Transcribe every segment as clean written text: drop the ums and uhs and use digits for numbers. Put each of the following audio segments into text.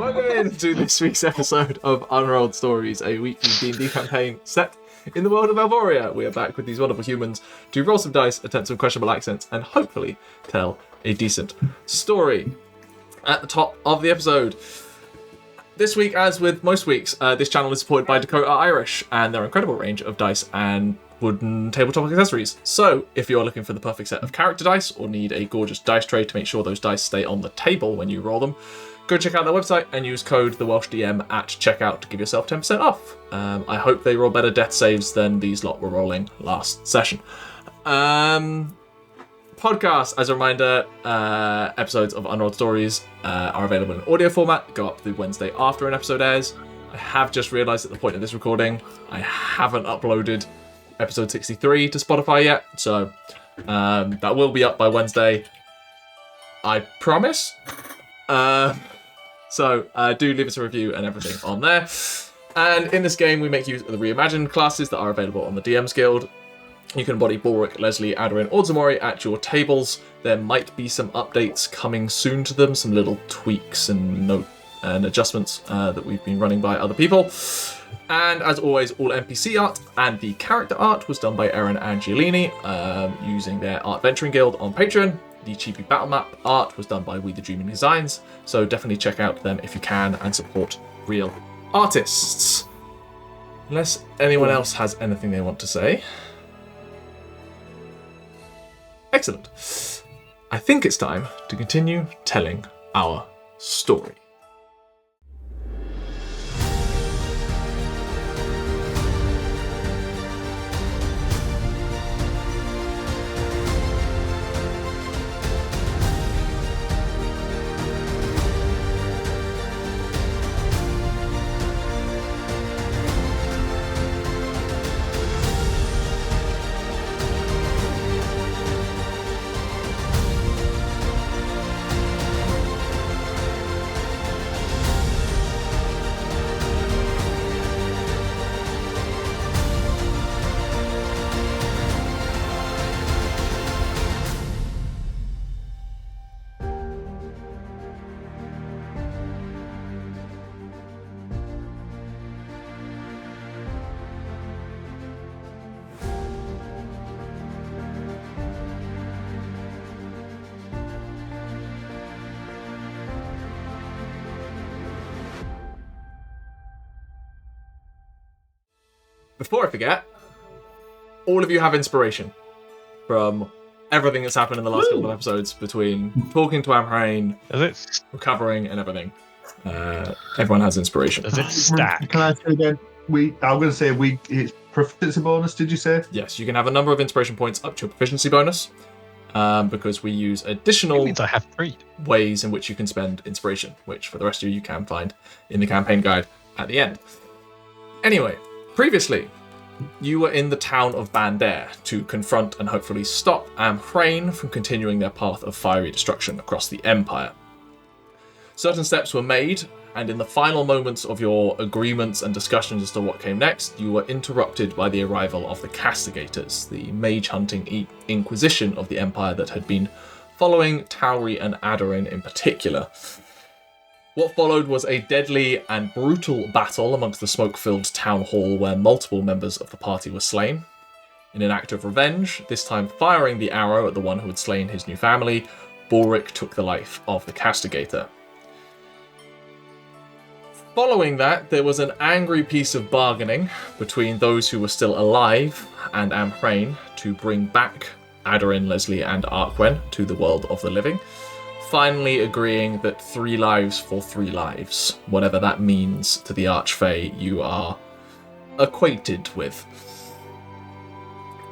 Welcome to this week's episode of Unrolled Stories, a weekly D&D campaign set in the world of Alvoria. We are back with these wonderful humans to roll some dice, attempt some questionable accents, and hopefully tell a decent story. At the top of the episode, this week, as with most weeks, this channel is supported by Dakota Irish and their incredible range of dice and wooden tabletop accessories. So, if you're looking for the perfect set of character dice or need a gorgeous dice tray to make sure those dice stay on the table when you roll them, go check out their website and use code TheWelshDM at checkout to give yourself 10% off. I hope they roll better death saves than these lot were rolling last session. Podcast, as a reminder, episodes of Unrolled Stories are available in audio format, go up the Wednesday after an episode airs. I have just realised at the point of this recording, I haven't uploaded episode 63 to Spotify yet, so that will be up by Wednesday, I promise. So do leave us a review and everything on there. And in this game, we make use of the Reimagined classes that are available on the DM's Guild. You can embody Balrick, Lesley, Aderyn, or Ximori at your tables. There might be some updates coming soon to them, some little tweaks and note and adjustments that we've been running by other people. And as always, all NPC art and the character art was done by Aderyn and Giolini using their Art Venturing Guild on Patreon. The Chibi battle map art was done by WeTheDreamingDesigns, so definitely check out them if you can and support real artists. Unless anyone else has anything they want to say. Excellent. I think it's time to continue telling our story. Before I forget, all of you have inspiration from everything that's happened in the last couple of episodes between talking to Amhrain, recovering, and everything. Everyone has inspiration. Does it stack? Can I say that I'm going to say it's proficiency bonus, did you say? Yes, you can have a number of inspiration points up to your proficiency bonus because we use additional It means I have 3 ways in which you can spend inspiration, which for the rest of you can find in the campaign guide at the end. Anyway, previously, you were in the town of Bandar to confront and hopefully stop Amhrain from continuing their path of fiery destruction across the Empire. Certain steps were made, and in the final moments of your agreements and discussions as to what came next, you were interrupted by the arrival of the Castigators, the mage-hunting inquisition of the Empire that had been following Tauri and Aderyn in particular. What followed was a deadly and brutal battle amongst the smoke-filled town hall where multiple members of the party were slain. In an act of revenge, this time firing the arrow at the one who had slain his new family, Balrick took the life of the Castigator. Following that, there was an angry piece of bargaining between those who were still alive and Amhrain to bring back Aderyn, Lesley, and Arquen to the world of the living, finally agreeing that 3 lives for 3 lives, whatever that means to the Archfey you are acquainted with.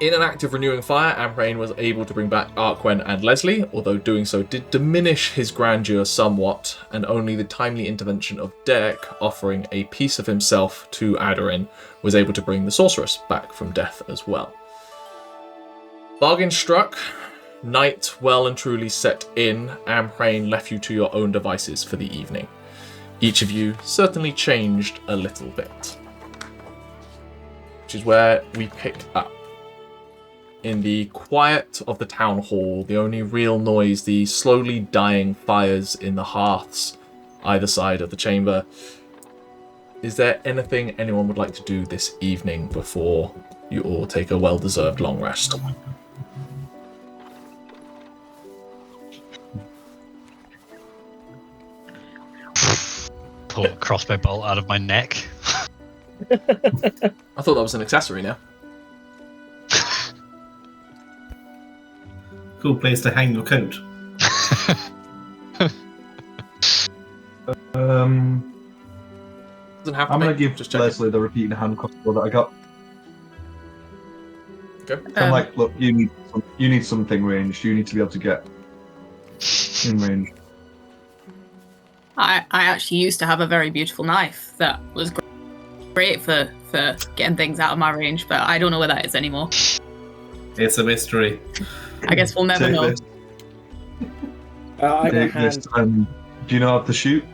In an act of renewing fire, Amhrain was able to bring back Arquen and Lesley, although doing so did diminish his grandeur somewhat, and only the timely intervention of Derek, offering a piece of himself to Aderyn, was able to bring the Sorceress back from death as well. Bargain struck, night well and truly set in, Amhrain left you to your own devices for the evening. Each of you certainly changed a little bit. Which is where we picked up. In the quiet of the town hall, the only real noise, the slowly dying fires in the hearths, either side of the chamber. Is there anything anyone would like to do this evening before you all take a well-deserved long rest? Pull a crossbow bolt out of my neck. I thought that was an accessory now. Cool place to hang your coat. Doesn't have to I'm be. going to give Just checking. Lesley the repeating hand crossbow that I got. Okay. I'm like, look, you need something ranged. You need to be able to get in range. I actually used to have a very beautiful knife that was great for getting things out of my range, but I don't know where that is anymore. It's a mystery. I guess we'll never Take know. this. I got Take this. hand. Do you know how to shoot?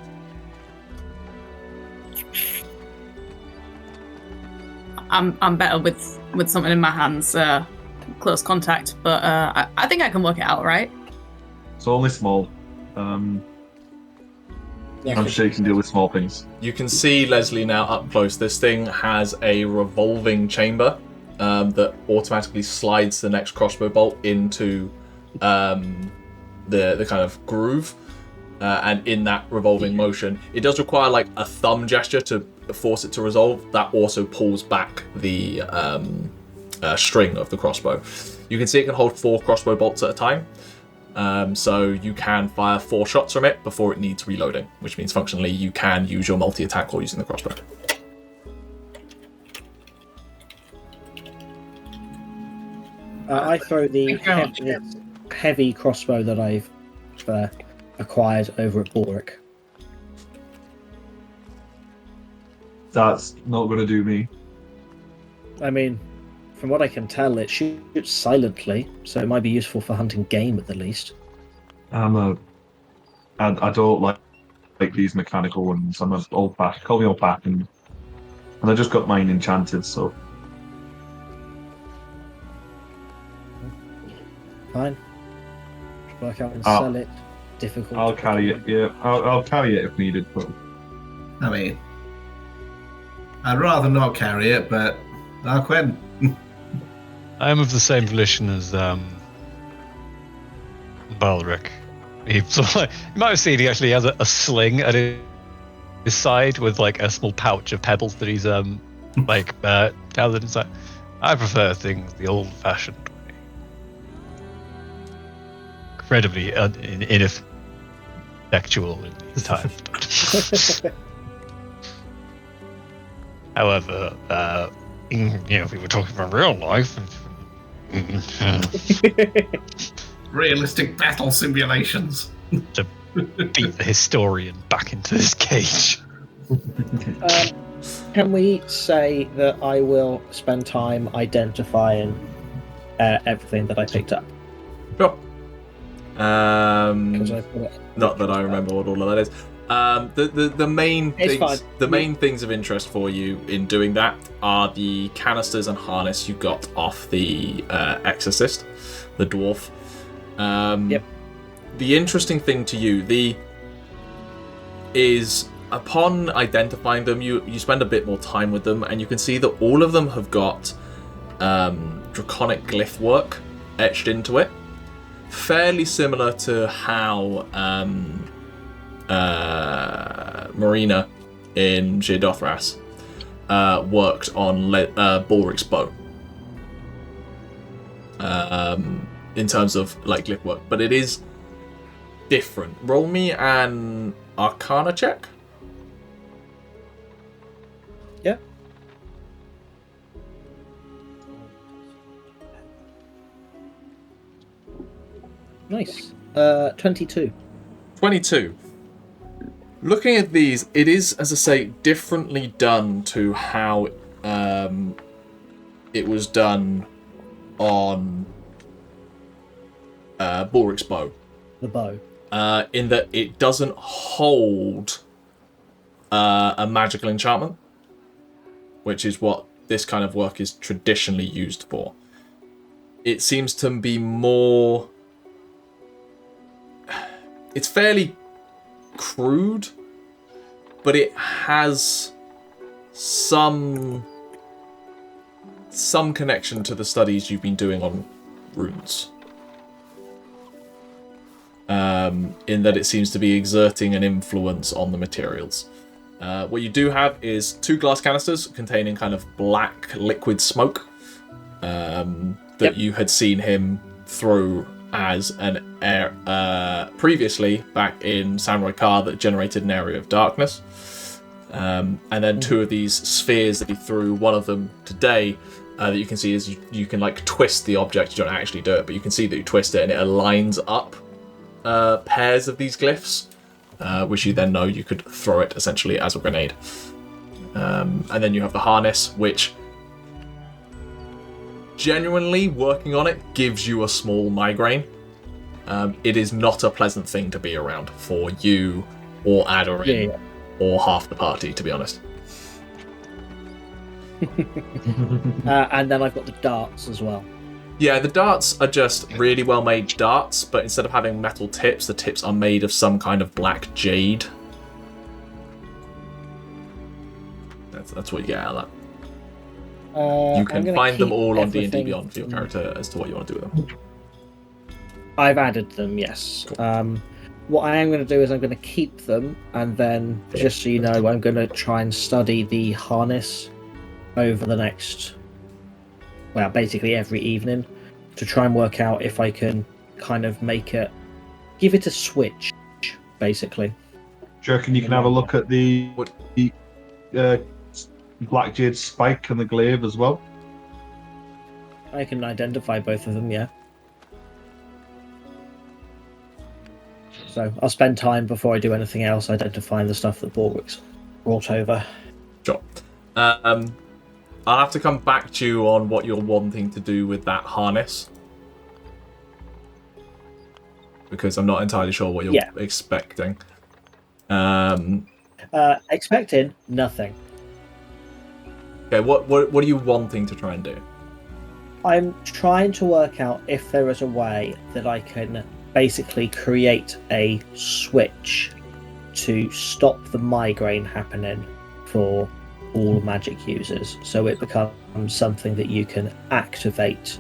I'm better with something in my hands, close contact, but I think I can work it out, right? It's only small. I'm sure you can deal with small things. You can see Lesley now up close. This thing has a revolving chamber that automatically slides the next crossbow bolt into the kind of groove. And in that revolving motion, it does require like a thumb gesture to force it to resolve. That also pulls back the string of the crossbow. You can see it can hold 4 crossbow bolts at a time. So you can fire 4 shots from it before it needs reloading, which means functionally you can use your multi-attack while using the crossbow. I throw the Thank you very much. heavy crossbow that I've acquired over at Balrick. That's not going to do me. I mean, from what I can tell, it shoots silently, so it might be useful for hunting game at the least. I don't like these mechanical ones. I'm an old fashioned. Call me old fashioned. And I just got mine enchanted, so Fine. Work out and Oh. sell it. Difficult. I'll carry it. Yeah, I'll carry it if needed. But I mean, I'd rather not carry it, but Arquen. I am of the same volition as Balrick. He sort of like, you might have seen he actually has a sling at his side with like a small pouch of pebbles that he's gathered inside. I prefer things the old-fashioned way. Incredibly ineffectual in these times. But however, if we were talking about real life, Realistic battle simulations. to beat the historian back into his cage. Can we say that I will spend time identifying everything that I picked up? Sure. 'Cause I put it- Not that I remember what all of that is. The main It's things, fine. the main things of interest for you in doing that are the canisters and harness you got off the exorcist, the dwarf. Yep. The interesting thing to you, is upon identifying them, you spend a bit more time with them, and you can see that all of them have got draconic glyph work etched into it, fairly similar to how Marina in Jirdothras worked on Balrick's bow. In terms of like glyph work, but it is different. Roll me an Arcana check. Yeah. Nice. 22. 22. Looking at these, it is, as I say, differently done to how it was done on Balrick's bow. The bow. In that it doesn't hold a magical enchantment, which is what this kind of work is traditionally used for. It seems to be more... It's fairly crude but it has some connection to the studies you've been doing on runes. In that it seems to be exerting an influence on the materials. What you do have is 2 glass canisters containing kind of black liquid smoke that you had seen him throw as an air previously back in Samurai Car that generated an area of darkness. And then 2 of these spheres that he threw, one of them today that you can see is you can like twist the object. You don't actually do it, but you can see that you twist it and it aligns up pairs of these glyphs, which you then know you could throw it essentially as a grenade. And then you have the harness, which genuinely working on it gives you a small migraine. It is not a pleasant thing to be around for you or Aderyn or half the party, to be honest. And then I've got the darts as well. Yeah, the darts are just really well made darts, but instead of having metal tips, the tips are made of some kind of black jade. That's what you get out of that. You can find them all on D&D Beyond for your character as to what you want to do with them. I've added them, yes. Cool. What I am going to do is I'm going to keep them, and then, just so you know, I'm going to try and study the harness over the next, well, basically every evening, to try and work out if I can kind of give it a switch, basically. Do you reckon you can have a look at the black jade spike and the glaive as well? I can identify both of them, yeah. So I'll spend time before I do anything else identifying the stuff that Balrick's brought over. Sure. I'll have to come back to you on what you're wanting to do with that harness, because I'm not entirely sure what you're expecting. Expecting nothing. Okay, what are you wanting to try and do? I'm trying to work out if there is a way that I can basically create a switch to stop the migraine happening for all magic users, so it becomes something that you can activate,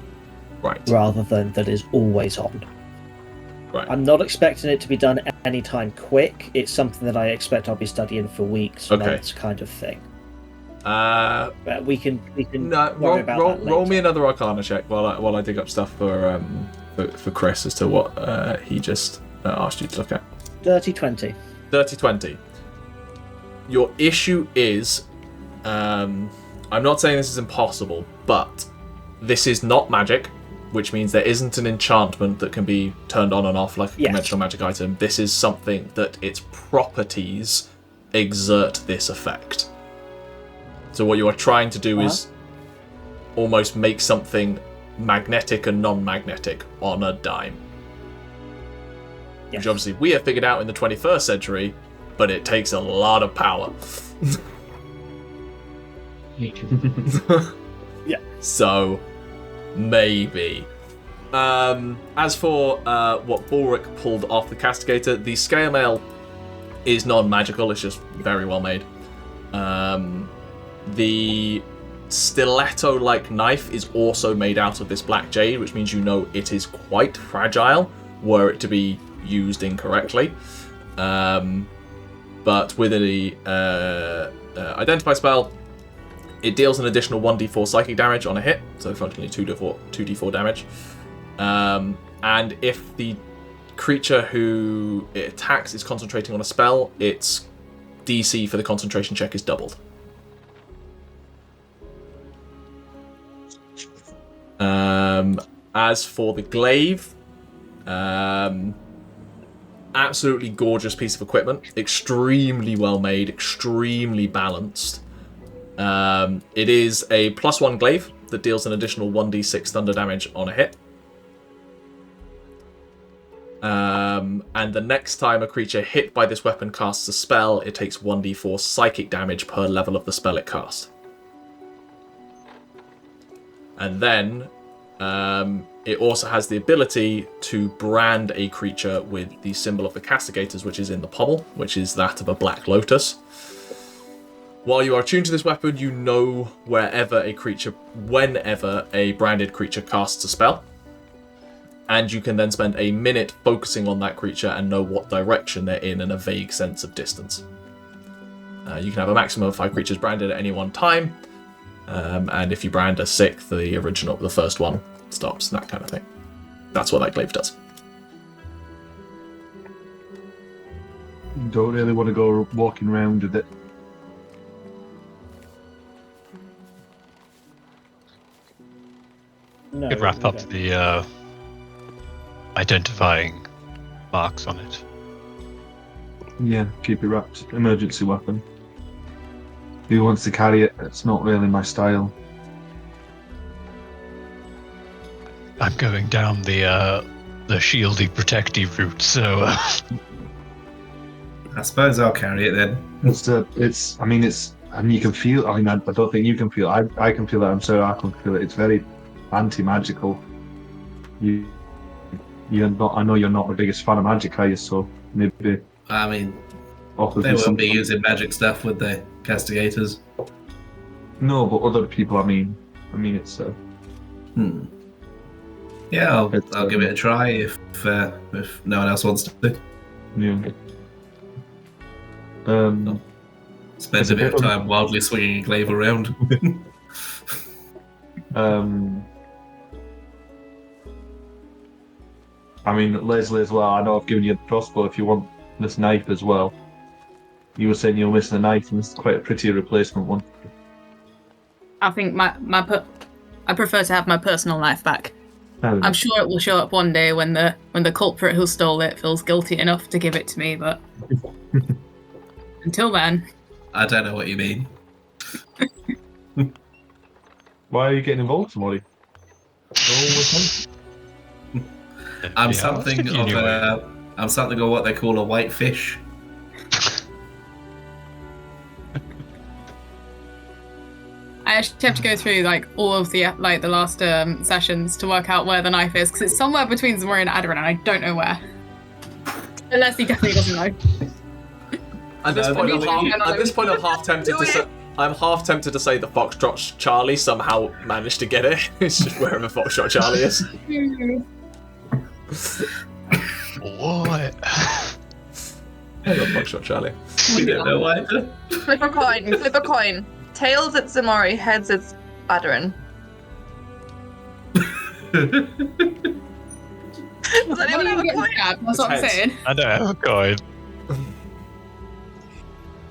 right, rather than that is always on. Right. I'm not expecting it to be done anytime quick. It's something that I expect I'll be studying for weeks, months, kind of thing. But we can worry about that later. Roll me another Arcana check while I dig up stuff for Chris as to what he just asked you to look at. Dirty 20. Dirty 20. Your issue is, I'm not saying this is impossible, but this is not magic, which means there isn't an enchantment that can be turned on and off like a conventional magic item. This is something that its properties exert this effect. So what you are trying to do is almost make something magnetic and non-magnetic on a dime. Which obviously we have figured out in the 21st century, but it takes a lot of power. So, maybe. As for what Balrick pulled off the Castigator, the scale mail is non-magical, it's just very well made. The stiletto-like knife is also made out of this black jade, which means you know it is quite fragile were it to be used incorrectly. But with the Identify spell, it deals an additional 1d4 psychic damage on a hit, so functionally 2d4 damage. And if the creature who it attacks is concentrating on a spell, its DC for the concentration check is doubled. As for the glaive, absolutely gorgeous piece of equipment, extremely well made, extremely balanced. It is a +1 glaive that deals an additional 1d6 thunder damage on a hit. And the next time a creature hit by this weapon casts a spell, it takes 1d4 psychic damage per level of the spell it casts. And then it also has the ability to brand a creature with the symbol of the Castigators, which is in the pommel, which is that of a black lotus. While you are attuned to this weapon, you know whenever a branded creature casts a spell. And you can then spend a minute focusing on that creature and know what direction they're in and a vague sense of distance. You can have a maximum of 5 creatures branded at any one time. And if you brand a 6th, the first one stops, that kind of thing. That's what that glaive does. Don't really want to go walking around with it. No, Could wrap we up don't. the identifying marks on it. Yeah, keep it wrapped. Emergency weapon. Who wants to carry it? It's not really my style. I'm going down the shieldy, protecty route, so I suppose I'll carry it then. And you can feel. I don't think you can feel. I can feel it. I'm sure I can feel it. It's very anti-magical. You're not. I know you're not the biggest fan of magic, are you? So maybe. I mean, Offer they me won't something. be using magic stuff, would they? Castigators. No, but other people. I mean, it's. Yeah, I'll It's, give it a try if no one else wants to. Yeah. Spend It's a a bit of bit time wildly swinging a glaive around. I mean, Lesley as well. I know I've given you the crossbow if you want this knife as well. You were saying you were missing a knife, and this is quite a pretty replacement one. I think I prefer to have my personal knife back. I'm sure it will show up one day when the culprit who stole it feels guilty enough to give it to me, but until then. I don't know what you mean. Why are you getting involved, Ximori? I'm Yeah, something I was of I'm something of what they call a white fish. I actually have to go through all of the the last sessions to work out where the knife is, because it's somewhere between Ximori and Aderyn, and I don't know where. And Lesley definitely doesn't know. At this point, I'm half tempted to say. I'm half tempted to say that Foxtrot Charlie somehow managed to get it. It's just wherever Foxtrot Charlie is. what? I love Foxtrot Charlie. We don't know either. Flip a coin. Flip a coin. Tails it's Ximori, heads it's Aderyn. Does anyone have a coin? That's what I'm Heads. saying. I don't have a coin.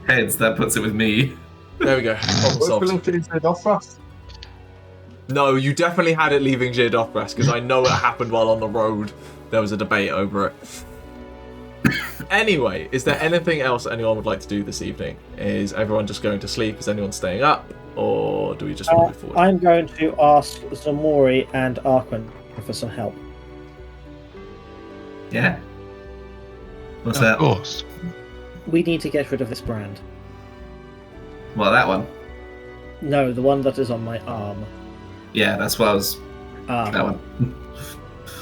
Heads, that puts it with me. There we go. Problem solved. No, you definitely had it leaving Jade Off-Brass, because I know it happened while on the road. There was a debate over it. Anyway, is there anything else anyone would like to do this evening? Is everyone just going to sleep? Is anyone staying up? Or do we just move forward? I'm going to ask Ximori and Arquen for some help. Yeah. What's Of that? course. We need to get rid of this brand. Well, that one. No, the one that is on my arm. Yeah, that's what I was. That one.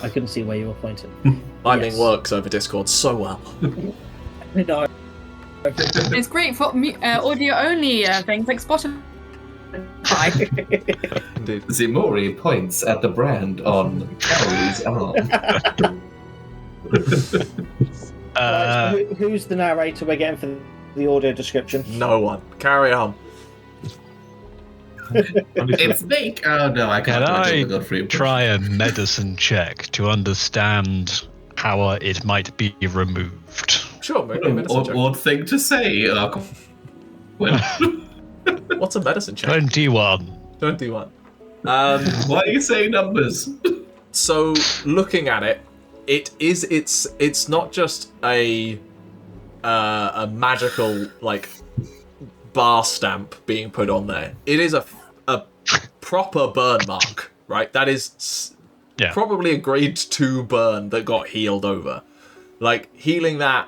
I couldn't see where you were pointing. Miming Yes. works over Discord so well. No. It's great for audio-only things like Spotify. Indeed. Ximori points at the brand on Tauri's arm. Who's the narrator we're getting for the audio description? No one. Carry on. It's me. Oh no, I Can can't. I do it. try a medicine check to understand how it might be removed? Sure, make a medicine check. Odd thing to say. What's a medicine check? 21. 21. Why are you saying numbers? So, looking at it, it's not just a magical bar stamp being put on there. It is a proper burn mark, right? That is probably a grade 2 burn that got healed over. Healing that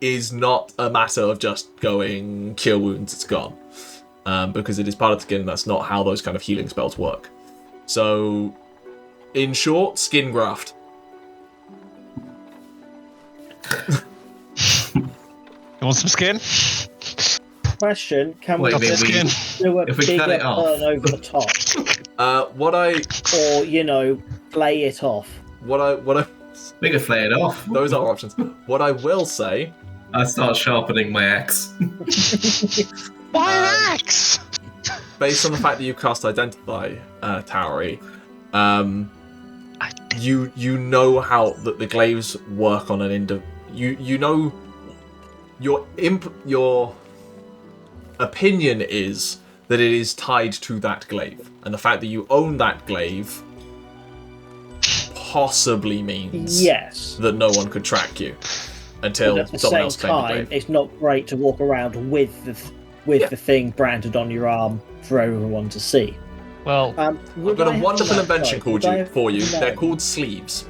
is not a matter of just going cure wounds, it's gone. Because it is part of the skin, and that's not how those kind of healing spells work. So, in short, skin graft. You want some skin? question. Can we Wait, just skin. do a If we cut bigger it off. burn over the top? Or, play it off? What I We can flay it off. those are options. What I will say, I start sharpening my axe. Why an axe? based on the fact that you cast Identify, Tauri, you know how that the glaives work on an you know your opinion is that it is tied to that glaive, and the fact that you own that glaive possibly means Yes. that no one could track you until But at the someone same else claimed the time, glaive. it's not great to walk around with the thing branded on your arm for everyone to see. Well, I've got a wonderful invention for you. They're They're called sleeves.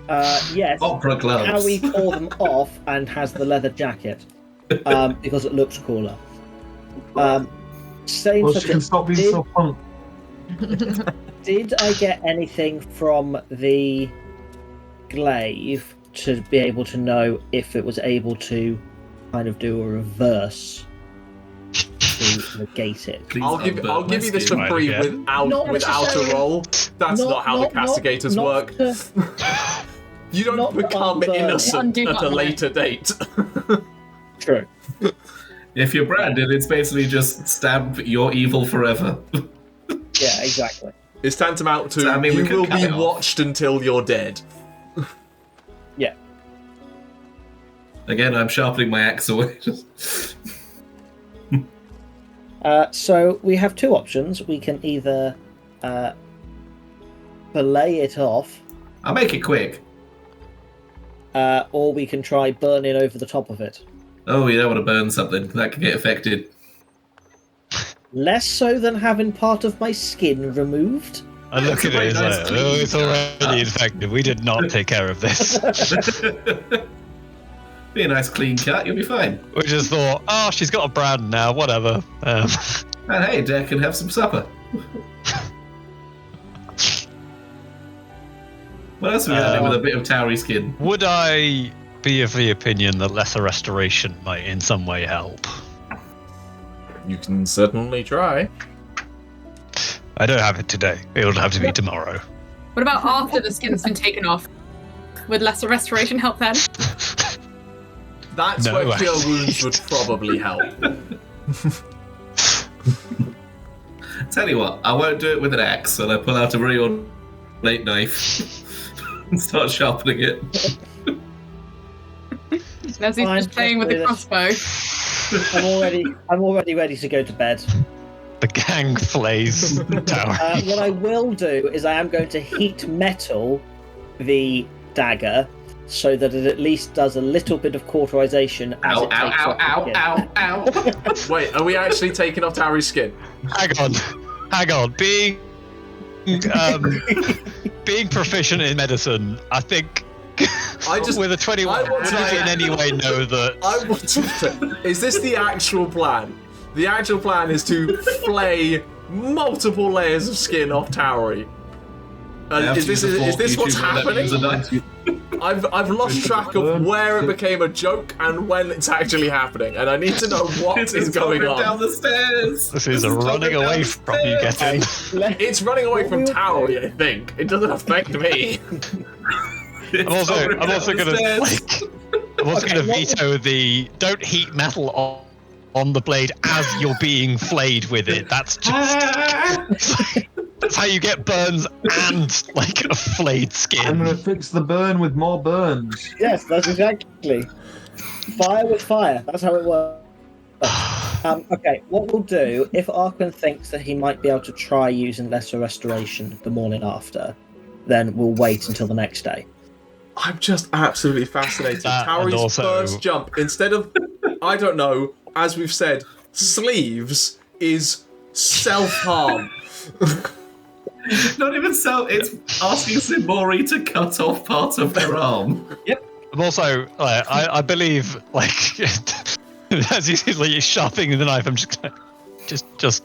Yes. Opera gloves. How we pull them off and has the leather jacket because it looks cooler. Same Well, she subject. can stop being so punk. Did I get anything from the glaive to be able to know if it was able to kind of do a reverse to negate it? Please I'll give unburn you my this for skin. free Right, without a necessarily. roll. That's not how the Castigators work. You don't not become unburn. innocent Undo at a button. later date. True. If you're branded, it's basically just stab you're evil forever. Yeah, exactly. It's tantamount to So, I mean, we you could will cut be it off. watched until you're dead. Yeah. Again, I'm sharpening my axe away. So we have two options. We can either fillet it off, I'll make it quick. or we can try burning over the top of it. Oh, you don't want to burn something. That can get affected. Less so than having part of my skin removed. I look It's a at very it, it's nice like, clean oh, it's cut. already infected. We did not take care of this. Be a nice clean cut, you'll be fine. We just thought, oh, she's got a brand now, whatever. And hey, Dad can have some supper. What else are we gonna do with a bit of Tauri skin? Would I be of the opinion that lesser restoration might in some way help? You can certainly try. I don't have it today. It'll have to be tomorrow. What about after the skin's been taken off? Would lesser restoration help then? That's No, where cure actually. wounds would probably help. Tell you what, I won't do it with an axe, and I pull out a very ornate knife and start sharpening it. Leslie's Fine, just playing with the let's crossbow. I'm already ready to go to bed. The gang flays tower. What I will do is I am going to heat metal the dagger so that it at least does a little bit of cauterization as Ow, it ow, takes ow, off the ow, skin. ow, ow. Wait, are we actually taking off Tauri's skin? Hang on. Being proficient in medicine, I think with a 21, I want would to- I in any way know that? I want to. Is this the actual plan? The actual plan is to flay multiple layers of skin off Tauri. Is this what's happening? I've lost track of where it became a joke and when it's actually happening, and I need to know what is going Down on. the stairs. This is a running away from you getting. It's running away from Tauri, I think. It doesn't affect me. I'm also gonna veto the don't heat metal on the blade as you're being flayed with it. That's just that's how you get burns and like a flayed I'm skin. gonna fix the burn with more burns. Yes, that's exactly. Fire with fire. That's how it works. Okay, what we'll do, if Arquen thinks that he might be able to try using lesser restoration the morning after, then we'll wait until the next day. I'm just absolutely fascinated. That, and Tauri's also- first jump, instead of, I don't know, as we've said, sleeves, is self-harm. Not even so. It's asking Ximori to cut off part of their arm. I'm also I believe like as you see like sharpening the knife, I'm just gonna just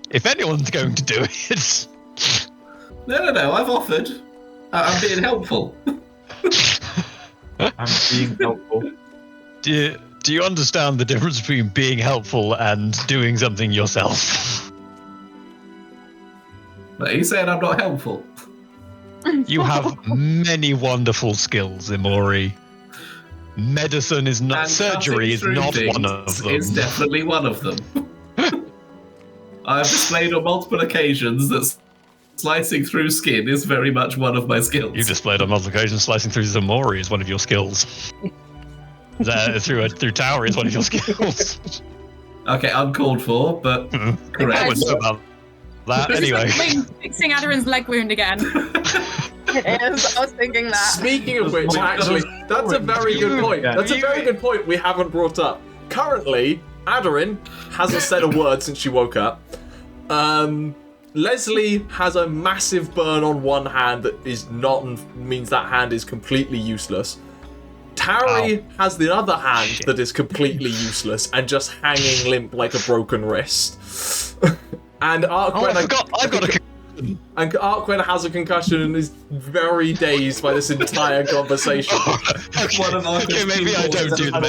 if anyone's going to do it. No. I've offered. I'm being helpful. I'm being helpful. Do you understand the difference between being helpful and doing something yourself? Are you saying I'm not helpful? You have many wonderful skills, Ximori. Medicine is not. And Surgery is cutting not through one of things them. is definitely one of them. I've displayed on multiple occasions that slicing through skin is very much one of my skills. You displayed on multiple occasions slicing through Ximori is one of your skills. Through Tauri is one of your skills. Okay, uncalled for, but I correct. wouldn't know about that This anyway. is like fixing Aderyn's leg wound again. It is. I was thinking that. Speaking of which, actually, that's a very good point. That's a very good point we haven't brought up. Currently, Aderyn hasn't said a word since she woke up. Lesley has a massive burn on one hand that is not means that hand is completely useless. Tauri has the other hand that is completely useless and just hanging limp like a broken wrist. And Arquen, I've got a and Arquen has a concussion and is very dazed by this entire conversation. Okay, maybe I don't do the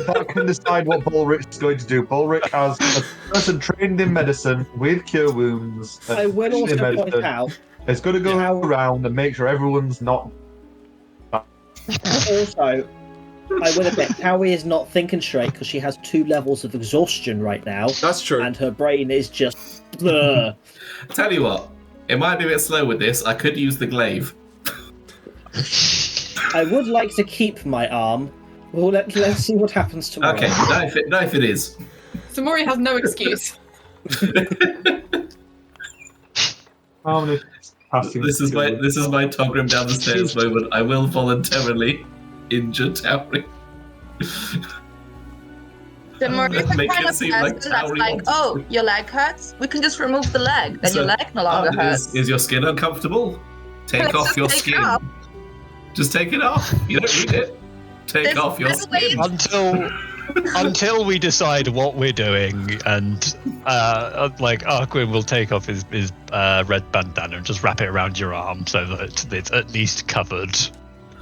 That can decide what Balrick's going to do. Balrick has a person trained in medicine with cure wounds. I will also point out. It's going to go around and make sure everyone's not. Also, I will admit, Tauri is not thinking straight because she has 2 levels of exhaustion right now. That's true. And her brain is just. Blur. Tell you what, it might be a bit slow with this. I could use the glaive. I would like to keep my arm. Well, let's see what happens tomorrow. Okay, knife it is. Ximori has no excuse. This is my Togrim down the stairs moment. I will voluntarily injure Tauri. Ximori is the Make kind it of seem person like that's Tauri like, wants oh, to. your leg hurts? We can just remove the leg. Then your leg no longer hurts. Is your skin uncomfortable? Take Let's off just your take it skin. off. Just take it off. You don't need it. Take off your There's skin. ways- Until we decide what we're doing, and like Arquen will take off his red bandana and just wrap it around your arm so that it's at least covered.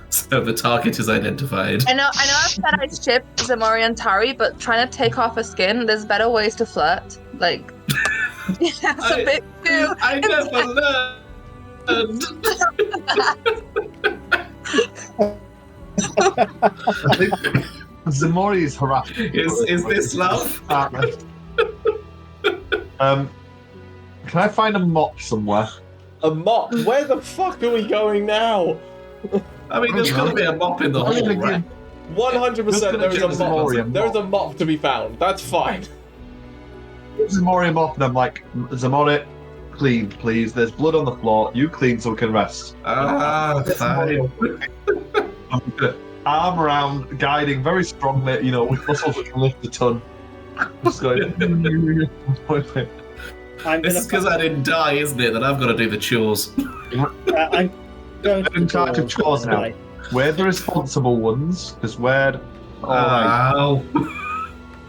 So the target is identified. I know I've said I ship Ximori and Tauri, but trying to take off her skin, there't better ways to flirt. Like, it's a bit too. I never learned. I think Ximori is harassed. Is this love? Can I find a mop somewhere? A mop? Where the fuck are we going now? I mean, there's got to be a mop in the hall, right? 100% there is a mop. Ximori There is a mop to be found. That's fine. Ximori mop, and I'm like, Ximori, clean, please. There's blood on the floor. You clean so we can rest. Fine. I'm gonna arm around, guiding very strongly, with muscles that can lift a ton. Just going. This is because I didn't die, isn't it? That I've got to do the chores. I'm going to in charge of chores now. tonight. We're the responsible ones, because we're all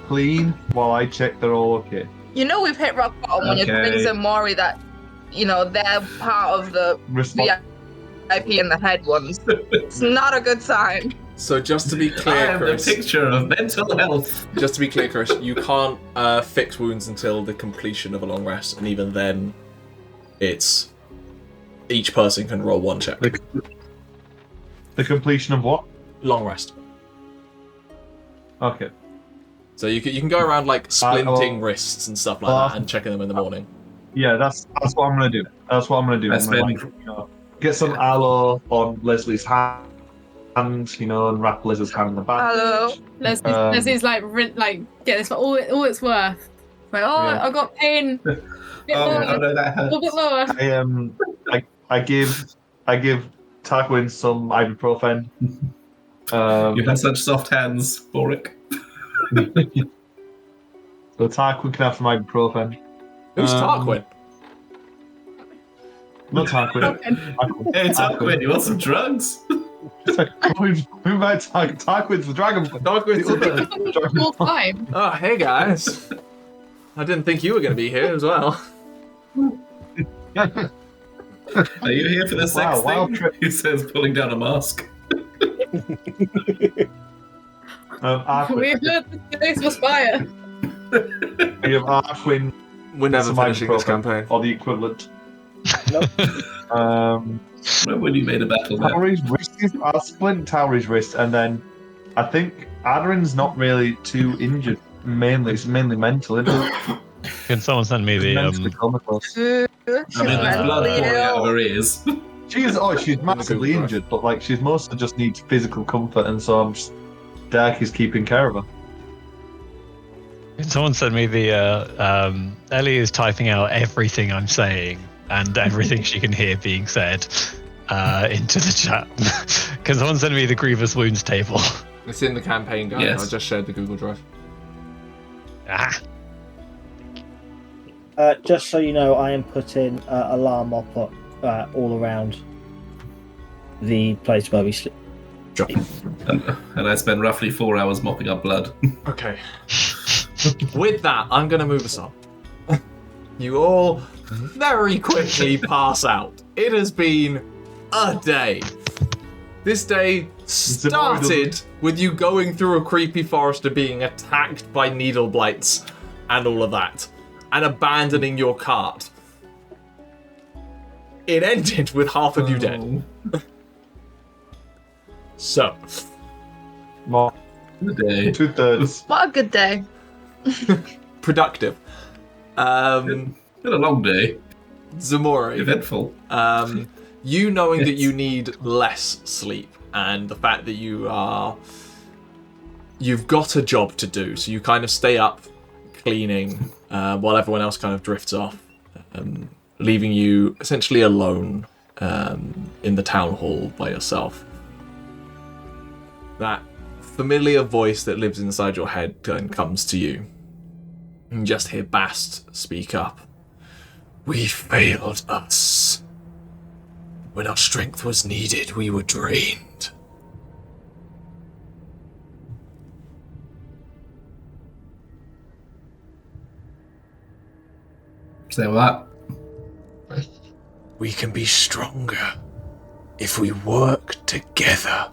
clean while I check they're all okay. You know we've hit rock bottom when you're telling Ximori that, they're part of the VIP and the head ones. It's not a good sign. So just to be I clear, am the Chris, picture of mental health. just to be clear, Chris, you can't fix wounds until the completion of a long rest, and even then, it's each person can roll 1 check. The completion of what? Long rest. Okay. So you can go around like splinting wrists and stuff like that, and checking them in the morning. Yeah, that's what I'm gonna do. That's what I'm gonna do. I'm gonna, get some aloe on Leslie's hand, and wrap Leslie's hand in the back. Hello. Leslie's like get this for all it's worth. Like, I got pain. No, that A little bit lower. I give Tarquin some ibuprofen. You have such soft hands, Balrick. So Tarquin can have some ibuprofen. Who's Tarquin? Not Tarquin. Hey, Arquen, you want some drugs? Who might Tarquin's the dragon? Tarquin's the Full time. Oh, hey guys. I didn't think you were going to be here as well. Are you here for the sex thing? He says, pulling down a mask. Arquen. We've heard the days was fire. We have Arquen. We're never Surmise finishing this program, campaign. or the equivalent. Nope. Remember when you made a battle map? Tauri's wrist. I'll splint Tauri's wrist, and then I think Aderyn's not really too injured. It's mainly mental, isn't it? Can someone send me the Mentally comatose. I mean, there's blood pouring out of her ears. She's massively injured, but like she's mostly just needs physical comfort, and so Darky's keeping care of her. Can someone send me the Ellie is typing out everything I'm saying and everything she can hear being said into the chat. Can someone send me the grievous wounds table? It's in the campaign guide. Yes. I just shared the Google Drive. Ah. Just so you know, I am putting alarm mop all around the place where we sleep. And I spend roughly 4 hours mopping up blood. Okay. With that, I'm going to move us on. You all very quickly pass out. It has been a day. This day started with you going through a creepy forest and being attacked by needle blights and all of that, and abandoning your cart. It ended with half of you dead. So, More The day. 2/3. What a good day. productive. Been a long day. Ximori. Eventful. You knowing that Yes. you need less sleep, and the fact that you've got a job to do, so you kind of stay up cleaning while everyone else kind of drifts off, leaving you essentially alone in the town hall by yourself. That familiar voice that lives inside your head then comes to you. You just hear Bast speak up. We failed us. When our strength was needed, we were drained. Say what? We can be stronger if we work together.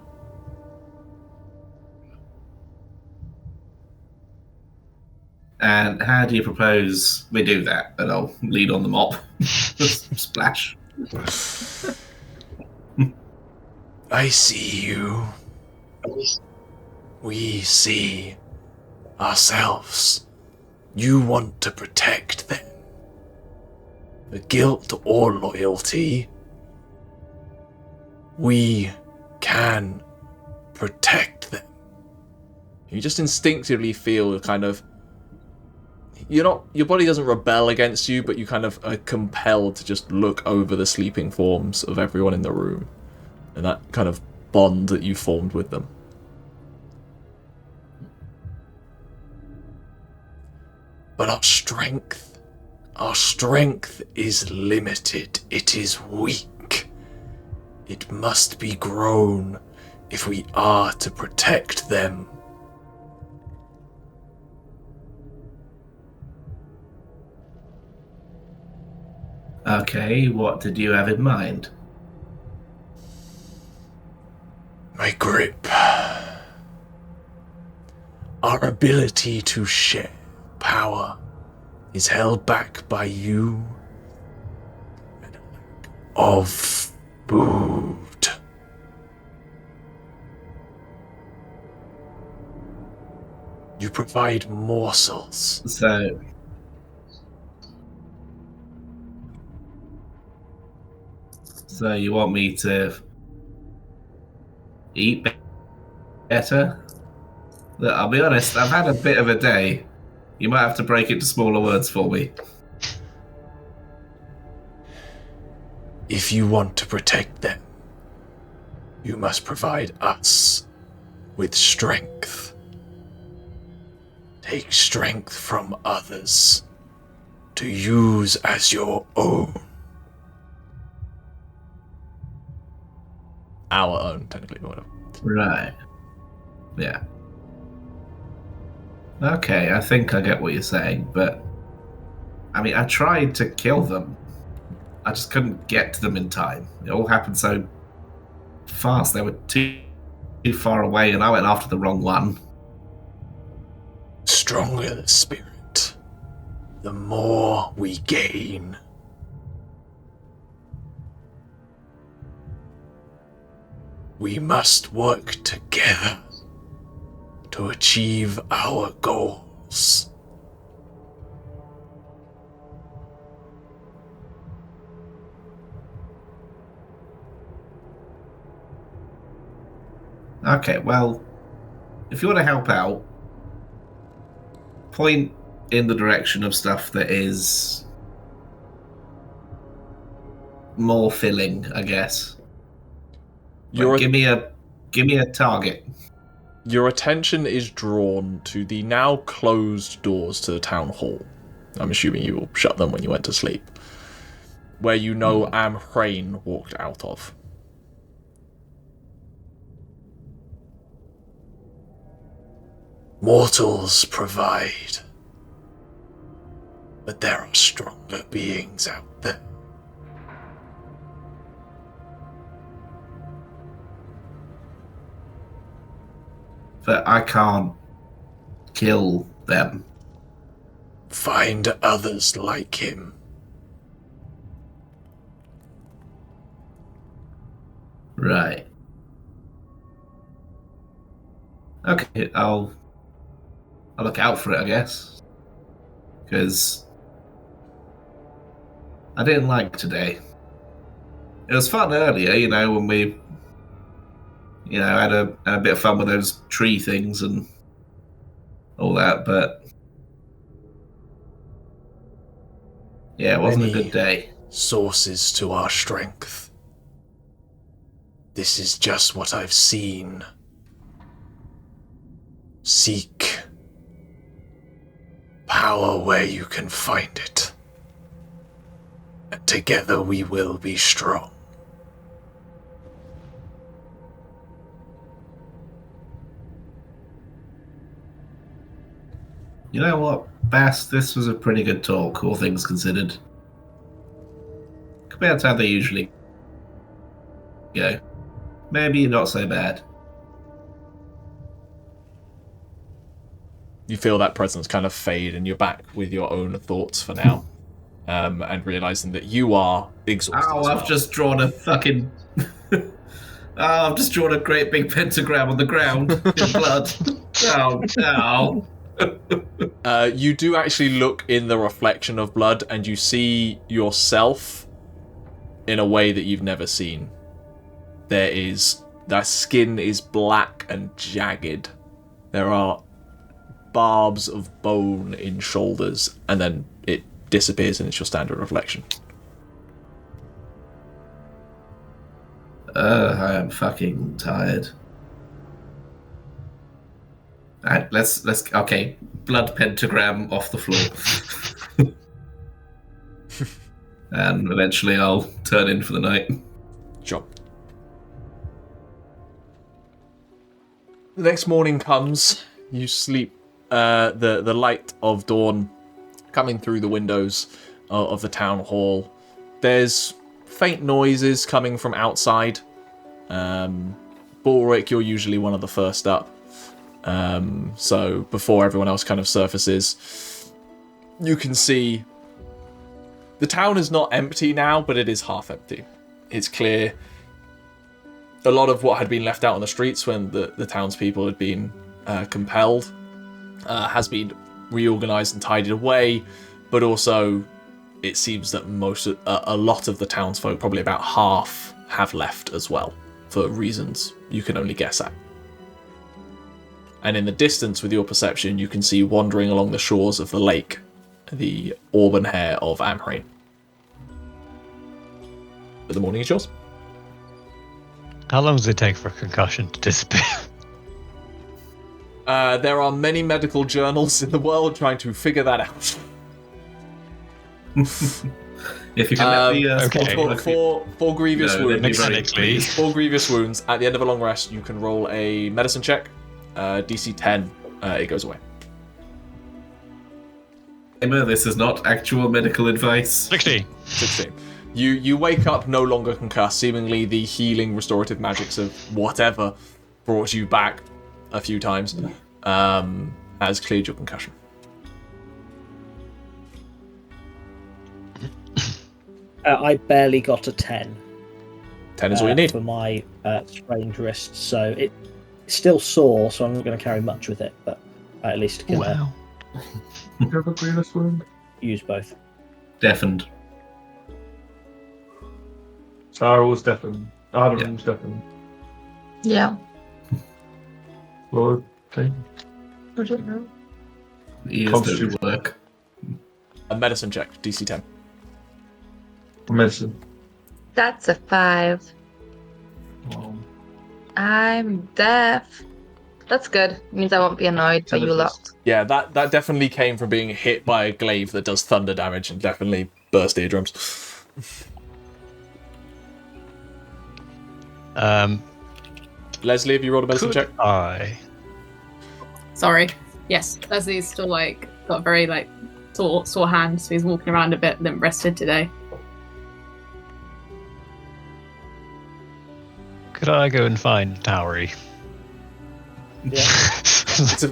And how do you propose we do that? And I'll lead on the mop. Splash. I see you. We see ourselves. You want to protect them. The guilt or loyalty. We can protect them. You just instinctively feel kind of... your body doesn't rebel against you, but you kind of are compelled to just look over the sleeping forms of everyone in the room. And that kind of bond that you formed with them. But our strength is limited. It is weak. It must be grown if we are to protect them. Okay, what did you have in mind? My grip. Our ability to share power is held back by you and a lack of food. You provide morsels. So you want me to eat better? Look, I'll be honest, I've had a bit of a day. You might have to break it to smaller words for me. If you want to protect them, you must provide us with strength. Take strength from others to use as your own. Our own, technically, but whatever. Right. Yeah. Okay, I think I get what you're saying, but... I mean, I tried to kill them. I just couldn't get to them in time. It all happened so fast. They were too far away, and I went after the wrong one. stronger the spirit, the more we gain. We must work together to achieve our goals. Okay, well, if you want to help out, point in the direction of stuff that is more filling, I guess. Give me a target. Your attention is drawn to the now closed doors to the town hall. I'm assuming you will shut them when you went to sleep. Where you know Amhrain walked out of. Mortals provide, but there are stronger beings out there. But I can't kill them. Find others like him. Right. Okay, I'll look out for it, I guess. Because I didn't like today. It was fun earlier, when we, had a bit of fun with those tree things and all that, but yeah, it wasn't a good day. Sources to our strength. This is just what I've seen. Seek power where you can find it. And together we will be strong. You know what, Bass? This was a pretty good talk, all things considered. Compared to how they usually go. Maybe not so bad. You feel that presence kind of fade and you're back with your own thoughts for now. And realizing that you are exhausted. Oh, I've just drawn a fucking... I've just drawn a great big pentagram on the ground in blood. Oh, no. You do actually look in the reflection of blood and you see yourself in a way that you've never seen. That skin is black and jagged. There are barbs of bone in shoulders, and then it disappears and it's your standard reflection. I am fucking tired. Alright, let's okay, blood pentagram off the floor. And eventually I'll turn in for the night. Sure. The next morning comes, you sleep, the light of dawn coming through the windows of the town hall. There's faint noises coming from outside. Balrick, you're usually one of the first up. So before everyone else kind of surfaces, you can see the town is not empty now, but it is half empty. It's clear a lot of what had been left out on the streets when the townspeople had been compelled has been reorganized and tidied away, but also it seems that a lot of the townsfolk, probably about half, have left as well, for reasons you can only guess at. And in the distance, with your perception, you can see wandering along the shores of the lake the auburn hair of Amhrain. But the morning is yours. How long does it take for a concussion to disappear? There are many medical journals in the world trying to figure that out. If you can let the for grievous wounds. Mechanically. For grievous wounds, at the end of a long rest, you can roll a medicine check. DC 10, it goes away. This is not actual medical advice. 16. You wake up no longer concussed. Seemingly the healing restorative magics of whatever brought you back a few times. has cleared your concussion. I barely got a 10. 10 is all you need. For my sprained wrist, so it's still sore, so I'm not going to carry much with it, but I at least can You have a greatest wound? use both. Deafened. Sarah's deafened. Aderyn's deafened. Yeah. Lord, okay. I don't know. Ears Constitution. don't work. A medicine check, DC 10. Medicine. That's a 5. Oh. I'm deaf. That's good. Means I won't be annoyed by you lot. Yeah, that definitely came from being hit by a glaive that does thunder damage and definitely burst eardrums. Lesley, have you rolled a medicine check? Sorry. Yes, Leslie's still got very sore hands, so he's walking around a bit limp wristed today. Could I go and find Tauri? Yeah. It's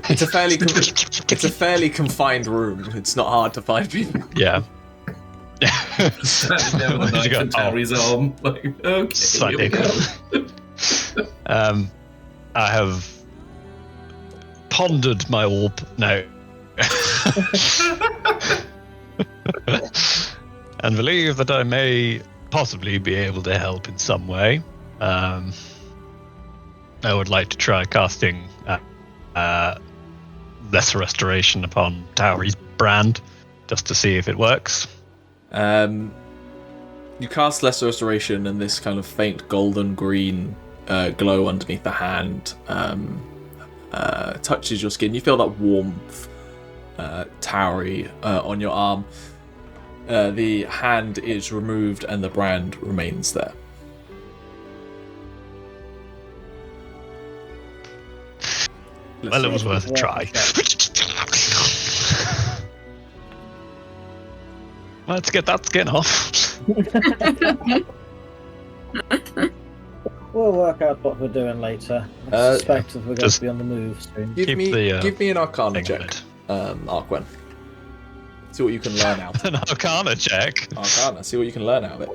a fairly confined room. It's not hard to find people. Yeah. Standing there with a knife in Tauri's arm. Okay. Slightly. I have pondered my orb now. And believe that I may possibly be able to help in some way. I would like to try casting Lesser Restoration upon Tauri's brand, just to see if it works. You cast Lesser Restoration, and this kind of faint golden green glow underneath the hand touches your skin. You feel that warmth, Tauri, on your arm. The hand is removed, and the brand remains there. Well, it was worth a try. Let's get that skin off. We'll work out what we're doing later. I suspect that we're going to be on the move soon. Give me an Arcana thing check, Arquen. See what you can learn out of An Arcana check. Arcana. See what you can learn out of it.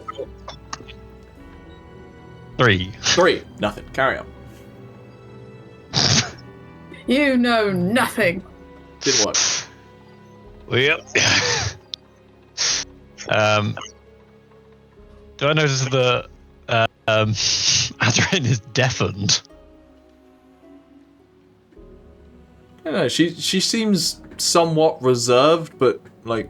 3. Nothing. Carry on. You know nothing. Didn't work. Yep. Do I notice that Aderyn is deafened? I don't know. She seems somewhat reserved, but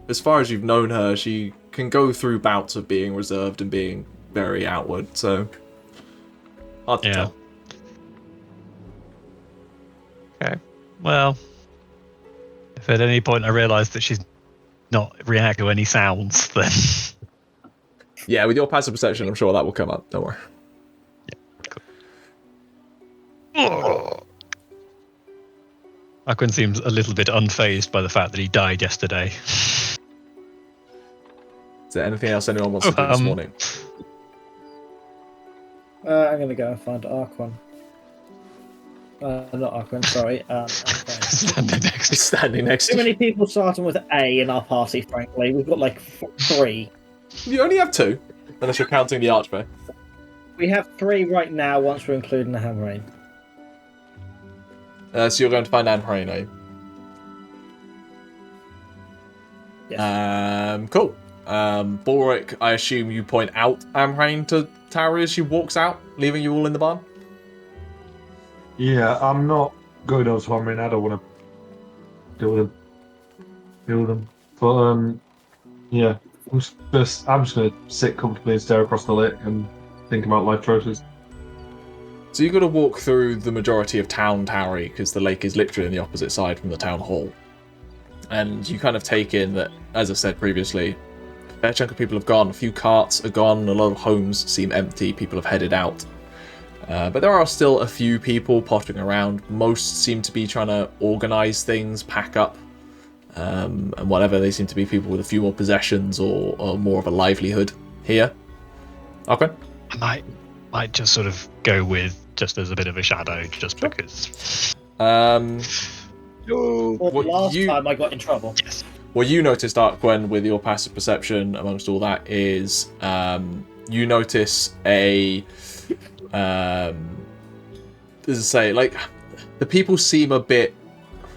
as far as you've known her, she can go through bouts of being reserved and being very outward. So hard to tell. Okay. Well, if at any point I realise that she's not reacting to any sounds, then yeah, with your passive perception, I'm sure that will come up. Don't worry. Arquen seems a little bit unfazed by the fact that he died yesterday. Is there anything else anyone wants to do this morning? I'm going to go and find Arquen. Not Arquen, sorry. Standing next to Too many people starting with A in our party, frankly. We've got 3. You only have 2, unless you're counting the Archbay. We have 3 right now, once we're including the Amhrain. So you're going to find Amhrain, are you? Yes. Cool. Balrick, I assume you point out Amhrain to Tauri as she walks out, leaving you all in the barn? Yeah, I'm not going over to Amhrain. I don't want to deal with them. But yeah, I'm just going to sit comfortably and stare across the lake and think about life choices. So you've got to walk through the majority of town Tauri, because the lake is literally on the opposite side from the town hall. And you kind of take in that, as I said previously, a fair chunk of people have gone. A few carts are gone. A lot of homes seem empty. People have headed out. But there are still a few people pottering around. Most seem to be trying to organise things, pack up, and whatever. They seem to be people with a few more possessions or more of a livelihood here. Arquen? I might just sort of go with just as a bit of a shadow, just because. Or the last time I got in trouble. Yes. What you noticed, Arquen, with your passive perception, amongst all that, is you notice a, as I say, like, the people seem a bit,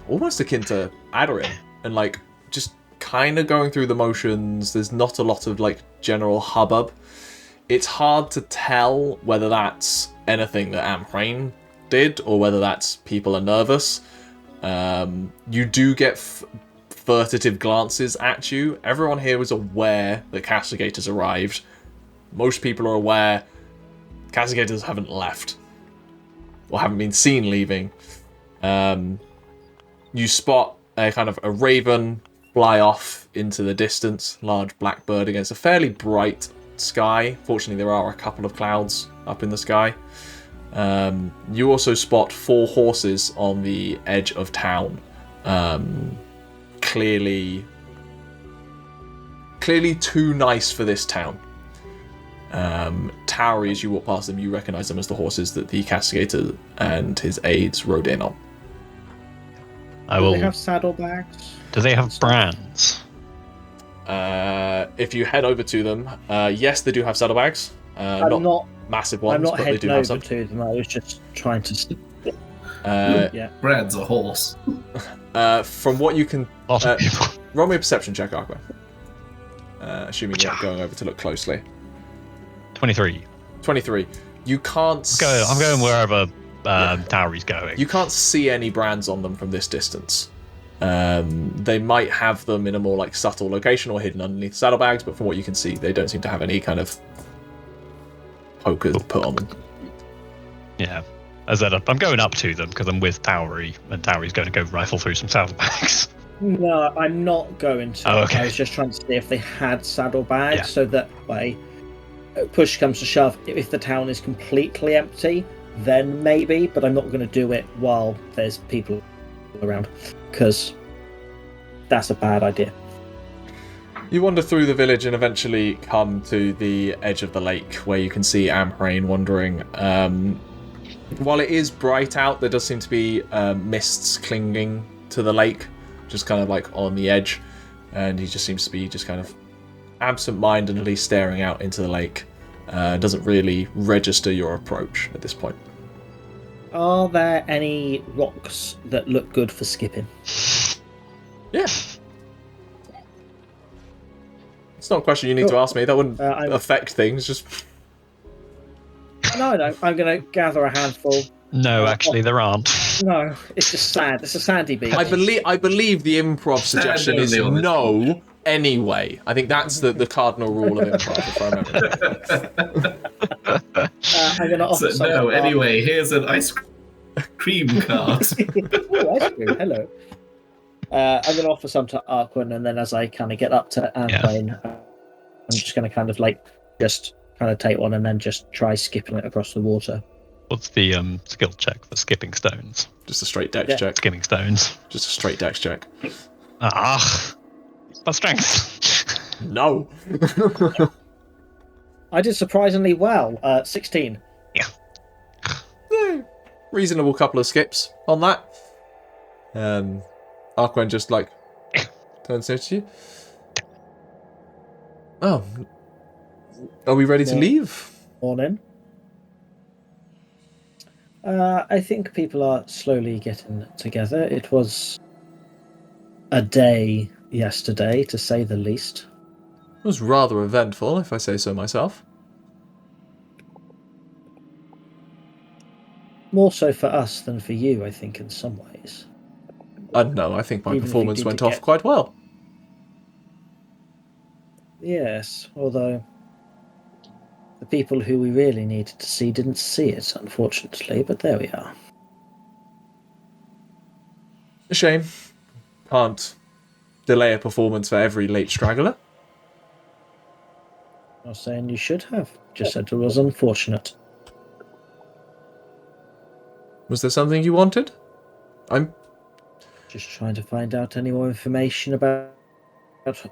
almost akin to Aderyn, and like just kind of going through the motions. There's not a lot of like general hubbub. It's hard to tell whether that's anything that Amhrain did or whether that's people are nervous. You do get furtive glances at you. Everyone here is aware that Castigators arrived. Most people are aware Castigators haven't left or haven't been seen leaving. You spot a kind of a raven fly off into the distance, large black bird against a fairly bright sky. Fortunately, there are a couple of clouds up in the sky. You also spot 4 horses on the edge of town. Clearly too nice for this town. Tauri, as you walk past them, you recognise them as the horses that the Castigator and his aides rode in on. Do they have saddlebags? Do they have brands? If you head over to them, yes, they do have saddlebags. Not massive ones, but they do have some. I'm not heading over to them. I was just trying to. Brad's a horse. From what you can, People. roll me a perception check, Arquen. Assuming you're not going over to look closely. 23. 23. You can't. I'm going wherever Tauri's going. You can't see any brands on them from this distance. They might have them in a more like subtle location or hidden underneath saddlebags, but from what you can see, they don't seem to have any kind of pokers put on them. Yeah. As I'm going up to them because I'm with Tauri, and Tauri's going to go rifle through some saddlebags. No, I'm not going to. Oh, okay. I was just trying to see if they had saddlebags, so that way, push comes to shove, if the town is completely empty, then maybe, but I'm not going to do it while there's people around, because that's a bad idea. You wander through the village and eventually come to the edge of the lake where you can see Amhrain wandering. While it is bright out, there does seem to be mists clinging to the lake, just kind of like on the edge, and he just seems to be just kind of absent-mindedly staring out into the lake. Doesn't really register your approach at this point. Are there any rocks that look good for skipping? Yeah. It's not a question you need to ask me. That wouldn't affect things. Just No, I'm going to gather a handful. No, actually, there aren't. No, it's just sand. It's a sandy beach. I believe the improv suggestion is no anyway. I think that's the cardinal rule of improv, if I remember. I'm going to offer some. No, anyway, here's an ice cream cart. Oh, ice cream, hello. I'm going to offer some to Arquen, and then as I kind of get up to Amhrain, I'm just going to kind of like just kind of take one and then just try skipping it across the water. What's the skill check for skipping stones? Just a straight dex check. Skipping stones. Just a straight dex check. That's strength. No. I did surprisingly well. 16. Yeah. Reasonable couple of skips on that. Arquen just like turns to you. Oh, are we ready to leave? Morning. I think people are slowly getting together. It was a day yesterday, to say the least. It was rather eventful, if I say so myself. More so for us than for you, I think, in some ways. I don't know, I think my Even if performance you went did off quite well. Yes, although the people who we really needed to see didn't see it, unfortunately, but there we are. A shame. Can't delay a performance for every late straggler. I'm not saying you should have, just said it was unfortunate. Was there something you wanted? I'm just trying to find out any more information about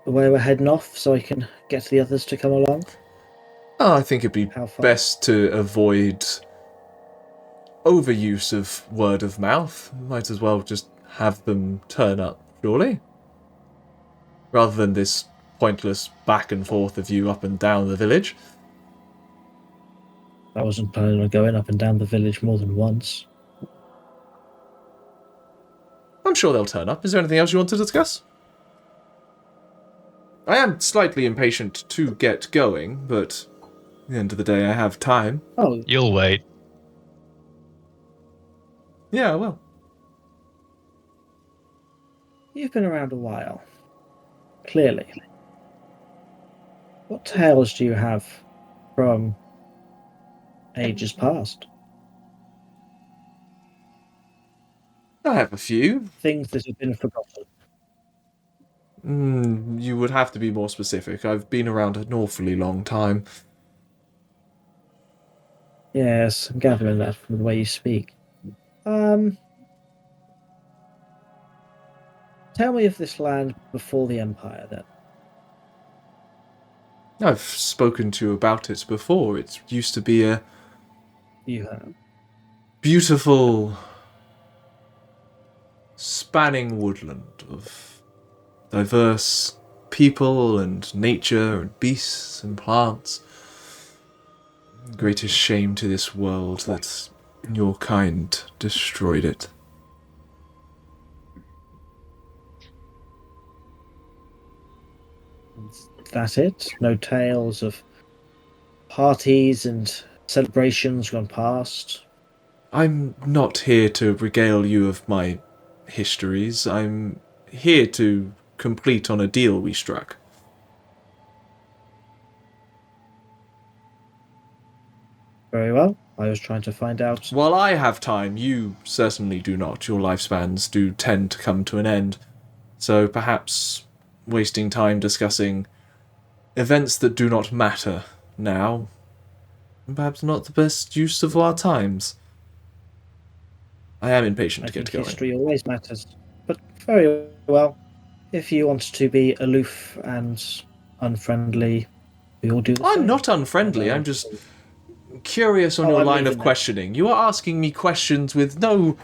where we're heading off so I can get the others to come along. Oh, I think it'd be best to avoid overuse of word of mouth. Might as well just have them turn up, surely? Rather than this pointless back and forth of you up and down the village. I wasn't planning on going up and down the village more than once. I'm sure they'll turn up. Is there anything else you want to discuss? I am slightly impatient to get going, but at the end of the day, I have time. Oh, You'll wait. Yeah, well. you've been around a while. Clearly. What tales do you have from ages past? I have a few. Things that have been forgotten. You would have to be more specific. I've been around an awfully long time. Yes, I'm gathering that from the way you speak. Tell me of this land before the Empire, then. I've spoken to you about it before. It used to be a You have. beautiful, spanning woodland of diverse people and nature and beasts and plants. Greatest shame to this world that your kind destroyed it. That it? No tales of parties and celebrations gone past? I'm not here to regale you of my histories. I'm here to complete on a deal we struck. Very well. I was trying to find out. While I have time, you certainly do not. Your lifespans do tend to come to an end. So perhaps wasting time discussing events that do not matter now, perhaps not the best use of our times. I am impatient to get going. History always matters. But very well. If you want to be aloof and unfriendly, we all do the same. I'm not unfriendly, I'm just curious on your line of questioning. You are asking me questions with no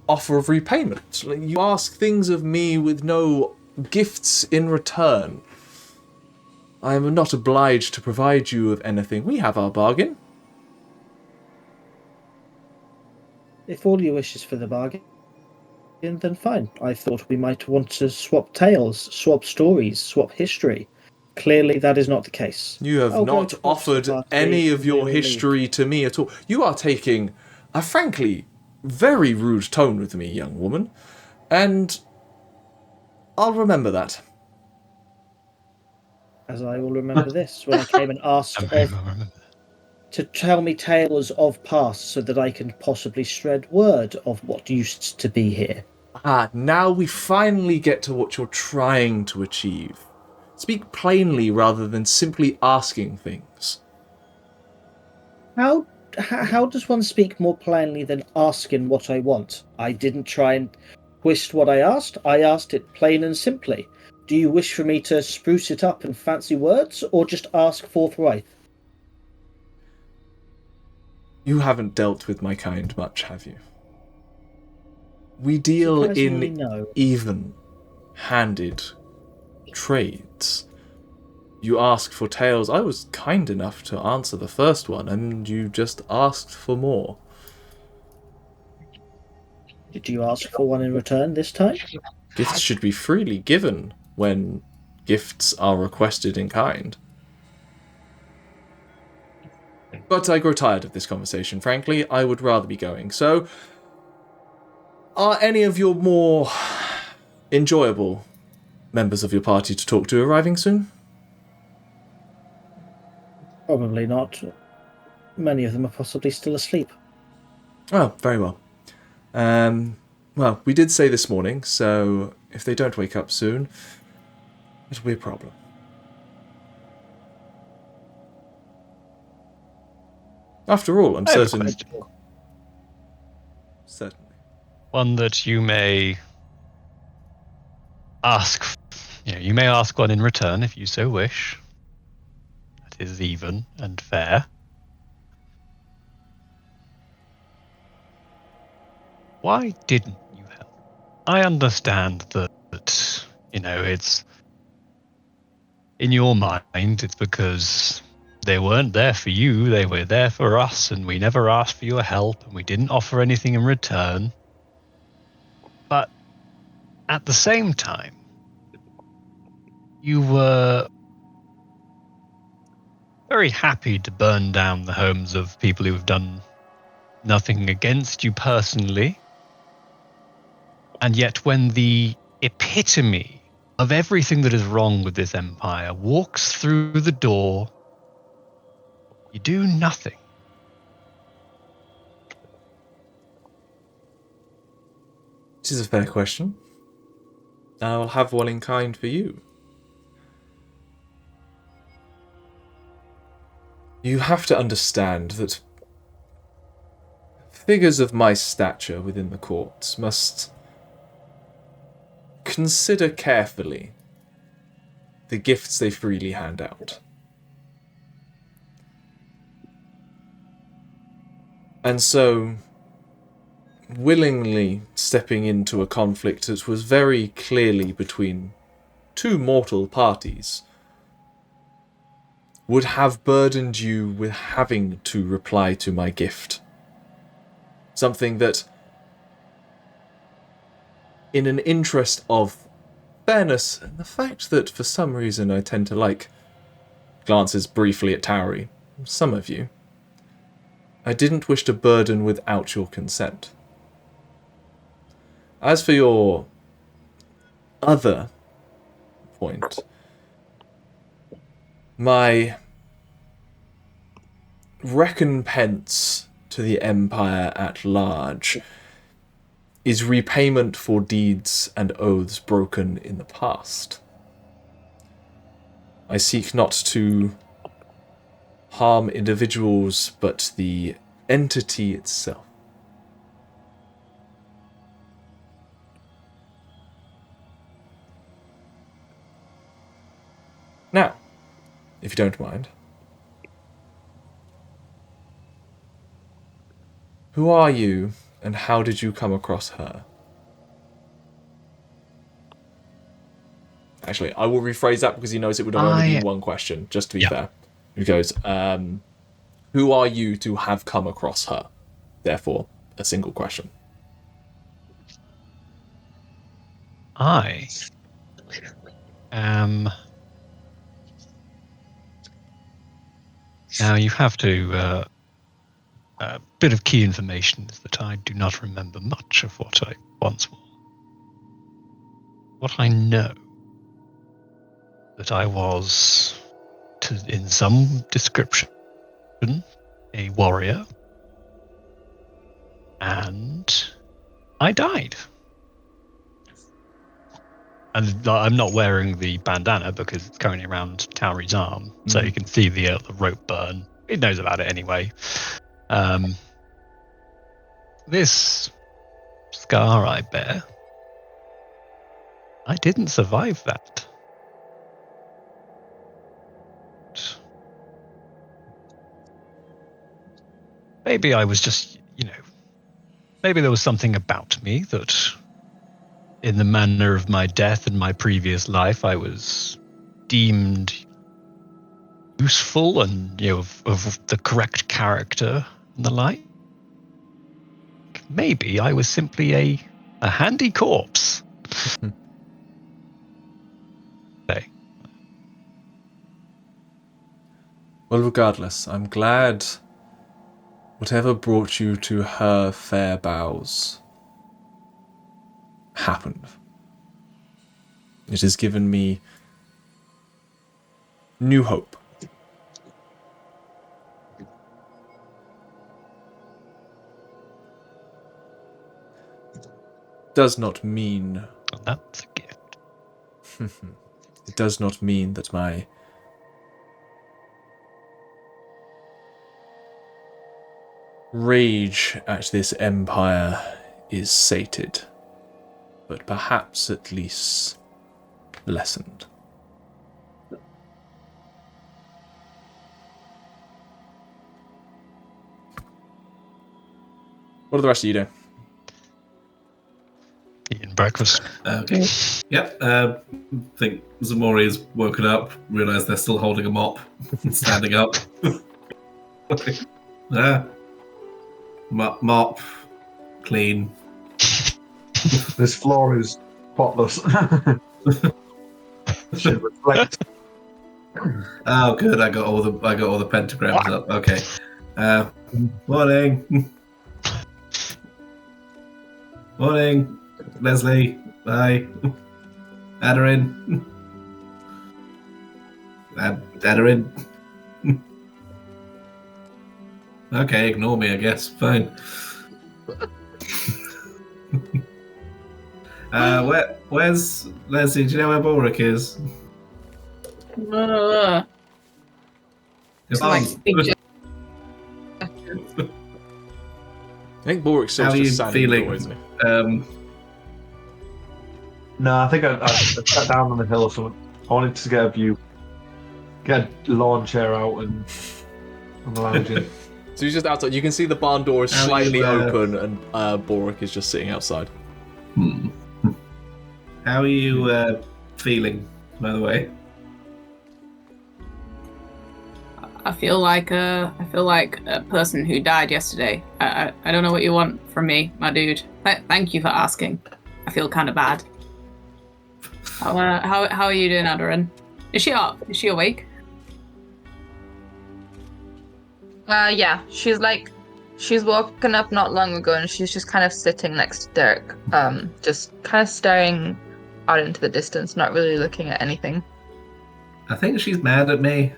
offer of repayment. You ask things of me with no gifts in return. I am not obliged to provide you with anything. We have our bargain. If all you wish is for the bargain, then fine. I thought we might want to swap tales, swap stories, swap history. Clearly that is not the case. You have not offered any of your history to me at all. You are taking a frankly very rude tone with me, young woman, and I'll remember that. As I will remember this, when I came and asked to tell me tales of past so that I can possibly spread word of what used to be here. Ah, now we finally get to what you're trying to achieve. Speak plainly rather than simply asking things. How does one speak more plainly than asking what I want? I didn't try and twist what I asked it plain and simply. Do you wish for me to spruce it up in fancy words, or just ask forthright? You haven't dealt with my kind much, have you? We deal in even-handed trades. You ask for tales. I was kind enough to answer the first one, and you just asked for more. Did you ask for one in return this time? Gifts should be freely given when gifts are requested in kind. But I grow tired of this conversation, frankly. I would rather be going. So, are any of your more enjoyable members of your party to talk to arriving soon? Probably not. Many of them are possibly still asleep. Oh, very well. Well, we did say this morning, so if they don't wake up soon, it'll be a problem. After all, I'm certain... Certainly. One that you may ask. You may ask one in return if you so wish. That is even and fair. Why didn't you help? I understand that, it's in your mind, it's because they weren't there for you, they were there for us, and we never asked for your help, and we didn't offer anything in return. But at the same time, you were very happy to burn down the homes of people who have done nothing against you personally. And yet when the epitome of everything that is wrong with this empire walks through the door, you do nothing. This is a fair question. I'll have one in kind for you. You have to understand that figures of my stature within the courts must consider carefully the gifts they freely hand out. And so, willingly stepping into a conflict that was very clearly between two mortal parties would have burdened you with having to reply to my gift. Something that, in an interest of fairness, and the fact that for some reason I tend to like glances briefly at Tauri, some of you, I didn't wish to burden without your consent. As for your other point, my recompense to the Empire at large is repayment for deeds and oaths broken in the past. I seek not to harm individuals, but the entity itself. Now, if you don't mind, who are you and how did you come across her? Actually, I will rephrase that because he knows it would have only been one question, just to be fair. He goes, who are you to have come across her? Therefore, a single question. I am... Now, you have to... a bit of key information is that I do not remember much of what I once was. What I know, that I was, in some description, a warrior, and I died. And I'm not wearing the bandana because it's currently around Tauri's arm, so you can see the rope burn. He knows about it anyway. This scar I bear, I didn't survive that. Maybe I was just, maybe there was something about me that, in the manner of my death and my previous life, I was deemed useful and, of the correct character and the like. Maybe I was simply a handy corpse. Okay. Well, regardless, I'm glad whatever brought you to her fair bows happened. It has given me new hope. Does not mean... Well, that's a gift. It does not mean that my rage at this empire is sated, but perhaps at least lessened. What do the rest of you do? He breakfast. Okay. Yep. I think Ximori has woken up, realised they're still holding a mop, standing up. Mop, clean. This floor is spotless. Should reflect. Oh, good. I got all the pentagrams up. Okay. Morning. Morning, Lesley. Hi. Aderyn. Aderyn. Okay, ignore me, I guess. Fine. Where's Lesley? Do you know where Balrick is? If Like, I think Balrick's still How are you just standing feeling? there, isn't he? No, I think I sat down on the hill or something. I wanted to get a view. Get a lawn chair out and lounging. So he's just outside. You can see the barn door is How are slightly you, open, and Balrick is just sitting outside. How are you feeling, by the way? I feel like a person who died yesterday. I don't know what you want from me, my dude. Thank you for asking. I feel kind of bad. How are you doing, Aderyn? Is she up? Is she awake? Yeah, she's woken up not long ago, and she's just kind of sitting next to Derek, just kind of staring out into the distance, not really looking at anything. I think she's mad at me.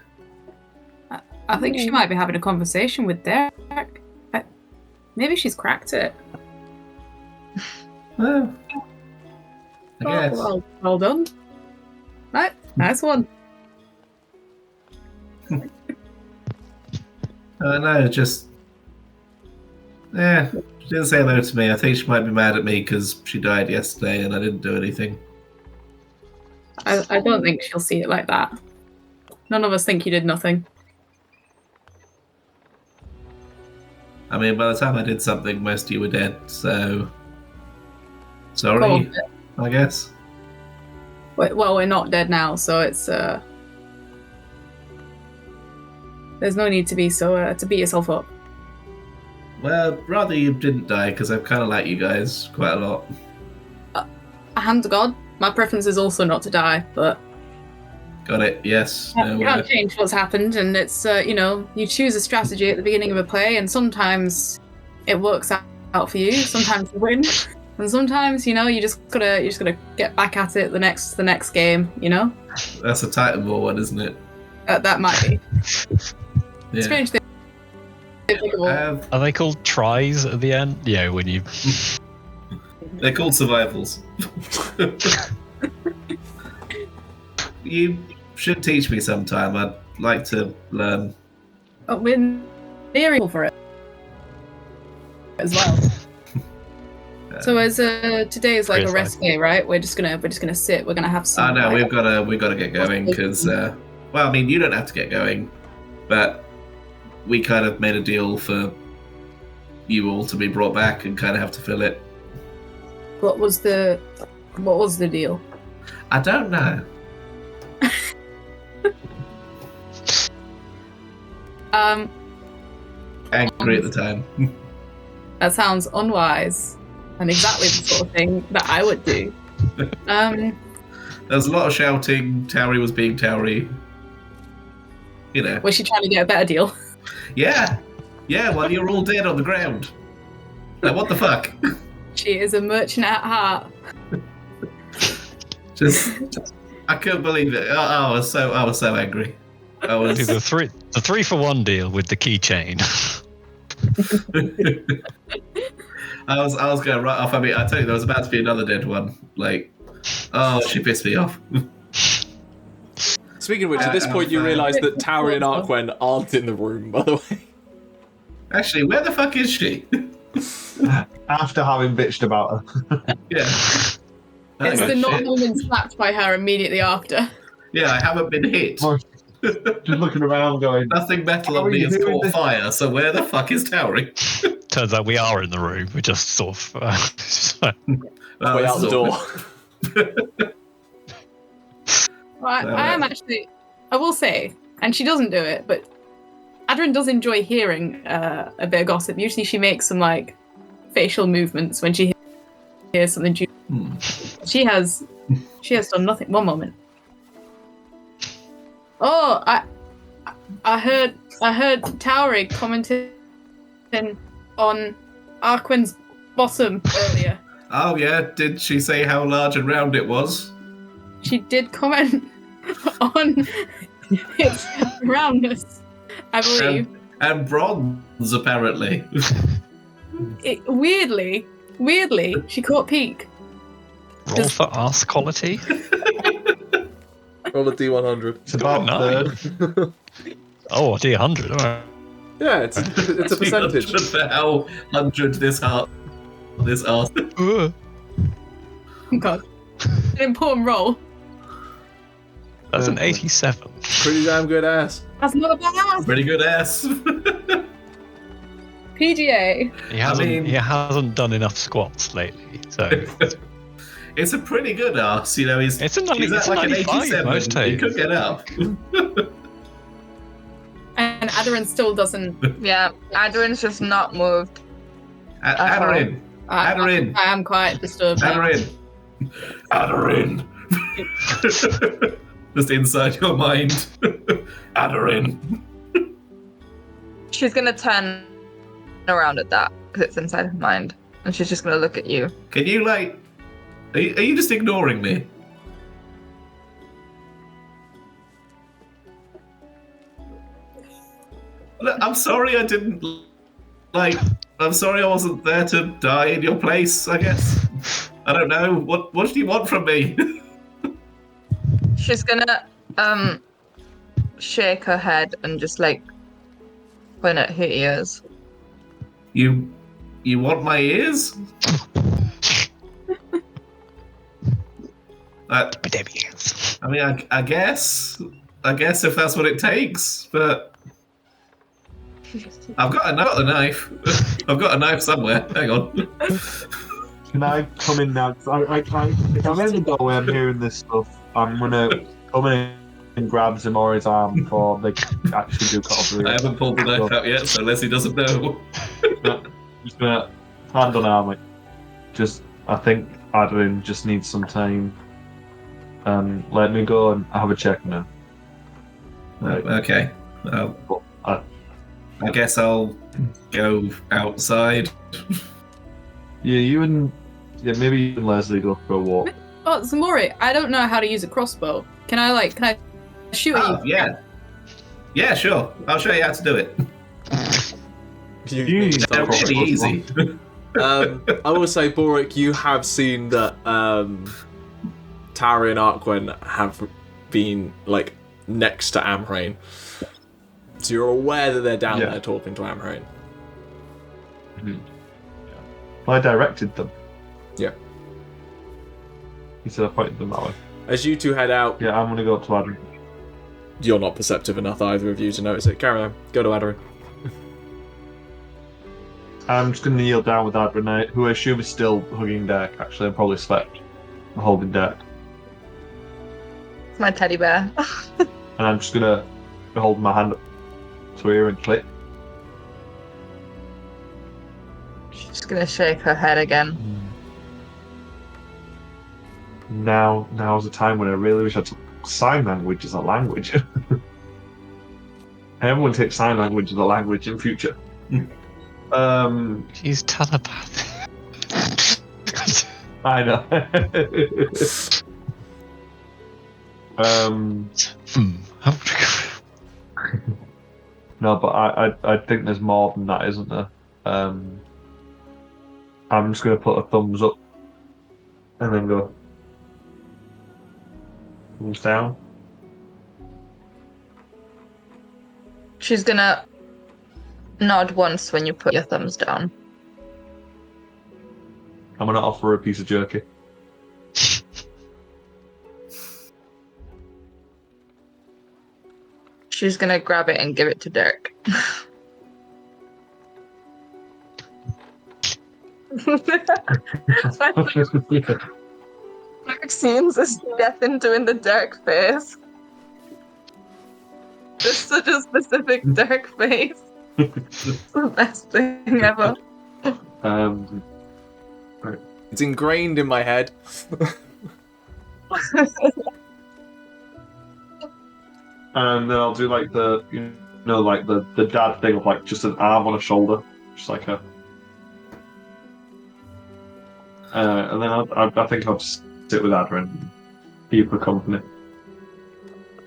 I think she might be having a conversation with Derek. Maybe she's cracked it. Well, I guess. Well done. Right, nice one. No, just... Yeah, she didn't say hello to me. I think she might be mad at me because she died yesterday and I didn't do anything. I don't think she'll see it like that. None of us think you did nothing. I mean, by the time I did something, most of you were dead, so... Sorry, I guess. Well, we're not dead now, so it's there's no need to be so to beat yourself up. Well, rather you didn't die, because I kind of like you guys quite a lot. Hand to God, my preference is also not to die, but Got it, yes. you can't change what's happened, and it's you choose a strategy at the beginning of a play, and sometimes it works out for you, sometimes you win, and sometimes you just gotta get back at it the next game. That's a Titanfall one, isn't it? That might be. Yeah. Strange thing. Are they called tries at the end? Yeah, when you... They're called survivals. You should teach me sometime. I'd like to learn. Oh, we're nearing for it as well. So as today is like a rest day, right? We're just gonna sit. We're gonna have some. Oh no, we've got to get going because well, I mean, you don't have to get going, but we kind of made a deal for you all to be brought back and kind of have to fill it. What was the deal? I don't know. Angry at the time. That sounds unwise and exactly the sort of thing that I would do. There was a lot of shouting. Tauri was being Tauri. Was she trying to get a better deal? Yeah, while you're all dead on the ground. Like, what the fuck? She is a merchant at heart. I couldn't believe it. I was so angry. I was The 3-for-1 deal with the keychain. I was going right off. I mean, I tell you, there was about to be another dead one. Like, she pissed me off. Speaking of which, at this point you realise that Tauri and Arquen aren't in the room, by the way. Actually, where the fuck is she? After having bitched about her. Yeah. It's the not being slapped by her immediately after. Yeah, I haven't been hit. Just looking around going... Nothing metal on me has caught fire, so where the fuck is Tauri? Turns out we are in the room. We're just sort of... way this out is the door. awkward. Well, I am actually. I will say, and she doesn't do it, but Aderyn does enjoy hearing a bit of gossip. Usually, she makes some like facial movements when she hears something. She has done nothing. One moment. Oh, I heard Tauri commenting on Arquen's bottom earlier. Oh yeah, did she say how large and round it was? She did comment on its roundness, I believe. And bronze, apparently. Weirdly, she caught peak. Roll for arse quality. Roll a D100. It's about Nine. Oh, a D100. All right. Yeah, it's a percentage. For how 100 this arse. Ugh. God, an important roll. That's an 87. Pretty damn good ass. That's not a bad ass. Pretty good ass. PGA. He hasn't done enough squats lately, so It's a pretty good ass, you know. He's it's a at like an 95 87. most He days. could get up. And Aderyn still doesn't. Yeah, Aderyn's just not moved. Aderyn. Aderyn. I am quite disturbed. now. Aderyn. Just inside your mind. Aderyn. She's gonna turn around at that because it's inside her mind, and she's just gonna look at you. Can you, like... Are you just ignoring me? Look, I'm sorry I didn't... I'm sorry I wasn't there to die in your place, I guess. I don't know. What do you want from me? She's gonna shake her head and just like point at her ears. You want my ears? I mean, I guess if that's what it takes, but I've got a knife. I've got a knife somewhere. Hang on. Can I come in now? If I'm in the doorway, I'm hearing this stuff. I'm gonna come in and grab Ximori's arm before they actually do cut off the I ear. haven't pulled the knife out yet, so Lesley doesn't know. Just gonna hand on arm. I think Aderyn just needs some time. Let me go and have a check now. Okay. I guess I'll go outside. Maybe you and Lesley go for a walk. Oh, Ximori, I don't know how to use a crossbow. Can I shoot at you? Yeah. Yeah, sure. I'll show you how to do it. They're really easy. I will say, Balrick, you have seen that Tauri and Arquen have been like next to Amhrain, so you're aware that they're down there talking to Amhrain. Mm-hmm. I directed them. Yeah. He said I pointed them that way. As you two head out, yeah, I'm gonna go up to Aderyn. You're not perceptive enough, either of you, to notice it. Carry on. Go to Aderyn. I'm just gonna kneel down with Aderyn, who I assume is still hugging Derek. Actually, I probably slept. I'm holding Derek. It's my teddy bear. And I'm just gonna hold my hand up to her and click. She's gonna shake her head again. Now's the time when I really wish I took sign language as a language. Everyone takes sign language as a language in future. He's telepathic. I know. No, but I think there's more than that, isn't there? I'm just gonna put a thumbs up and then go thumbs down. She's gonna nod once when you put your thumbs down. I'm gonna offer her a piece of jerky. She's gonna grab it and give it to Derek. Derek seems this nothing doing the Derek face. It's such a specific Derek face. It's the best thing ever. It's ingrained in my head. And then I'll do like the dad thing of like just an arm on a shoulder, just like a. And then I think I'll just sit with Aderyn, keep her company.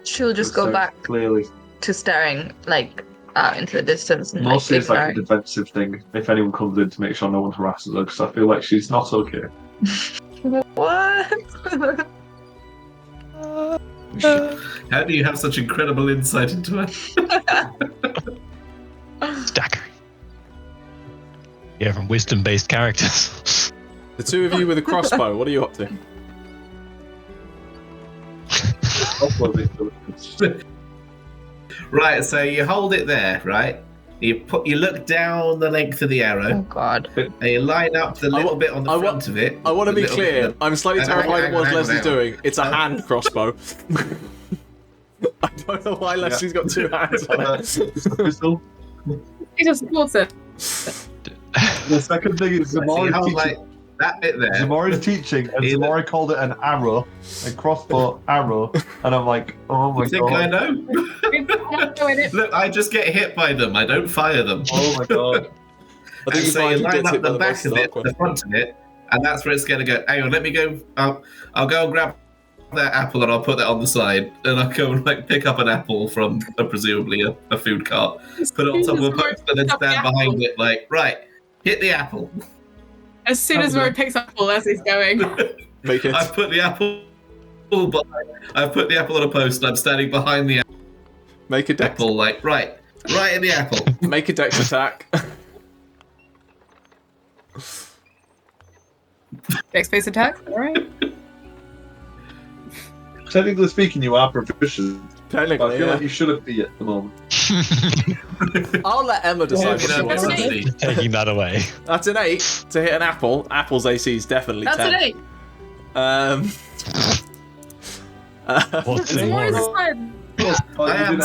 She'll just go So back clearly. to staring like out into the distance and Mostly like it's like a ignoring. defensive thing. If anyone comes in to make sure no one harasses her, because I feel like she's not okay. What? How do you have such incredible insight into her? Staggering. Yeah, from wisdom-based characters. The two of you with a crossbow, what are you up to? Right, so you hold it there, right? You look down the length of the Oh arrow, god. and you line up the little bit on the front of it. I want to the be little clear. bit I'm slightly Hang on, terrified of what hang on, Leslie's hang on. doing. It's a hand crossbow. I don't know why Leslie's got two hands on it. Crystal. He just supports it. The second thing is So you Ximori hold teaching. like that bit there. Ximori's teaching, and Either- Ximori called it an arrow, a crossbow arrow, and I'm like, oh my You think I god, know? Look, I just get hit by them. I don't fire them. oh my god. I think And so you he line gets up hit by the back most of it, Arquen. the front of it, and that's where it's going to go. Hang on, let me go. I'll go and grab that apple and I'll put that on the side, and I'll go and like pick up an apple from presumably a food cart, put it on top of a post, and then stand behind it like, right, hit the apple. As soon as Rory picks up Leslie's going. Make it. I've put the apple. I've put the apple on a post, and I'm standing behind the Make a dex. apple, like right in the apple. Make a dex attack. Dex-based attack, alright. Technically speaking, you are proficient. But I Technically, feel yeah. like you shouldn't be at the moment. I'll let Emma decide You what she know, wants to That's do. an honestly, Taking that away. That's an 8 to hit an apple. Apple's AC is definitely That's 10. an 8. What's It's in more more? inspired. I am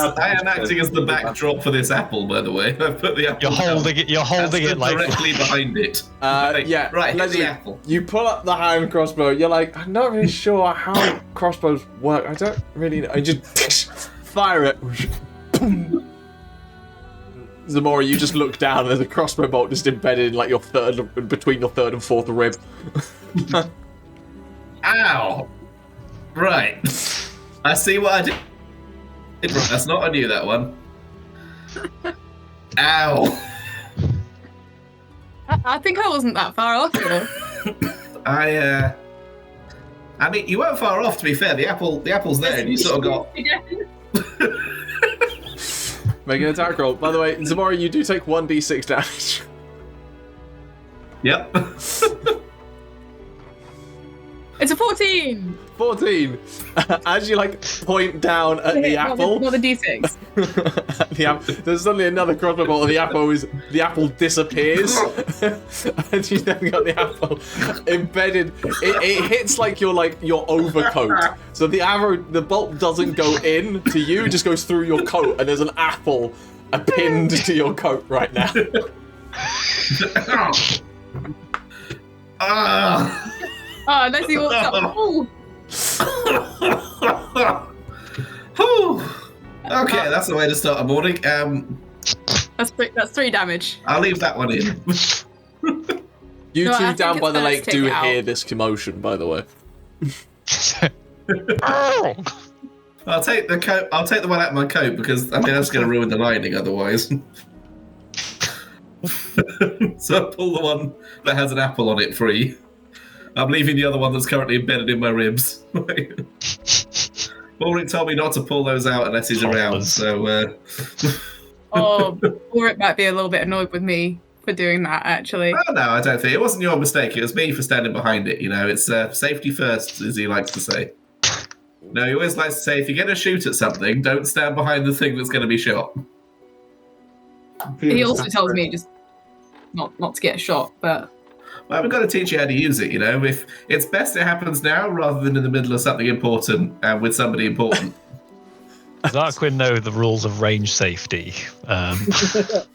acting as the backdrop for this apple, by the way. I've put the apple. You're holding it. You're holding That's it like. directly behind it. Like, Yeah, right. Hit Lesley, the apple. you pull up the hand crossbow. You're like, I'm not really sure how crossbows work. I don't really know. You just fire it. Ximori, you just look down and there's a crossbow bolt just embedded in like between your third and fourth rib. Ow! Right. I see what I did. Right, that's not on you, that one. Ow! I think I wasn't that far off, you know. I mean, you weren't far off. To be fair, the apple's there, and you sort of got. Make an attack roll. By the way, Ximori, you do take 1d6 damage. Yep. It's a 14! 14. As you like point down at the apple, Not the d6. there's suddenly another crossbow bolt, and the apple disappears, and you then got the apple embedded. It hits like your overcoat, so the bolt doesn't go in to you; it just goes through your coat, and there's an apple pinned to your coat right now. Ah! Oh, Lesley walks up. Oh, Whew. Okay, that's the way to start a morning. that's 3 damage. I'll leave that one in. You No, I two think down it's by the best lake to do take it out. hear this commotion, by the way. I'll take the coat. I'll take the one out of my coat because I mean that's going to ruin the lining otherwise. So I pull the one that has an apple on it free. I'm leaving the other one that's currently embedded in my ribs. Balrick told me not to pull those out unless he's around. So Or it might be a little bit annoyed with me for doing that, actually. oh, no, I don't think it wasn't your mistake. It was me for standing behind it. You know, it's safety first, as he likes to say. No, he always likes to say, if you're going to shoot at something, don't stand behind the thing that's going to be shot. He also tells me just not to get shot, but Well, we've got to teach you how to use it, you know? If it's best it happens now rather than in the middle of something important with somebody important. Does Arquen know the rules of range safety?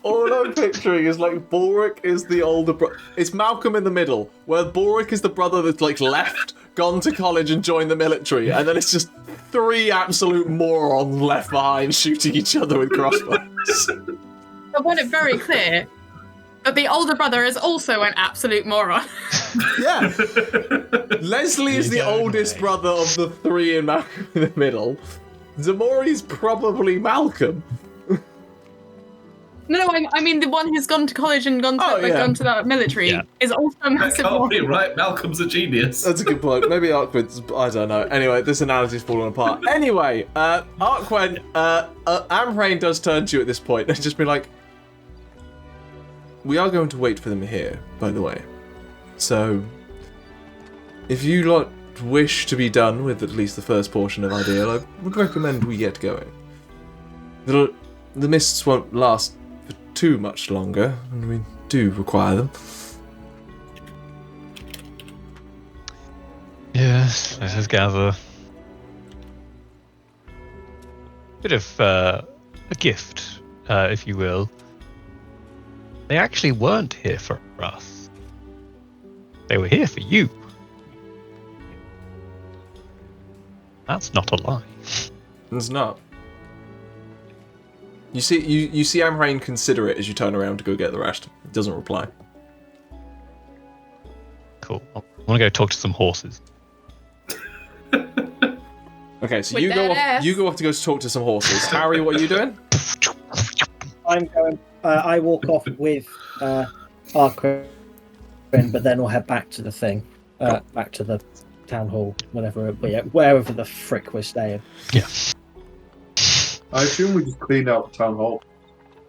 All I'm picturing is like Balrick is the older brother. It's Malcolm in the middle, where Balrick is the brother that's like left, gone to college and joined the military, and then it's just 3 absolute morons left behind shooting each other with crossbows. I want it very clear that the older brother is also an absolute moron. Yeah. Lesley is the You don't oldest know. brother of the 3 in Malcolm in the middle. Ximori's probably Malcolm. No, I mean the one who's gone to college and gone to gone to the military Yeah. is also a That massive can't be moron. right. Malcolm's a genius. That's a good point. Maybe Arquen's, I don't know. Anyway, this analogy's falling apart. Anyway, Arquen, Amhrain does turn to you at this point and just be like, we are going to wait for them here, by the way. So, if you lot wish to be done with at least the first portion of Ideal, I would recommend we get going. The mists won't last for too much longer, and we do require them. Yes, let us gather. Bit of a gift, if you will. They actually weren't here for us. They were here for you. That's not a lie. It's not. You see Amhrain consider it as you turn around to go get the rest. He doesn't reply. Cool. I want to go talk to some horses. Okay, so With you go that off. ass. You go off to go talk to some horses. Harry, what are you doing? I'm going. I walk off with Arquen, but then we'll head back to the thing, back to the town hall, wherever the frick we're staying. Yeah. I assume we just cleaned out the town hall.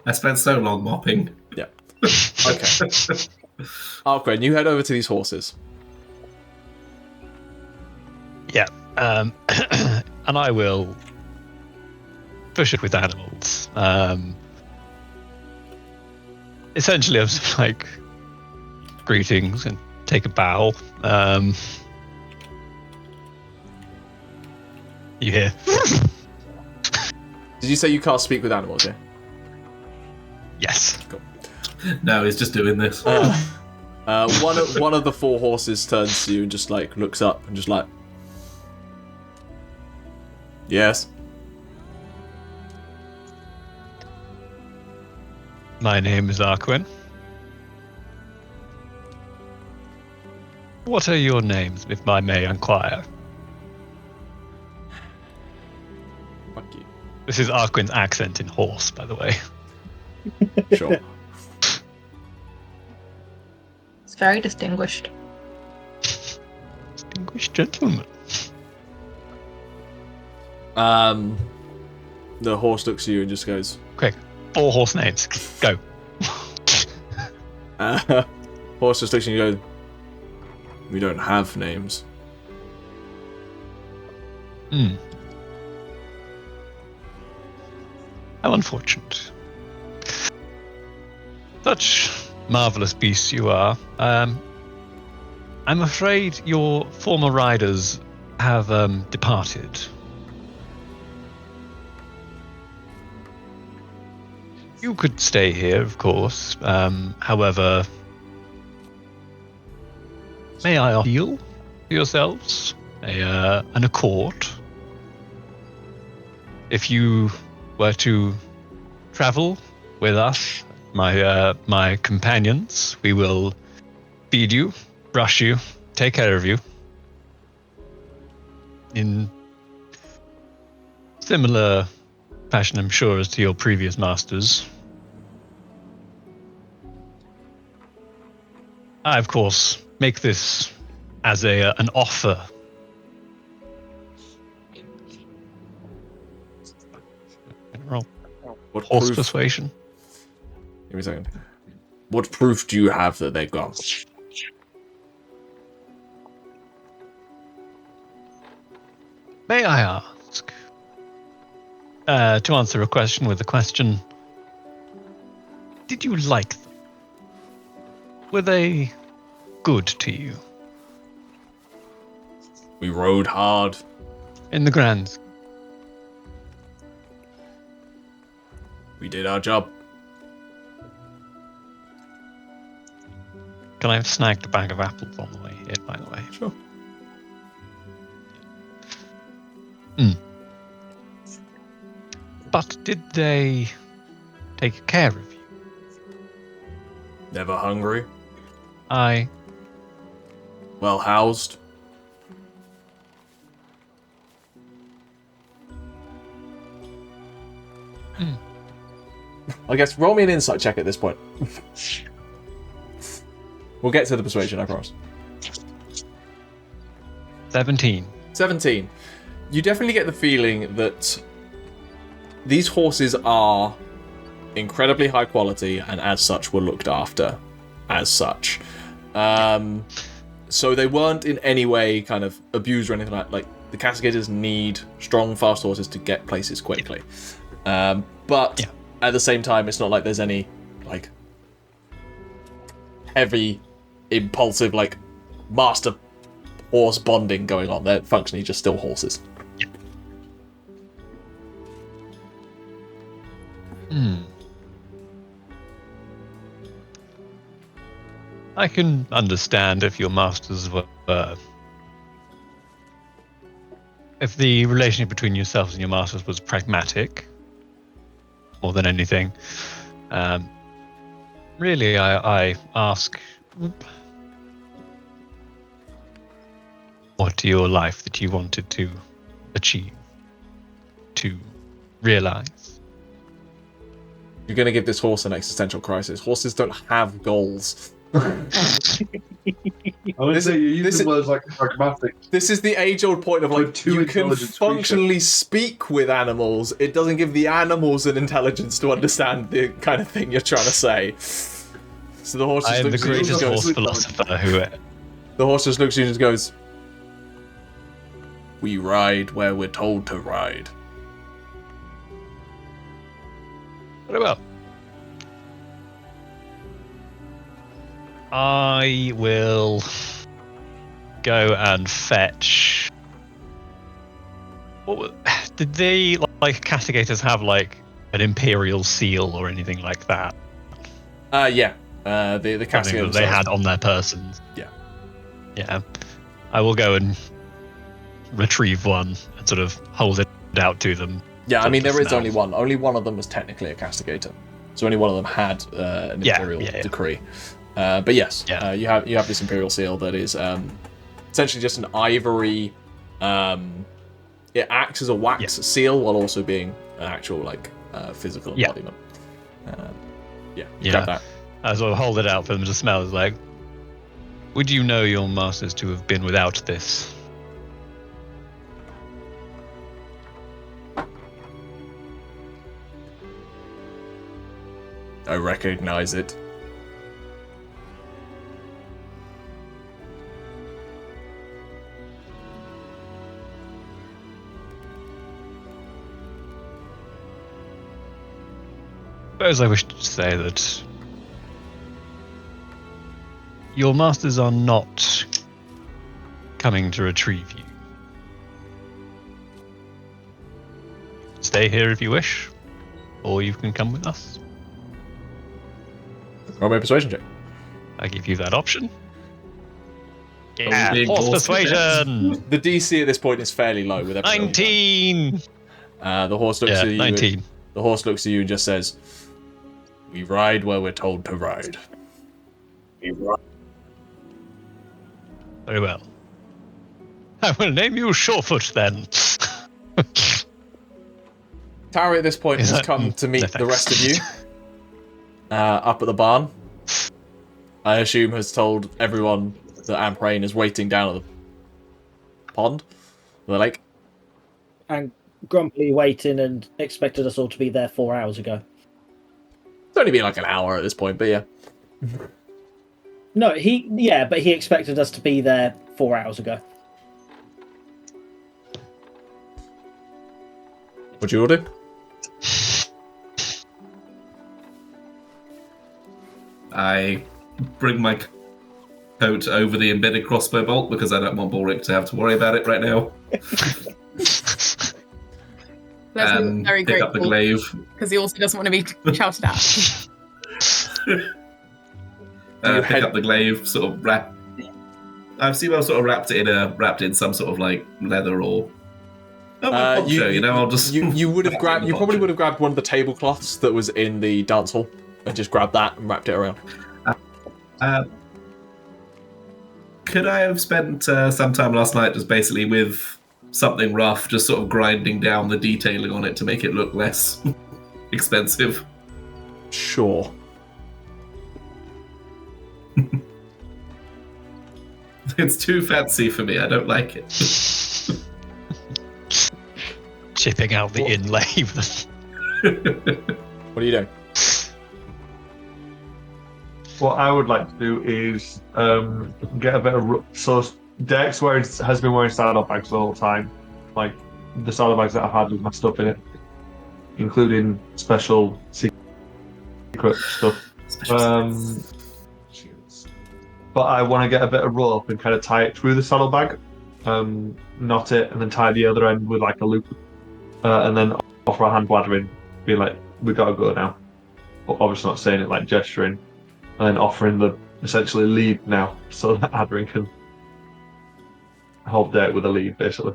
I spent so long mopping. Yeah. Okay. Arquen, you head over to these horses. Yeah. And I will push it with animals. Essentially, I was like, greetings, and take a bow. You hear? Did you say you can't speak with animals? Yeah. Yes. No, he's just doing this. One of the 4 horses turns to you and just like looks up and just like, yes. My name is Arquen. What are your names, if I may inquire? Fuck you. This is Arquen's accent in horse, by the way. Sure. It's very distinguished. Distinguished gentleman. The horse looks at you and just goes, Quick, 4 horse names. Go. horse just looks at you and goes, we don't have names. Hmm. How unfortunate. Such marvelous beasts you are. I'm afraid your former riders have departed. You could stay here, of course. However, may I appeal to yourselves an accord? If you were to travel with us, my companions, we will feed you, brush you, take care of you. In similar fashion, I'm sure, as to your previous masters. I, of course, make this as an offer. Roll What horse proof? persuasion. Give me a second. What proof do you have that they've gone? May I ask, to answer a question with a question, did you like them? Were they good to you? We rode hard. In the grand. We did our job. Can I have snagged a bag of apples on the way here, by the way? Sure. But did they take care of you? Never hungry. Aye. Well housed. I guess roll me an insight check at this point. We'll get to the persuasion, I promise. 17. 17. You definitely get the feeling that these horses are incredibly high quality and as such were looked after as such. So they weren't in any way kind of abused or anything like the Castigators need strong, fast horses to get places quickly. But at the same time, it's not like there's any like heavy, impulsive, like master horse bonding going on. They're functionally just still horses. I can understand if your masters were... if the relationship between yourselves and your masters was pragmatic, more than anything. Really, I ask... what your life that you wanted to achieve, to realize? You're going to give this horse an existential crisis. Horses don't have goals. I would say you use the words like pragmatic. This is the age-old point of like you can functionally speak with animals. It doesn't give the animals an intelligence to understand the kind of thing you're trying to say. So the horse just I am the looks at you and greatest goes, horse philosopher who... The horse just looks at you and goes, "We ride where we're told to ride." Very well. I will go and fetch... Did they, like, Castigators have, like, an Imperial seal or anything like that? Yeah. The Castigators they had on their persons. Yeah. Yeah. I will go and retrieve one and sort of hold it out to them. Yeah, I mean, there is only one. Only one of them was technically a Castigator. So only one of them had an Imperial decree. But yes, you have this Imperial seal that is essentially just an ivory... it acts as a wax seal while also being an actual like physical embodiment. Grab that. I sort of hold it out for them to smell. It's like, would you know your masters to have been without this? I recognize it. I suppose I wish to say that your masters are not coming to retrieve you. Stay here if you wish, or you can come with us. Roll me a persuasion check. I give you that option. Yeah, horse persuasion! The DC at this point is fairly low with everything. 19! The horse looks at you. 19. The horse looks at you and just says, "We ride where we're told to ride." Very well. I will name you Surefoot then. Tauri at this point has come to meet the rest of you up at the barn. I assume has told everyone that Amhrain is waiting down at the pond, the lake. And grumpily waiting and expected us all to be there 4 hours ago. It's only been like an hour at this point, but yeah. No, but he expected us to be there 4 hours ago. What do you all do? I bring my coat over the embedded crossbow bolt because I don't want Balrick to have to worry about it right now. Leslie's very pick up the grateful glaive. because he also doesn't want to be shouted at. Pick up the glaive, sort of wrap. I've seen I've sort of wrapped it in some sort of like leather or. I'll just. You would have grabbed. You probably would have grabbed one of the tablecloths that was in the dance hall and just grabbed that and wrapped it around. Could I have spent some time last night just basically with something rough, just sort of grinding down the detailing on it to make it look less expensive? Sure. It's too fancy for me. I don't like it. Chipping out the inlay. What are you doing? What I would like to do is get a bit of... So Dex has been wearing saddlebags the whole time. Like, the saddlebags that I've had with my stuff in it. Including special secret stuff. But I want to get a bit of rope and kind of tie it through the saddlebag. Knot it and then tie the other end with like a loop. And then offer a hand bladdering. Be like, we gotta go now. But obviously not saying it, like gesturing. And then offering the essentially lead now, so that Aderyn can hold Derek with a lead, basically.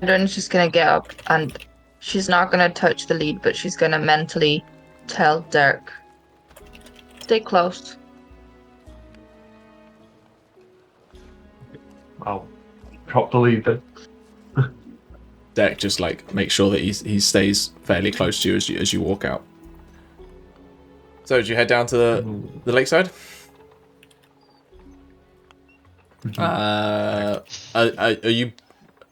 Aderyn's just gonna get up and she's not gonna touch the lead, but she's gonna mentally tell Derek, stay close. I'll drop the lead then. Derek just like makes sure that he stays fairly close to you as you walk out. So, did you head down to the lakeside? Are you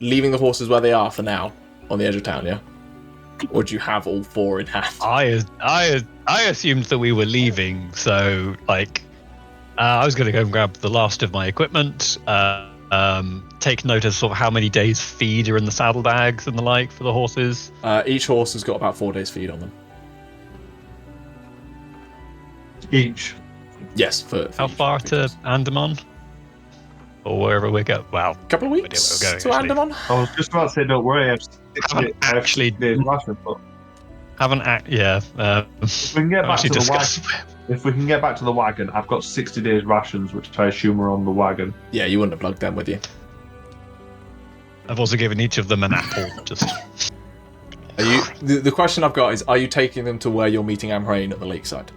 leaving the horses where they are for now, on the edge of town, yeah? Or do you have all four in hand? I assumed that we were leaving, so like I was going to go and grab the last of my equipment, take note of sort of how many days feed are in the saddlebags and the like for the horses. Each horse has got about 4 days feed on them. Each. Yes. For how far to Andaman? Or wherever we go? Wow. A couple of weeks to Andaman? I was just about to say, don't worry, I actually did ration, but haven't yeah. If we can get back to the wagon, if we can get back to the wagon, I've got 60 days rations, which I assume are on the wagon. Yeah, you wouldn't have plugged them with you. I've also given each of them an apple. Just. Are you? The question I've got is: are you taking them to where you're meeting Amhrain at the lakeside?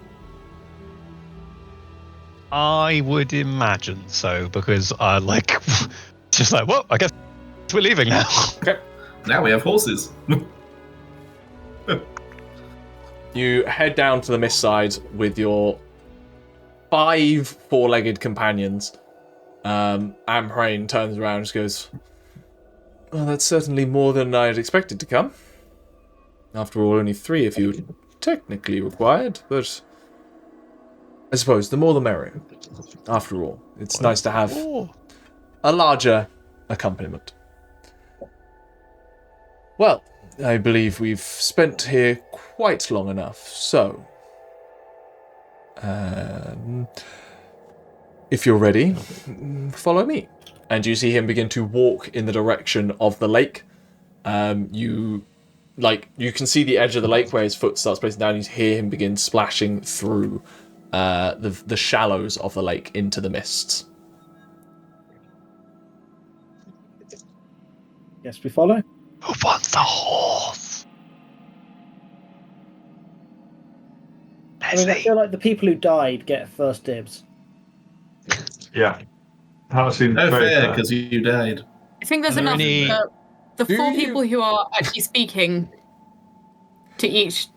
I would imagine so, because I like just like, well, I guess we're leaving now. Okay. Now we have horses. You head down to the mist side with your 5 four-legged companions. Amhrain turns around and just goes, well, that's certainly more than I had expected to come. After all, only 3 of you technically required, but I suppose the more the merrier. After all, it's nice to have a larger accompaniment. Well, I believe we've spent here quite long enough, so if you're ready, follow me. And you see him begin to walk in the direction of the lake. You can see the edge of the lake where his foot starts placing down. You hear him begin splashing through the shallows of the lake into the mists. Yes, we follow. Who wants the horse? I mean, I feel like the people who died get first dibs. Yeah. That seems No very fair, because you died. I think there's Are there enough. any- The Do 4 you- people who are actually speaking to each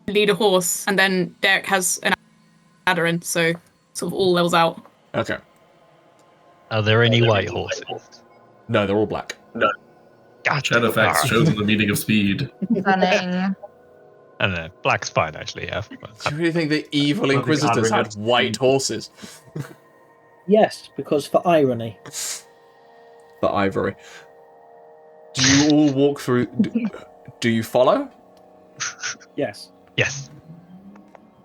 lead a horse, and then Derek has an Aderyn, so sort of all levels out. Okay. Are there any white horses? No, they're all black. Gotcha. Shadowfax shows them the meaning of speed. Stunning. I don't know. Black's fine, actually, yeah. Do you really think the evil Inquisitors had white horses? Yes, because for irony. For ivory. Do you all walk through... Do you follow? Yes. Yes.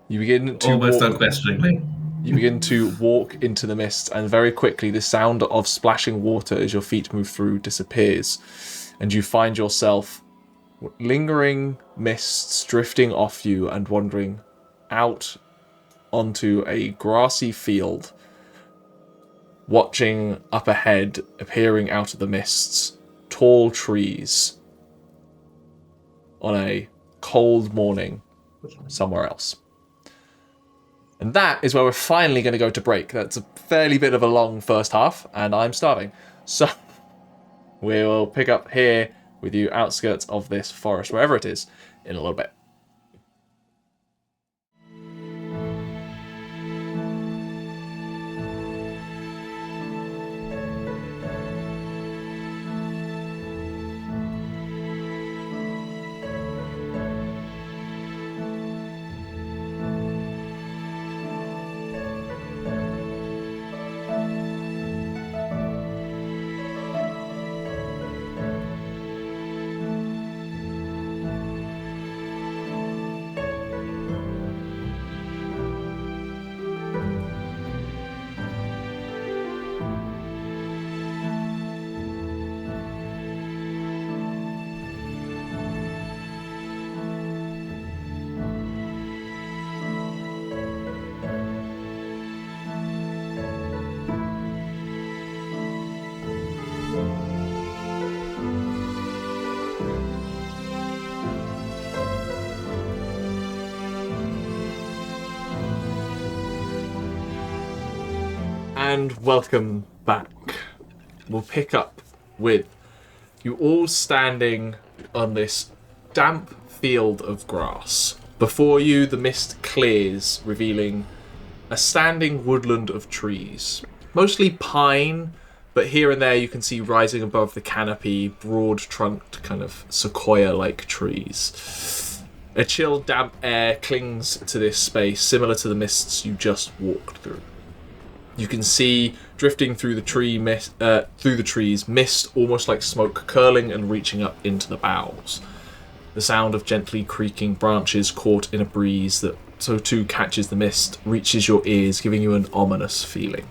You begin to Almost walk... unquestioningly. You begin to walk into the mist, and very quickly the sound of splashing water as your feet move through disappears, and you find yourself lingering mists drifting off you and wandering out onto a grassy field, watching up ahead, appearing out of the mists, tall trees on a cold morning somewhere else. And that is where we're finally going to go to break. That's a fairly bit of a long first half, and I'm starving. So we will pick up here with you outskirts of this forest, wherever it is, in a little bit. And welcome back. We'll pick up with you all standing on this damp field of grass. Before you, the mist clears, revealing a standing woodland of trees. Mostly pine, but here and there you can see rising above the canopy, broad-trunked kind of sequoia-like trees. A chill, damp air clings to this space, similar to the mists you just walked through. You can see drifting through the trees, mist almost like smoke curling and reaching up into the boughs. The sound of gently creaking branches caught in a breeze that so too catches the mist reaches your ears, giving you an ominous feeling.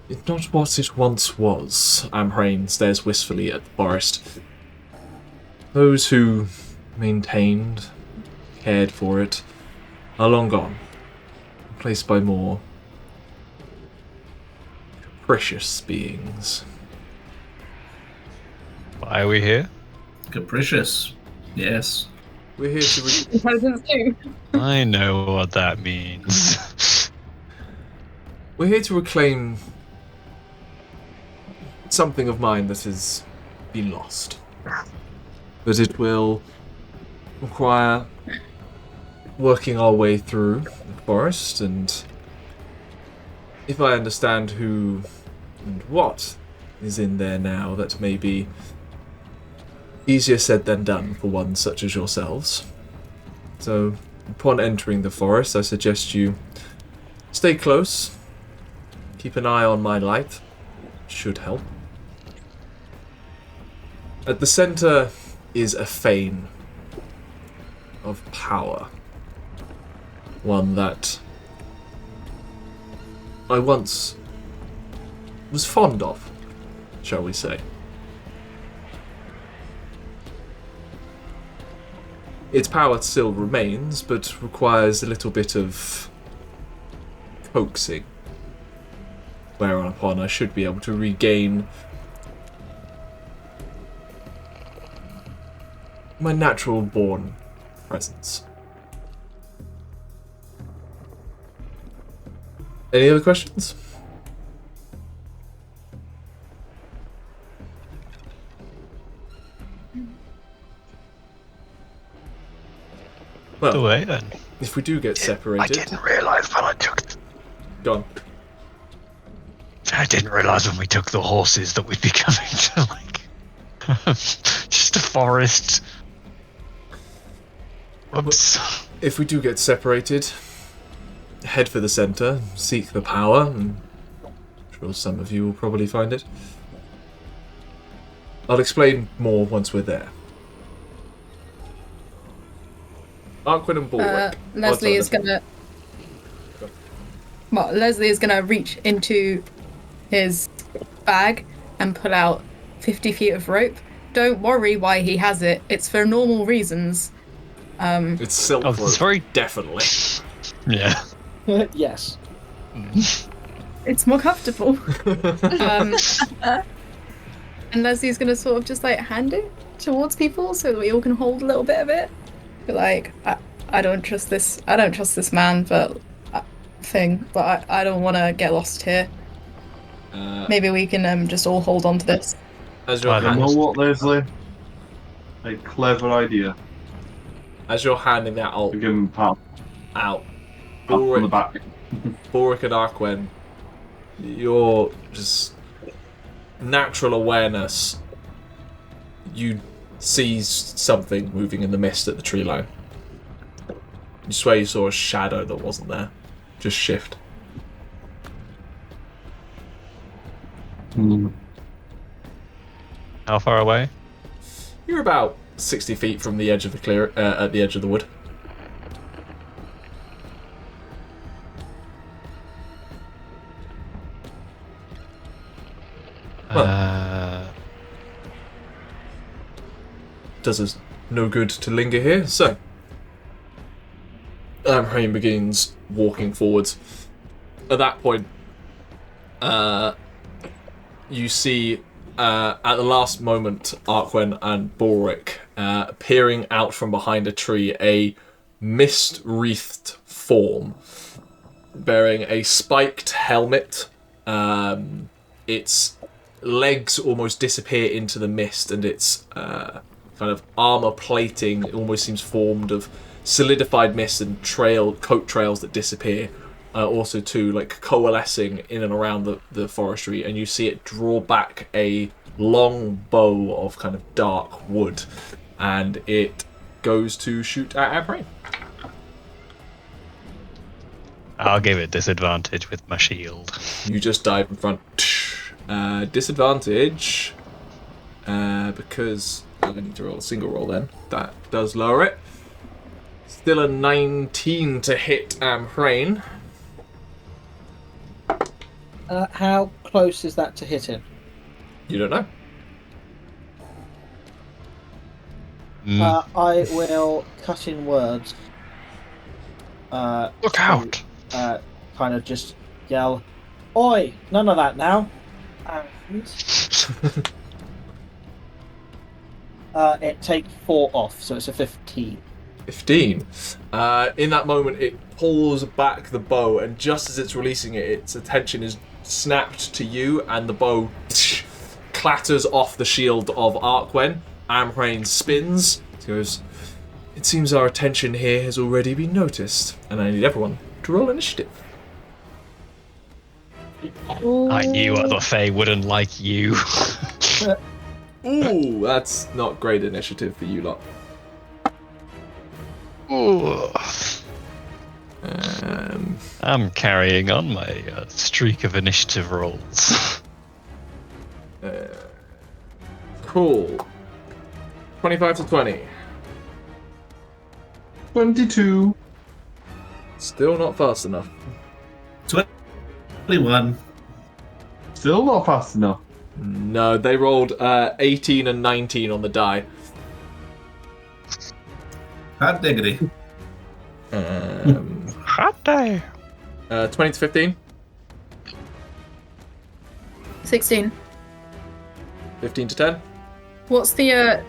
It's not what it once was. Amhrain stares wistfully at the forest. Those who maintained, cared for it, are long gone. Replaced by more capricious beings. Why are we here? Capricious. Yes. We're here to... Intelligence too. I know what that means. We're here to reclaim something of mine that has been lost. But it will require working our way through the forest, and if I understand who and what is in there now, that may be easier said than done for one such as yourselves. So, upon entering the forest, I suggest you stay close, keep an eye on my light, should help. At the center is a fane of power. One that I once was fond of, shall we say. Its power still remains, but requires a little bit of coaxing, whereupon I should be able to regain my natural-born presence. Any other questions? Well, The way then. if we do get separated... I didn't realise when I took. Go on. I didn't realise when we took the horses that we'd be coming to just a forest. Whoops. If we do get separated, head for the center, seek the power, and I'm sure some of you will probably find it. I'll explain more once we're there. Arquen and Balrick. Lesley is gonna. Well, Lesley is going to reach into his bag and pull out 50 feet of rope. Don't worry why he has it. It's for normal reasons. It's silk rope, it's very definitely. Yeah. Yes. It's more comfortable. And Leslie's going to sort of just like hand it towards people so that we all can hold a little bit of it. But like, I don't trust this. I don't trust this man, but I don't want to get lost here. Maybe we can just all hold on to this. As your You know what, Lesley? A clever idea. As you're handing that To give him a pat out, on the back. Balrick and Arquen, your just natural awareness, you see something moving in the mist at the tree line. You swear you saw a shadow that wasn't there. Just shift. How far away? You're about 60 feet from the edge of the at the edge of the wood. Does us no good to linger here, so Amhrain begins walking forwards. At that point, you see at the last moment Arquen and Balrick peering out from behind a tree, a mist-wreathed form bearing a spiked helmet. Its legs almost disappear into the mist, and its kind of armor plating almost seems formed of solidified mist and coat trails that disappear. Also too, like coalescing in and around the forestry, and you see it draw back a long bow of kind of dark wood, and it goes to shoot at Amhrain. I'll give it disadvantage with my shield. You just dive in front. Disadvantage, because I need to roll a single roll then. That does lower it. Still a 19 to hit Amhrain. How close is that to hitting? You don't know. I will cut in words. Look out! Kind of just yell, "Oi! None of that now!" And it takes 4 off, so it's a 15. 15. In that moment, it pulls back the bow, and just as it's releasing it, its attention is snapped to you, and the bow clatters off the shield of Arquen. Amhrain spins. He goes, "It seems our attention here has already been noticed, and I need everyone to roll initiative." I knew the Fae wouldn't like you. Ooh, that's not great initiative for you lot. Ooh. I'm carrying on my streak of initiative rolls. Cool. 25 to 20. 22. Still not fast enough. 21. Still not fast enough. No, they rolled 18 and 19 on the die. Hot diggity. Hot day. 20 to 15. 16. 15 to 10. What's the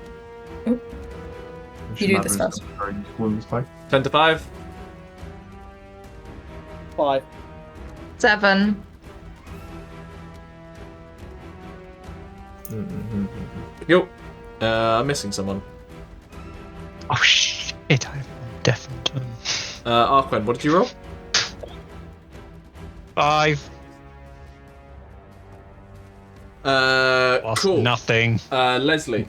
You do this first. 10 to 5. 5. 7. Yo. I'm missing someone. Oh shit! I'm definitely. Arquen, what did you roll? 5. Lost Cool. nothing. Lesley,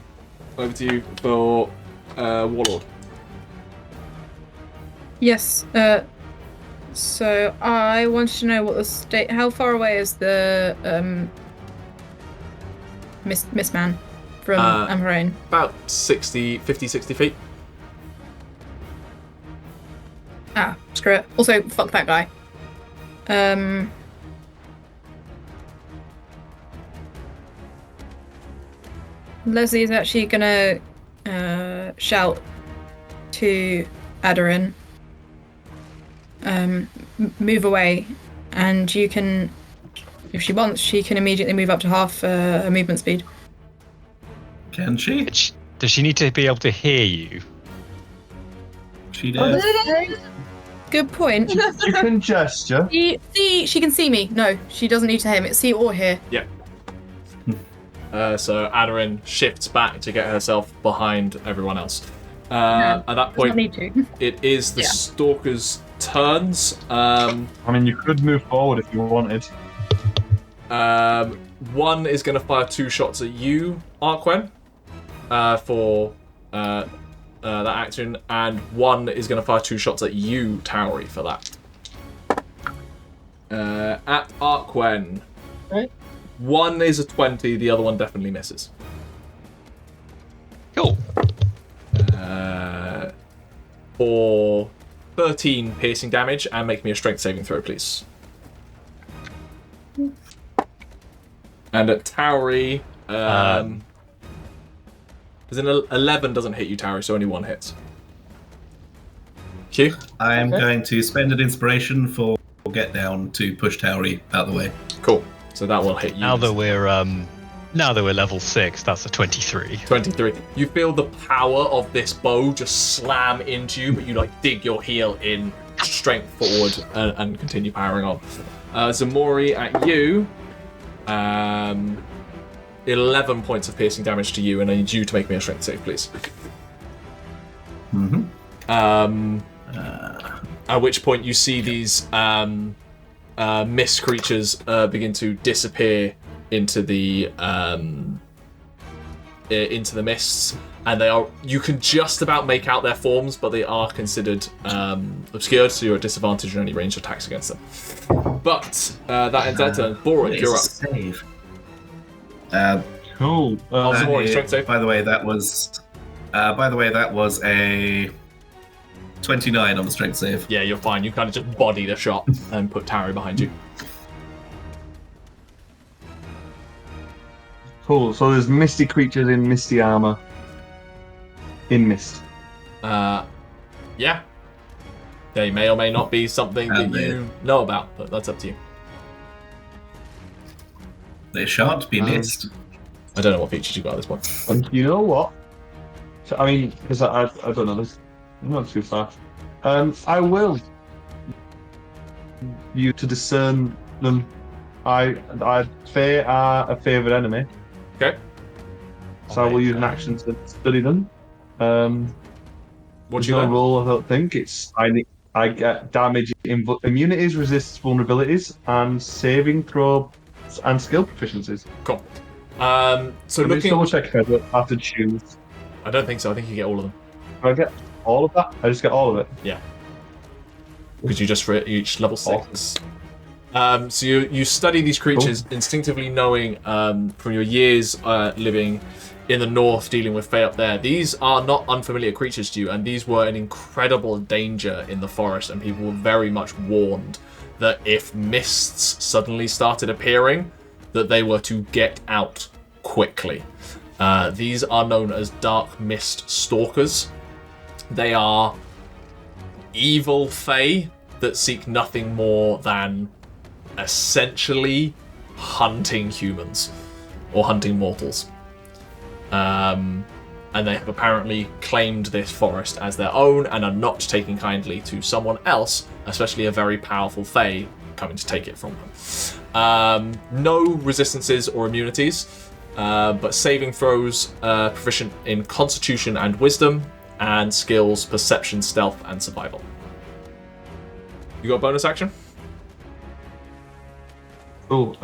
over to you for Warlord. Yes. So I wanted to know what the state. How far away is the Miss Man from Amhrain? About 50, 60 feet. Ah, screw it. Also, fuck that guy. Lesley is actually gonna shout to Aderyn. Move away, and you can, if she wants, she can immediately move up to half her movement speed. Can she? Does she need to be able to hear you? She does. Good point. You can gesture. She can see me. No, she doesn't need to hear me. See or hear. Yeah. So Aderyn shifts back to get herself behind everyone else. At that point, need to. it is the Stalker's turns. I mean, you could move forward if you wanted. One is going to fire 2 shots at you, Arquen, for that action, and one is going to fire 2 shots at you, Tauri, for that. At Arquen, Right. one is a 20, the other one definitely misses. Cool. For 13 piercing damage, and make me a strength saving throw, please. And at Tauri, there's an 11 doesn't hit you, Tauri, so only 1 hits. Q? I'm going to spend an inspiration for Get Down to push Tauri out the way. Cool. So that will hit you. Now that we're level 6, that's a 23. 23. You feel the power of this bow just slam into you, but you dig your heel in, strength forward, and continue powering on. Ximori, at you, 11 points of piercing damage to you, and I need you to make me a strength save, please. Mm-hmm. At which point you see these mist creatures begin to disappear into the mists, and you can just about make out their forms, but they are considered obscured, so you're at disadvantage on any ranged attacks against them. But that ends that turn. Balrick, you're up. Save. Cool. Ximori, strength save. By the way, that was a 29 on the strength save. Yeah, you're fine. You kind of just body the shot and put Tauri behind you. Cool. So there's misty creatures in misty armor. In mist. Yeah. They may or may not be something that you know about, but that's up to you. They shan't be missed. I don't know what features you got at this point. And you know what? So, I mean, because I don't know this. I'm not too far. I will you to discern them. Fae are a favoured enemy. Okay. So I will use an action to study them. What do you got? got? Roll, I don't think it's. I get damage, immunities, resists vulnerabilities, and saving throw and skill proficiencies. Cool. So Let me just looking. double check if I don't have to choose. I don't think so. I think you get all of them. Do I get all of that? I just get all of it. Yeah. Because you just reached level 6. So you study these creatures instinctively, knowing from your years living in the north, dealing with Fae up there. These are not unfamiliar creatures to you, and these were an incredible danger in the forest, and people were very much warned that if mists suddenly started appearing, that they were to get out quickly. These are known as dark mist stalkers. They are evil Fae that seek nothing more than essentially hunting humans or hunting mortals. And they have apparently claimed this forest as their own and are not taking kindly to someone else, especially a very powerful Fae, coming to take it from them. No resistances or immunities, but saving throws, proficient in Constitution and Wisdom, and skills Perception, Stealth, and Survival. You got a bonus action? Cool.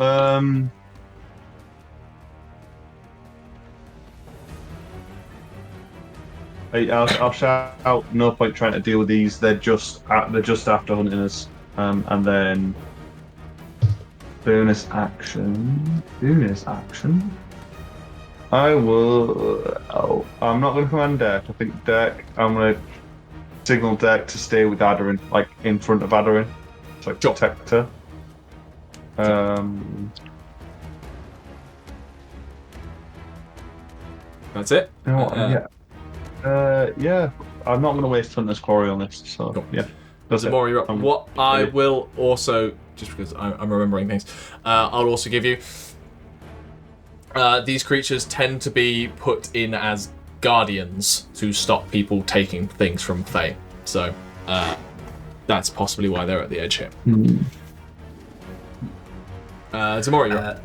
I'll shout out. No point trying to deal with these. They're just after hunting us. And then bonus action. I will. Oh, I'm not going to command Dirk. I think Dirk. I'm going to signal Dirk to stay with Aderyn, like in front of Aderyn, to protect her. That's it. You know what, yeah. I'm not going to waste Hunter's Quarry on this, so Cool. yeah. That's it. Ximori, you're up. What I will also, just because I'm remembering things, I'll also give you. These creatures tend to be put in as guardians to stop people taking things from Fae. So that's possibly why they're at the edge here. Ximori, you're up.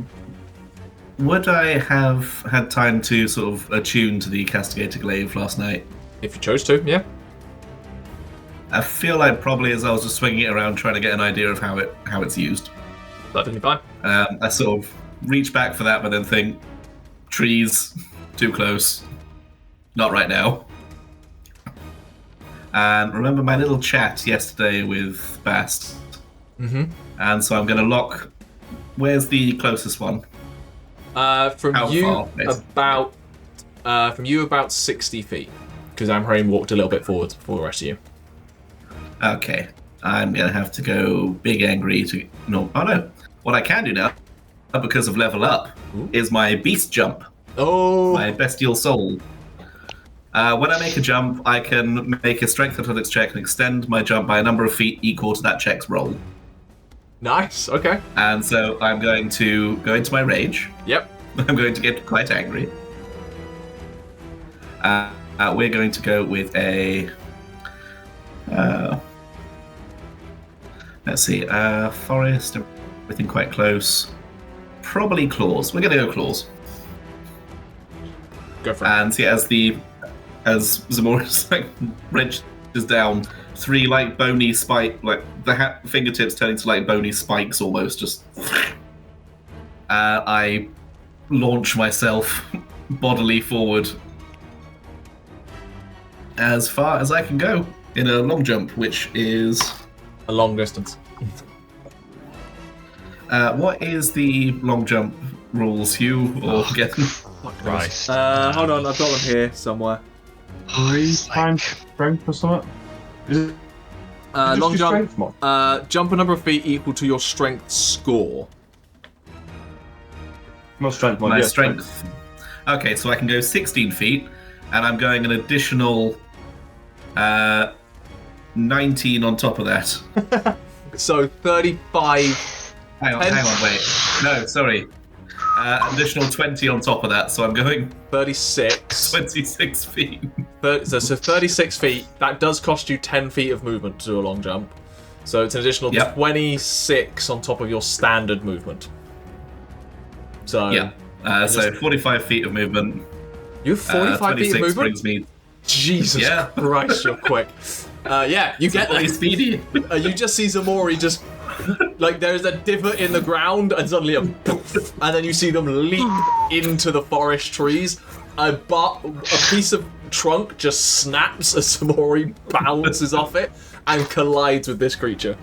Would I have had time to sort of attune to the Castigator Glaive last night? If you chose to, yeah. I feel like probably as I was just swinging it around trying to get an idea of how it's used. Perfectly fine. I sort of reach back for that, but then think, trees, too close, not right now. And remember my little chat yesterday with Bast. Mm-hmm. And so I'm going to lock. Where's the closest one? From How you far, about 60 feet, because Amhrain walked a little bit forward for the rest of you. Okay, I'm going to have to go big angry to... No, oh no. What I can do now, because of level up, is my beast jump. Oh! My bestial soul. When I make a jump, I can make a strength athletics check and extend my jump by a number of feet equal to that check's roll. Nice, okay. And so I'm going to go into my rage. Yep. I'm going to get quite angry. We're going to go with a... let's see, forest, everything quite close. Probably claws. We're going to go claws. Go for it. And see, as Ximori's like wrenches down, three like bony spike, like the fingertips turning to like bony spikes almost. Just I launch myself bodily forward as far as I can go in a long jump, which is a long distance. What is the long jump rules, Hugh or Gethin? Christ. Hold on, I've got them here somewhere. Times strength or something? Is it Long just your jump. strength mod? Jump a number of feet equal to your strength score. No strength mod. My yeah, strength. Okay, so I can go 16 feet, and I'm going an additional 19 on top of that. So 35. Hang on, wait. No, sorry. Additional 20 on top of that, so I'm going 36. 26 feet. So 36 feet. That does cost you 10 feet of movement to do a long jump. So it's an additional 26 on top of your standard movement. So Yeah. So 45 feet of movement. You have 45 feet of 26 movement? brings me... Jesus Yeah. Christ, you're quick. Yeah, you get Really that. speedy. You just see Ximori just... Like, there's a divot in the ground, and suddenly a poof, and then you see them leap into the forest trees. A piece of trunk just snaps as Ximori bounces off it and collides with this creature.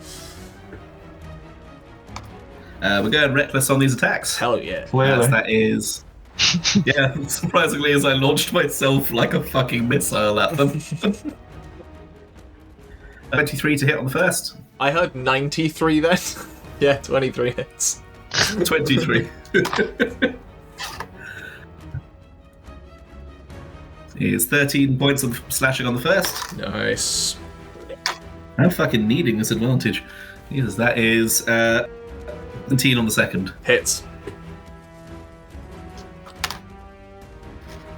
We're going reckless on these attacks. Hell yeah. Clearly. That is... Yeah, surprisingly, as I launched myself like a fucking missile at them. 23 to hit on the first. I heard 93 then. Yeah, 23 hits. 23. Is 13 points of slashing on the first. Nice. I'm fucking needing this advantage. Jesus, that is 17 on the second. Hits.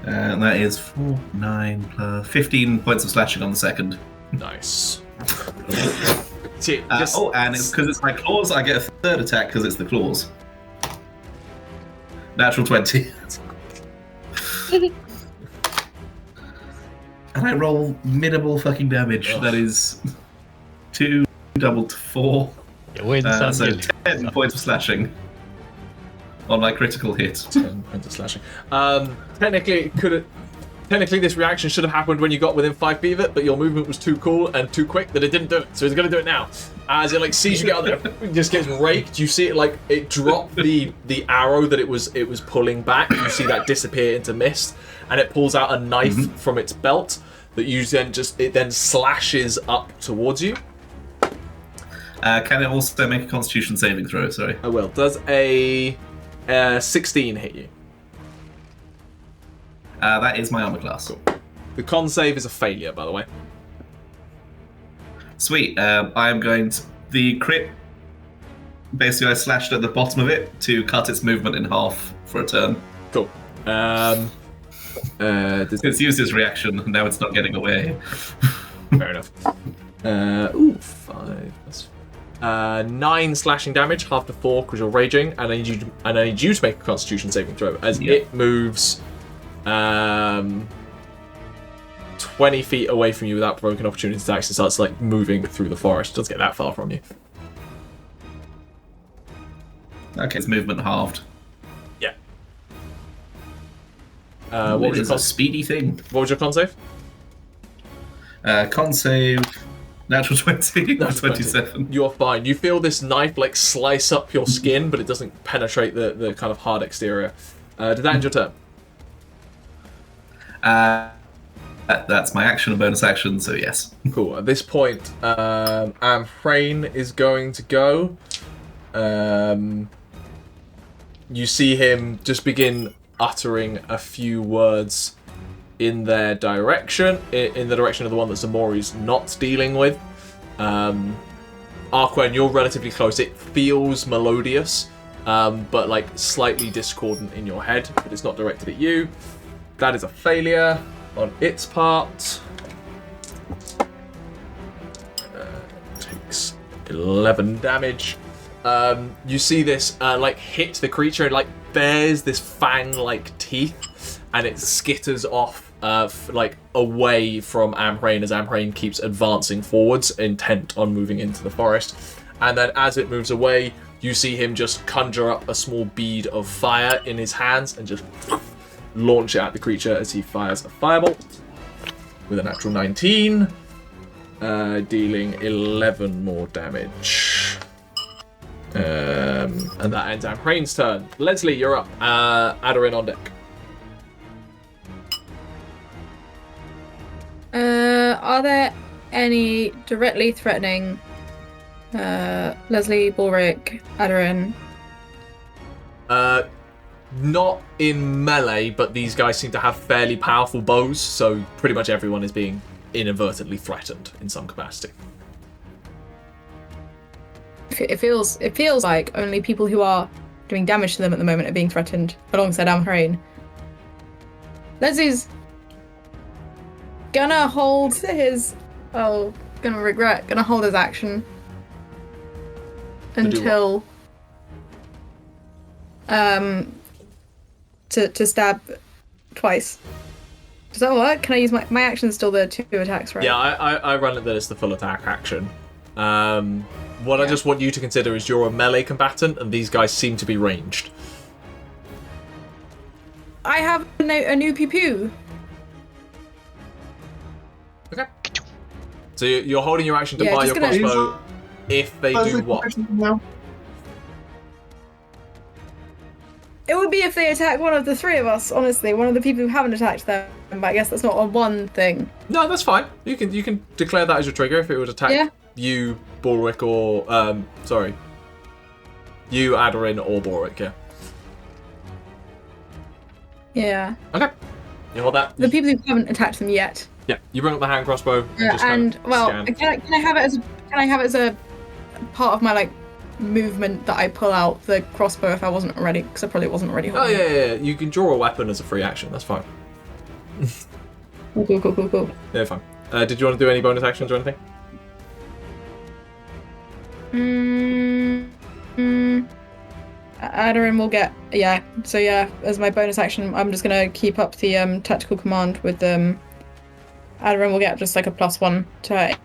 And that is 4, 9, plus 15 points of slashing on the second. Nice. And it's because it's my claws, I get a third attack because it's the claws. Natural 20. And I roll minimal fucking damage. Ugh. That is 2 doubled to 4. You win some, So you lose 10 some. points of slashing on my critical hit. 10 points of slashing. Technically, this reaction should have happened when you got within 5 feet of it, but your movement was too cool and too quick that it didn't do it. So he's going to do it now. As it sees you get out there, it just gets raked. You see it it dropped the arrow that it was pulling back. You see that disappear into mist, and it pulls out a knife from its belt that you then it then slashes up towards you. Can it also make a Constitution saving throw? Sorry. I will. Does a 16 hit you? That is my armor class. Cool. The con save is a failure, by the way. Sweet. I am going to... The crit... Basically, I slashed at the bottom of it to cut its movement in half for a turn. Cool. It's used its reaction, and now it's not getting away. Fair enough. 5 plus 9 slashing damage, half to 4 because you're raging, and I need you to make a Constitution saving throw as it moves 20 feet away from you without provoking opportunity attacks and starts like moving through the forest. It doesn't get that far from you. Okay, its movement halved. Yeah. What was your a speedy thing. What was your con save? Con save, natural 20, 27. You're fine. You feel this knife like slice up your skin, but it doesn't penetrate the kind of hard exterior. Did that end your turn? That's my action and bonus action, so yes. Cool. At this point, Amhrain is going to go. You see him just begin uttering a few words in their direction, in the direction of the one that Ximori's not dealing with. Arquen, you're relatively close. It feels melodious, but like slightly discordant in your head, but it's not directed at you. That is a failure on its part. Takes 11 damage. You see this like hit the creature and like bears this fang-like teeth, and it skitters off like away from Amhrain as Amhrain keeps advancing forwards, intent on moving into the forest. And then as it moves away, you see him just conjure up a small bead of fire in his hands and just launch it at the creature as he fires a firebolt with a natural 19, dealing 11 more damage. And that ends Amhrain's turn. Lesley, you're up. Aderyn on deck. Are there any directly threatening Lesley, Balrick, Aderyn? Not in melee, but these guys seem to have fairly powerful bows, so pretty much everyone is being inadvertently threatened in some capacity. It feels like only people who are doing damage to them at the moment are being threatened, alongside Amhrain. Leslie's gonna hold his gonna hold his action until to stab twice. Does that work? Can I use my action's still the 2 attacks, right? Yeah, I run it that it's the full attack action. What I just want you to consider is you're a melee combatant, and these guys seem to be ranged. I have a new pew-pew. Okay. So you're holding your action to buy your crossbow if they do what? It would be if they attack one of the 3 of us, honestly. One of the people who haven't attacked them, but I guess that's not a one thing. No, that's fine. You can declare that as your trigger if it would attack you, Balrick, or you, Aderyn, or Balrick. Yeah. Okay. You hold that. The people who haven't attacked them yet. Yeah. You bring up the hand crossbow. And scan. can I have it as a part of my like movement that I pull out the crossbow if I wasn't already, because I probably wasn't already holding it. Yeah. You can draw a weapon as a free action. That's fine. Cool. Yeah, fine. Did you want to do any bonus actions or anything? Aderyn will get as my bonus action I'm just gonna keep up the tactical command with Aderyn will get just like a +1 to her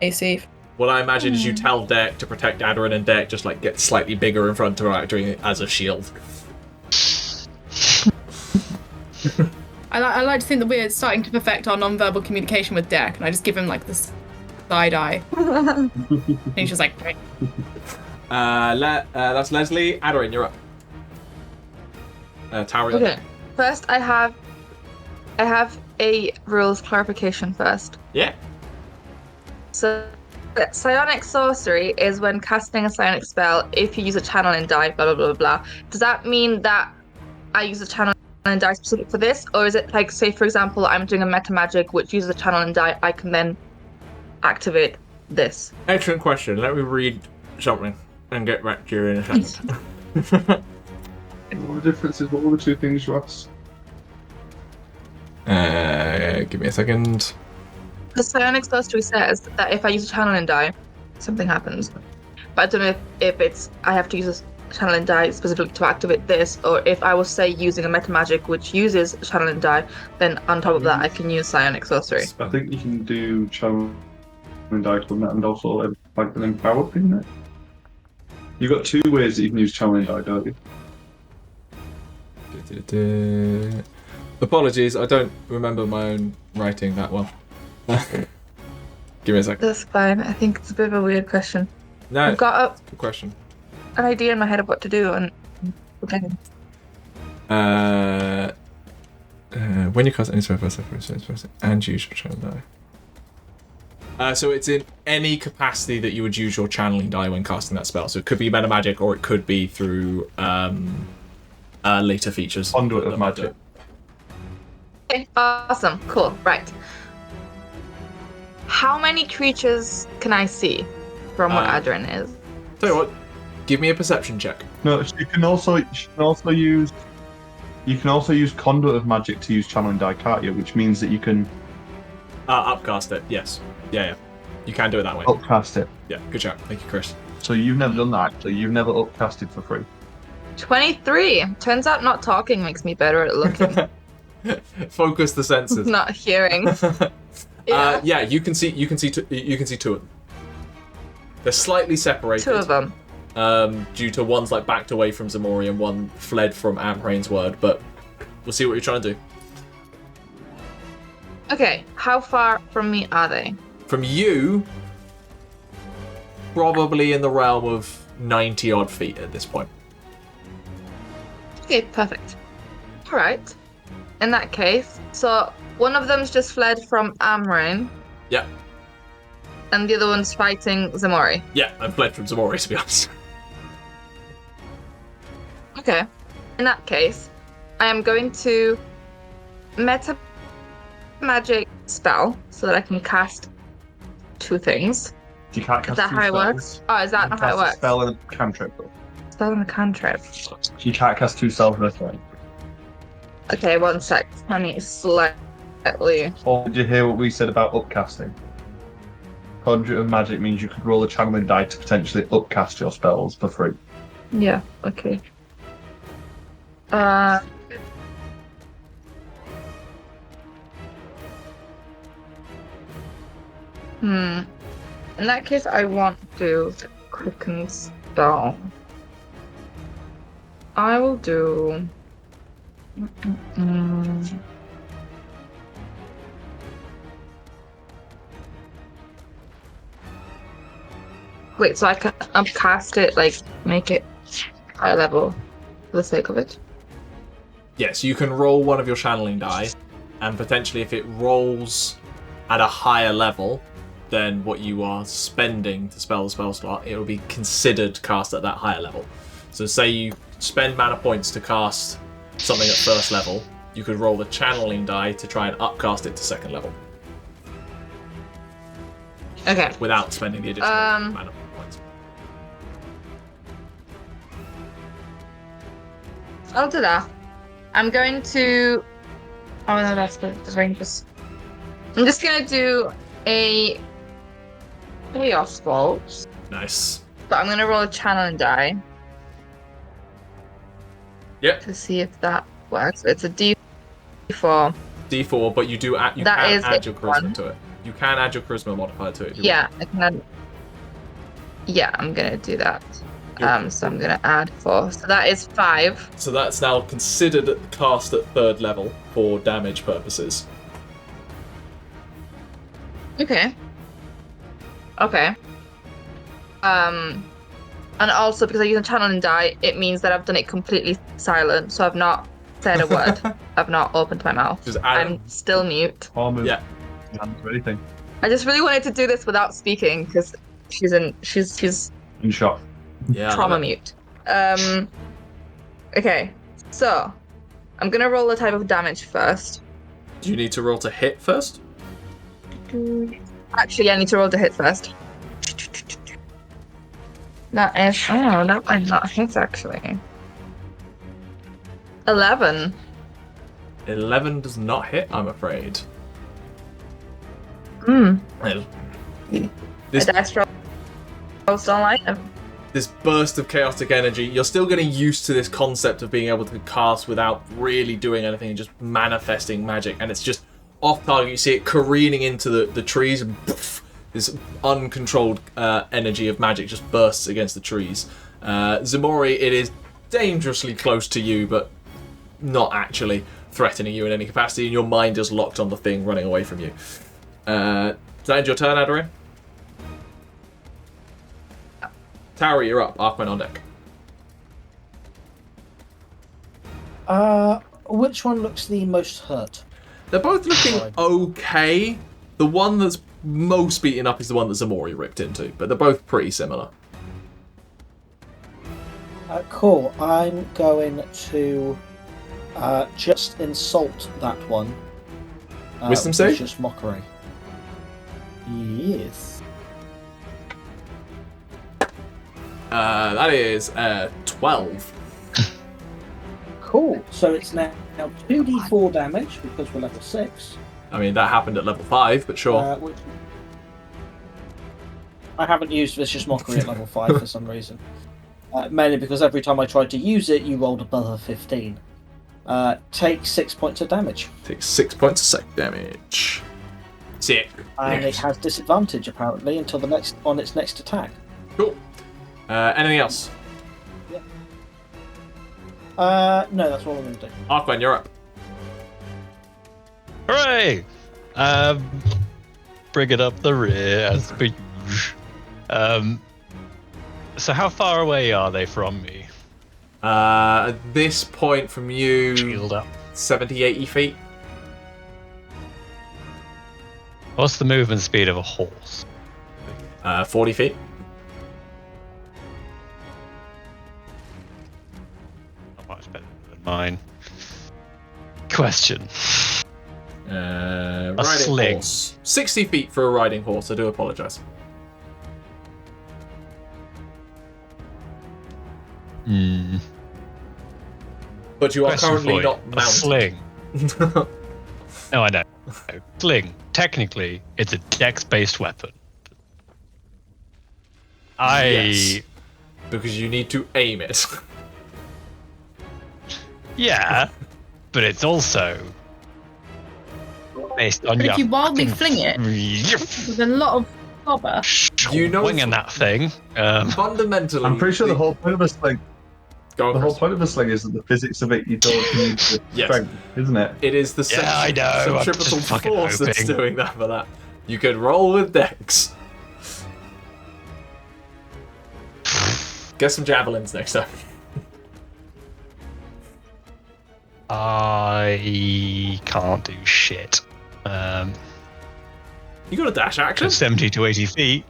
AC. What I imagine is you tell Deck to protect Aderyn, and Deck just like gets slightly bigger in front of her, acting as a shield. I like to think that we're starting to perfect our non-verbal communication with Deck, and I just give him like this side eye. And he's just like, great. That's Lesley. Aderyn, you're up. Tauri. Okay. First, I have a rules clarification first. Yeah. So psionic sorcery is when casting a psionic spell if you use a channeling die, blah, blah, blah, blah. Does that mean that I use a channeling die specific for this? Or is it like, say, for example, I'm doing a meta magic which uses a channeling die, I can then activate this? Excellent question. Let me read something and get back to you in a second. What are the differences? What were the two things you asked? Give me a second. The psionic sorcery says that if I use a channeling die, something happens. But I don't know if it's I have to use a channeling die specifically to activate this, or if I was, say, using a meta magic which uses a channeling die, then on top of that I can use psionic sorcery. I think you can do channeling die and also like an empowered thing, isn't it? You've got two ways that you can use channeling die, don't you? Apologies, I don't remember my own writing that well. Give me a second. That's fine. I think it's a bit of a weird question. No, I've got good question. an idea in my head of what to do, and okay. When you cast any spell and use your channeling die. So it's in any capacity that you would use your channeling die when casting that spell. So it could be meta magic, or it could be through later features. Conduit of magic. Okay, awesome, cool, right. How many creatures can I see from what Aderyn is? Tell you what, give me a perception check. No, you can also use conduit of magic to use channeling die, can't you? Which means that you can Upcast it, yes. Yeah. You can do it that way. upcast it. Yeah, good job. Thank you, Chris. So you've never done that actually. You've never upcasted for free. 23. Turns out not talking makes me better at looking. Focus the senses. Not hearing. Yeah, you can see two of them. They're slightly separated. Two of them. Due to one's like backed away from Ximori and one fled from Amhrain's word, but we'll see what you're trying to do. Okay, how far from me are they? From you, probably in the realm of 90 odd feet at this point. Okay, perfect. Alright. In that case, so one of them's just fled from Amhrain. Yeah. And the other one's fighting Ximori. Yeah, I fled from Ximori, to be honest. Okay. In that case, I am going to meta magic spell so that I can cast two things. You can't cast Is that two how it spells. works? Oh, is that not how it Cast a works? spell and a cantrip though. Spell and a cantrip. You can't cast two spells in a turn. Okay, one sec. I need slightly. Or did you hear what we said about upcasting? Conduit of magic means you could roll a channeling die to potentially upcast your spells for free. Yeah, okay. In that case, I want to quicken spell. I will do. Wait, so I can upcast it, like make it higher level for the sake of it? Yes, you can roll one of your channeling die, and potentially if it rolls at a higher level than what you are spending to spell the spell slot, it will be considered cast at that higher level. So say you spend mana points to cast something at first level, you could roll the channeling die to try and upcast it to second level. Okay. Without spending the additional mana points. I'll do that. I'm going to. Oh no, that's the ranges. I'm just gonna do a chaos bolt. Nice. But I'm gonna roll a channeling die. Yep. To see if that works. It's a D4. D4, but you can add your charisma to it. You can add your charisma modifier to it. Yeah, I can add. Yeah, I'm gonna do that. So I'm gonna add 4. So that is 5. So that's now considered cast at third level for damage purposes. Okay. Okay. And also because I use a channeling die, it means that I've done it completely silent, so I've not said a word. I've not opened my mouth. I'm still mute. Or move yeah. your hands or anything. I just really wanted to do this without speaking because she's In shock. Yeah. I trauma love it. mute. Okay, so I'm gonna roll a type of damage first. Do you need to roll to hit first? Actually, I need to roll to hit first. That might not hit actually. 11. 11 does not hit, I'm afraid. The This dice rolls don't like them. this burst of chaotic energy, you're still getting used to this concept of being able to cast without really doing anything and just manifesting magic, and it's just off target. You see it careening into the trees, and poof, this uncontrolled energy of magic just bursts against the trees. Ximori, it is dangerously close to you, but not actually threatening you in any capacity, and your mind is locked on the thing running away from you. Does that end your turn, Aderyn? Tauri, you're up. Arquen on deck. Which one looks the most hurt? They're both looking okay. The one that's most beaten up is the one that Ximori ripped into, but they're both pretty similar. Cool. I'm going to just insult that one. Wisdom save? Just mockery. Yes. That is 12. Cool. So it's now 2d4 damage because we're level 6. I mean, that happened at level 5, but sure. Which I haven't used Vicious Mockery at level 5 for some reason. Mainly because every time I tried to use it, you rolled above a 15. Take 6 points of damage. Take 6 points of psych damage. Sick. And it has disadvantage apparently until on its next attack. Cool. Anything else? No, that's all I'm going to do. Arquen, you're up. Hooray! Bring it up the rear as per usual. So how far away are they from me? At this point from you, Shield up. 70, 80 feet. What's the movement speed of a horse? 40 feet. Not much better than mine. Question. Riding sling. horse. 60 feet for a riding horse, I do apologise. But you are Question currently for you. not A mounted. sling. No, I know. Sling. Technically, it's a dex-based weapon. Yes. Because you need to aim it. Yeah, but it's also based on But your if you wildly fucking fling it, with a lot of bother. You know- swinging that thing. Fundamentally, I'm pretty sure the whole point of a sling. Go on, The whole Chris. point of a sling is that the physics of it you don't need the Yes. strength, isn't it? It is the Yeah, I know, I'm centripetal just fucking force that's hoping. doing that for that. You could roll with dex. Get some javelins next time. I can't do shit. You got a dash action? Just 70 to 80 feet.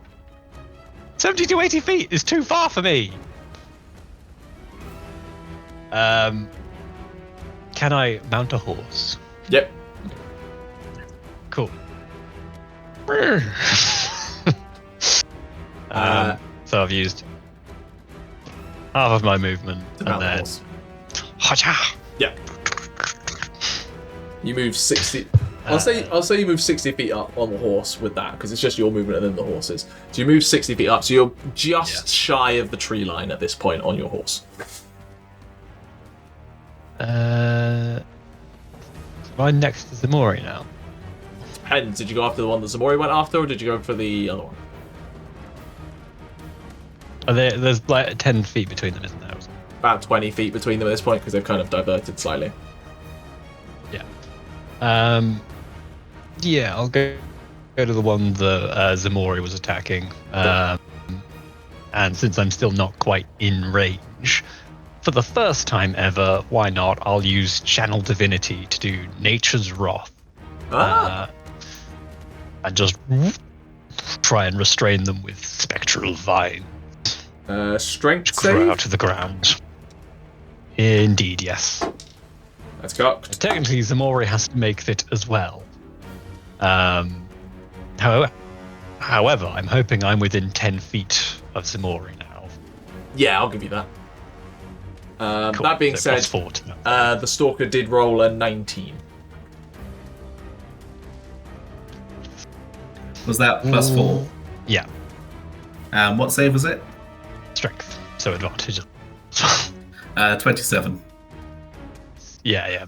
70 to 80 feet is too far for me. Can I mount a horse? Yep. Cool. So I've used half of my movement To mount and the then horse. Hacha! Yeah. You move 60. I'll say you move 60 feet up on the horse with that because it's just your movement and then the horse's. So you move 60 feet up, so you're just shy of the tree line at this point on your horse. Am I next to Ximori now? Depends. Did you go after the one that Ximori went after, or did you go for the other one? There's like 10 feet between them, isn't there? About 20 feet between them at this point because they've kind of diverted slightly. Yeah, I'll go to the one that Ximori was attacking. And since I'm still not quite in range, for the first time ever, why not? I'll use Channel Divinity to do Nature's Wrath. I and just try and restrain them with spectral vine. Strength Grow save. out of the ground. Indeed, yes. That's cocked. Technically, Ximori has to make it as well. However, I'm hoping I'm within 10 feet of Ximori now. Yeah, I'll give you that. Cool. That being So said, +4 to that. the Stalker did roll a 19. Was that +4? Yeah, What save was it? strength. So advantage. 27. Yeah.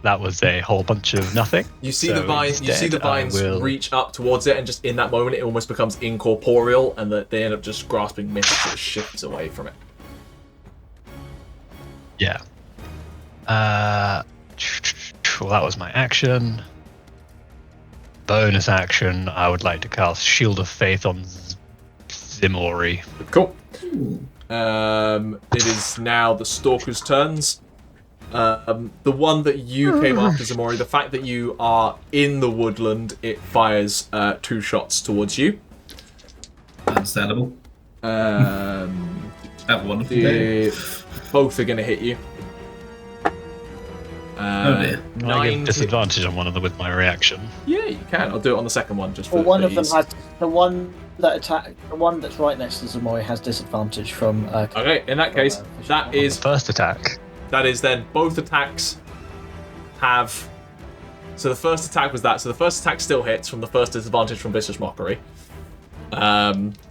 That was a whole bunch of nothing. You see So the vines. You see the instead, I vines will- reach up towards it, and just in that moment, it almost becomes incorporeal, and that they end up just grasping mist as it shifts away from it. Yeah. Well, that was my action. Bonus action, I would like to cast Shield of Faith on Ximori. Cool. It is now the Stalker's turns. The one that you came after, Ximori, the fact that you are in the woodland, it fires 2 shots towards you. Understandable. Um, Have a wonderful day. both are going to hit you. Oh dear. Can I give disadvantage on one of them with my reaction? Yeah, you can. I'll do it on the second one just for Well, one of them ease. has the one that's right next to Ximori has disadvantage from. Okay, in that case, that is First attack. then both attacks have. So the first attack was that. So the first attack still hits from the first disadvantage from Vicious Mockery.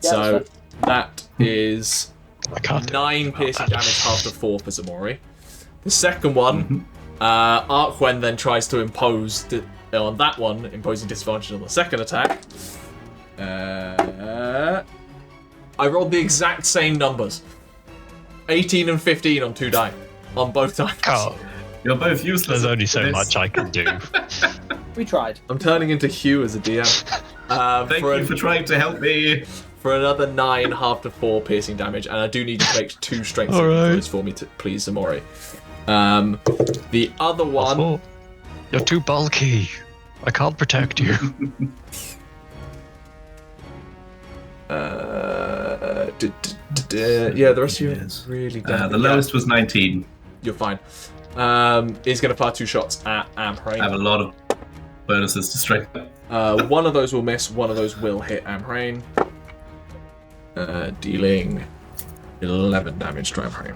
So that is I can't do 9 anything about piercing that. damage after 4 for Ximori. The second one, Arquen then tries to impose on that one, imposing disadvantage on the second attack. I rolled the exact same numbers. 18 and 15 on 2 die. On both times. Oh, You're both useless. there's only at so this. much I can do. We tried. I'm turning into Hugh as a DM. Thank you for trying to help me. For another 9 half to 4 piercing damage, and I do need you to make 2 strength All saving right. throws for me, to please, Ximori. The other one. Oh, you're too bulky. I can't protect you. Yeah, the rest of you Yes. really The don't. lowest was 19. You're fine. He's going to fire 2 shots at I have Amhrain. a lot of bonuses to strength. One of those will miss, one of those will hit Amhrain. Dealing 11 damage to Amhrain.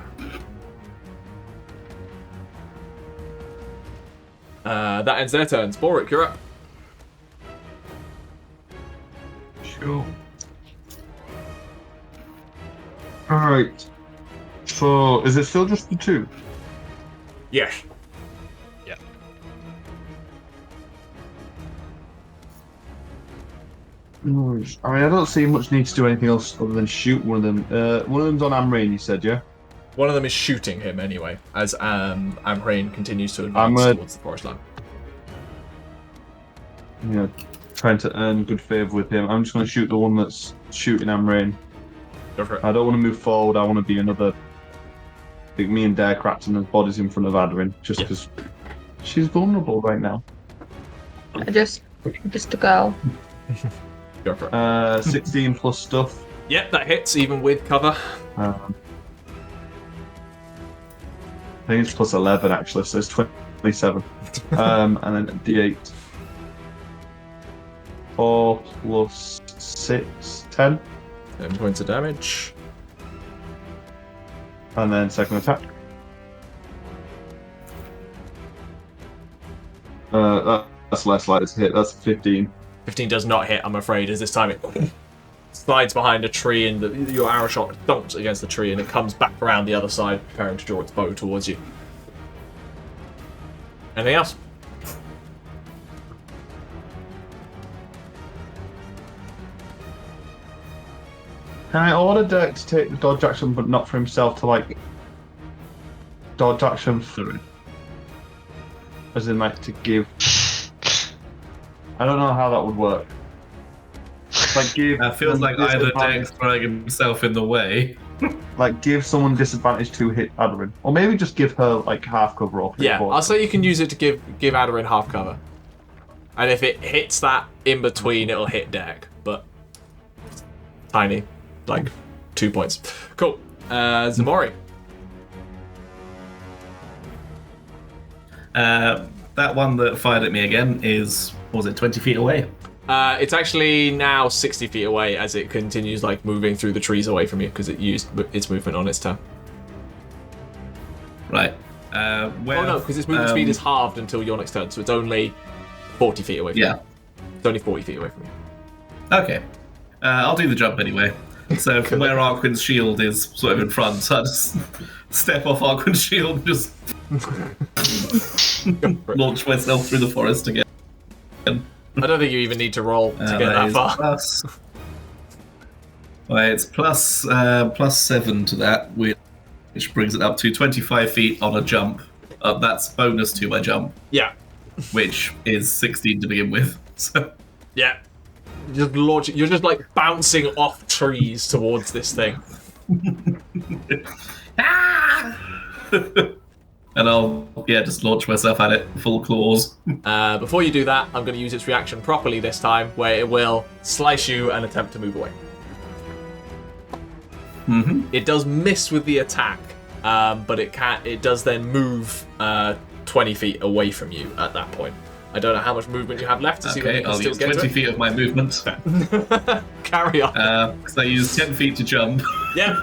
That ends their turns. Balrick, you're up. Sure. Alright. So, is it still just the 2? Yes. Nice. I mean, I don't see much need to do anything else other than shoot one of them. One of them's on Amhrain, you said, yeah? One of them is shooting him anyway, as Amhrain continues to I'm advance gonna- towards the forest line. Yeah, trying to earn good favour with him. I'm just going to shoot the one that's shooting Amhrain. Go for it. I don't want to move forward. I want to be another. I think me and Dare Crafton bodies in front of Aderyn, just Yeah. because she's vulnerable right now. Just a girl. Go for it. 16 plus stuff. Yep, that hits even with cover. I think it's plus 11 actually, so it's 27. And then a D8. 4 plus 6, 10. 10 points of damage. And then second attack. That's less likely to hit. That's 15. 15 does not hit, I'm afraid, as this time it slides behind a tree and your arrow shot thumps against the tree and it comes back around the other side, preparing to draw its bow towards you. Anything else? Can I order Dirk to take the dodge action, but not for himself to like dodge action through? As in, like, to give. I don't know how that would work. Like, give. It feels like either disadvantage- Dex throwing himself in the way. Like, give someone disadvantage to hit Aderyn, or maybe just give her like half cover or Yeah, three-quarters. I'll say you can use it to give Aderyn half cover. And if it hits that in between, it'll hit Derek. But tiny, like 2 points. Cool. Ximori. That one that fired at me again is, what was it, 20 feet away? It's actually now 60 feet away as it continues like moving through the trees away from you because it used its movement on its turn. Right. Where, oh no, because its movement speed is halved until your next turn, so it's only 40 feet away from you. It's only 40 feet away from you. Okay. I'll do the jump anyway. So from where Arquen's shield is sort of in front, so I just step off Arquen's shield and just launch myself through the forest again. I don't think you even need to roll to get that far. Well, it's plus 7 to that, which brings it up to 25 feet on a jump. That's bonus to my jump. Yeah. Which is 16 to begin with. So. Yeah. You're just like bouncing off trees towards this thing. And I'll, just launch myself at it, full claws. Before you do that, I'm going to use its reaction properly this time, where it will slice you and attempt to move away. Mm-hmm. It does miss with the attack, but it does then move 20 feet away from you at that point. I don't know how much movement you have left to see whether you can I'll still use get 20 to feet of my movement. Carry on. Because I used 10 feet to jump. Yeah.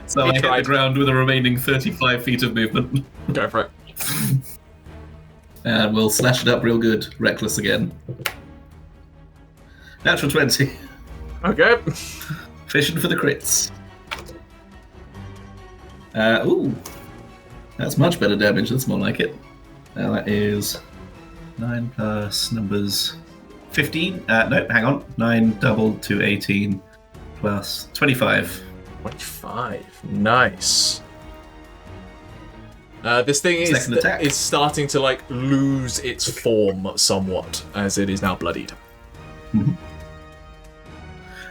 So I hit the ground with a remaining 35 feet of movement. Go for it. And we'll slash it up real good. Reckless again. Natural 20. Okay. Fishing for the crits. Ooh. That's much better damage. That's more like it. That is 9 plus numbers 15. No, hang on. 9 doubled to 18 plus 25. 25. Nice. This thing is starting to like lose its form somewhat as it is now bloodied. Mm-hmm.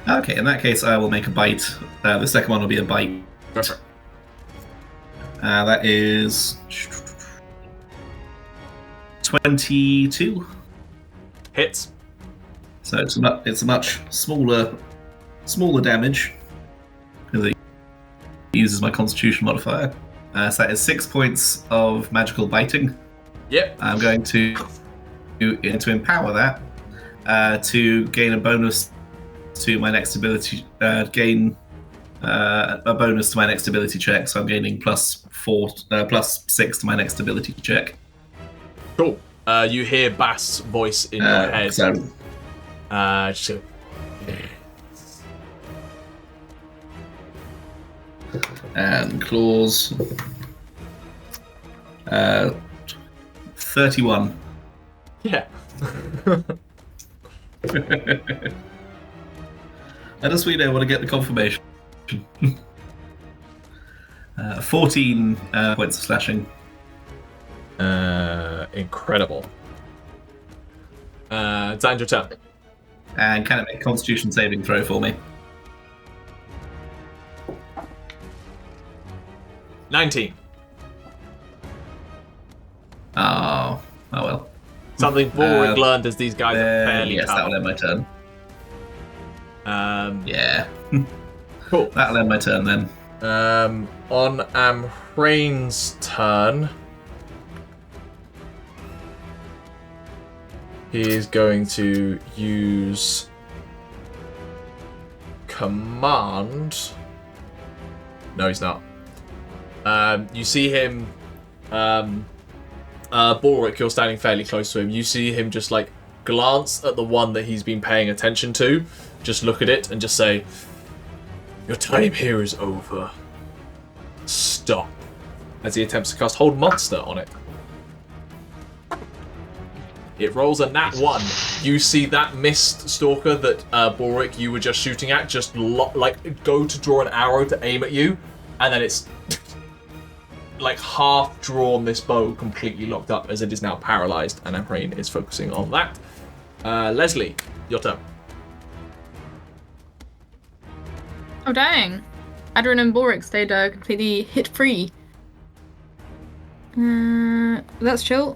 Okay, in that case, I will make a bite. The second one will be a bite. Go for it. That is 22. Hits. So it's a much smaller damage because it uses my Constitution modifier. So that is 6 points of magical biting. Yep. I'm going to empower that to gain a bonus to my next ability. Gain a bonus to my next ability check. So I'm gaining plus 6 to my next ability check. Cool. You hear Bast's voice in your head. Just go, and claws. 31. Yeah. I just want to get the confirmation. 14 points of slashing. Incredible. It's your turn. And can it make a Constitution saving throw for me? 19. Oh well. Something Balrick learned as these guys are fairly yes, tough. that'll end my turn. Yeah. Cool. That'll end my turn then. On Amhrain's turn, he is going to use command. No, he's not. You see him, Balrick, you're standing fairly close to him. You see him just like glance at the one that he's been paying attention to, just look at it and just say, "Your time here is over. Stop." As he attempts to cast Hold Monster on it. It rolls a nat 1. You see that Mist Stalker that Balrick you were just shooting at just go to draw an arrow to aim at you, and then it's like half drawn this bow completely locked up as it is now paralyzed, and Amhrain is focusing on that. Lesley, your turn. Oh dang. Aderyn and Balrick stayed completely hit free. That's chill.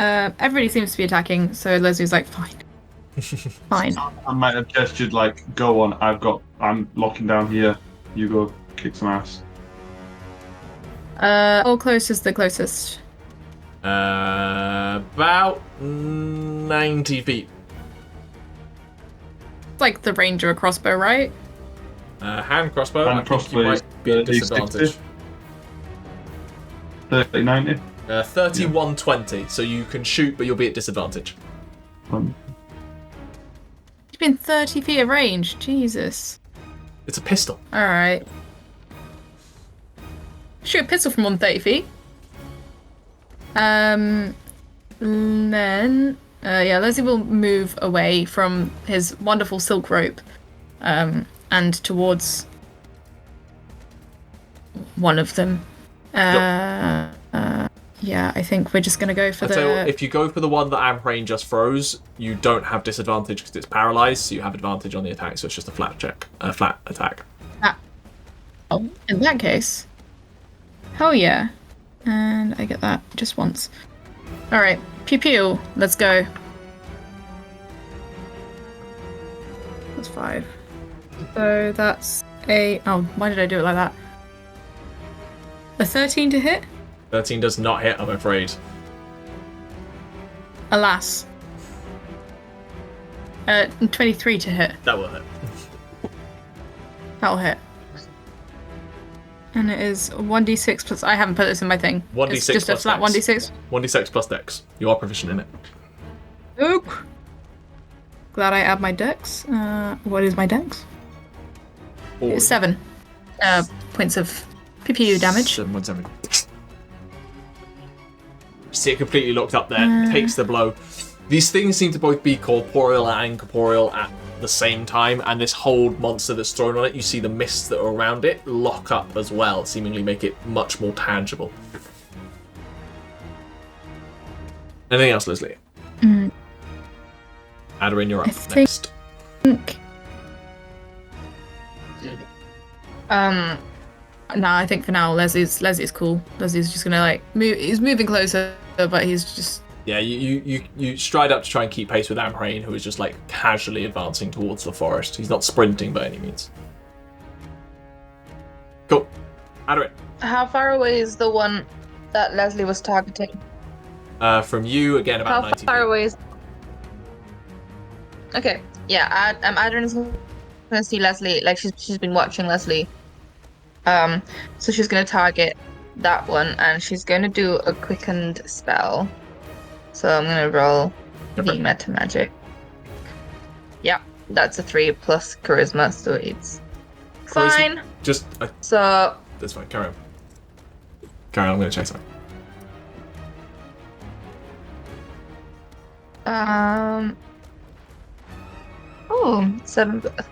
Everybody seems to be attacking, so Leslie's like, fine. Fine. I might have gestured like, go on, I'm locking down here. You go kick some ass. All close is the closest. About 90 feet. It's like the range of a crossbow, right? Hand crossbow. Hand I think crossbow you is might be at disadvantage. 30, 90. 31, 20. So you can shoot, but you'll be at disadvantage. You've been 30 feet of range. Jesus. It's a pistol. All right. Shoot a pistol from 130 feet. Then, Lesley will move away from his wonderful silk rope, and towards one of them. Yeah, I think we're just gonna go for If you go for the one that Amhrain just froze, you don't have disadvantage because it's paralyzed, so you have advantage on the attack. So it's just a flat attack. Oh, in that case, hell yeah, and I get that just once. All right, pew pew, let's go. That's 5. So that's a. Oh, why did I do it like that? A 13 to hit. 13 does not hit, I'm afraid. Alas. 23 to hit. That will hit. That'll hit. And it is 1d6 plus. I haven't put this in my thing. 1d6 It's just a plus flat dex. 1d6. 1d6 plus dex. You are proficient in it. Oop. Glad I add my dex. What is my dex? It's 7 points of PPU damage. 717. See it completely locked up there. Takes the blow. These things seem to both be corporeal and incorporeal at the same time, and this whole monster that's thrown on it, you see the mists that are around it lock up as well, seemingly make it much more tangible. Anything else, Lesley? Aderyn, you're up next. I think for now Leslie's cool. Leslie's just gonna like move. He's moving closer, but he's just. Yeah, you stride up to try and keep pace with Amhrain, who is just like casually advancing towards the forest. He's not sprinting by any means. Cool. Aderyn. How far away is the one that Lesley was targeting? From you, again, about 90 How far feet. away is... Okay, yeah, Aderyn's gonna see Lesley, like she's been watching Lesley. So she's gonna target that one, and she's gonna do a quickened spell. So I'm gonna roll the meta magic. Yeah, that's a 3 plus charisma, so it's fine. Just So that's fine. Carry on. Carry on. I'm gonna check something.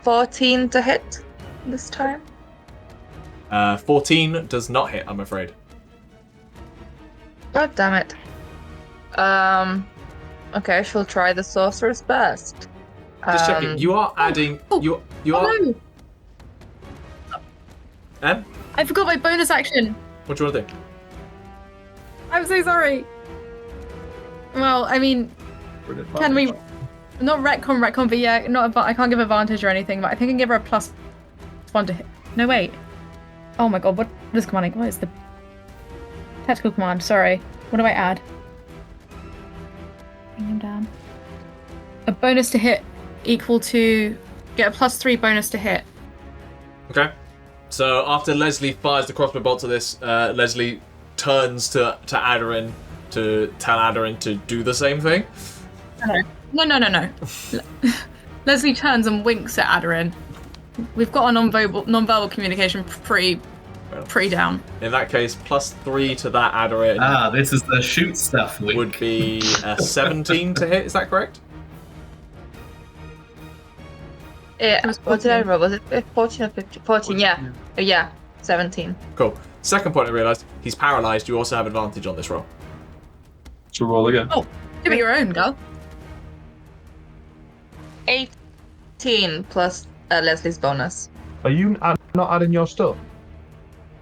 14 to hit this time. 14 does not hit, I'm afraid. God damn it. Okay, she'll try the sorcerer's burst. Just checking. You are adding. You are. No. Em? I forgot my bonus action. What do you want to do? I'm so sorry. Well, I mean, can we not retcon, but yeah, I can't give advantage or anything, but I think I can give her a +1 to hit. No, wait. Oh my god, what is commanding? What is the tactical command? Sorry. What do I add? Bring him down. A bonus to hit equal to get a +3 bonus to hit. Okay. So after Lesley fires the crossbow bolt to this, Lesley turns to Aderyn to tell Aderyn to do the same thing. No. Lesley turns and winks at Aderyn. We've got a non-verbal communication pretty down. In that case, +3 to that Aderyn This is the shoot stuff week. would be a 17 to hit. Is that correct? Yeah, what did I roll? Was it 14 or 15? 14, yeah. Yeah, 17. Cool. Second point I realised, he's paralysed. You also have advantage on this roll. So roll again. Oh, give it your own, girl. 18 plus Leslie's bonus. Are you not adding your stuff?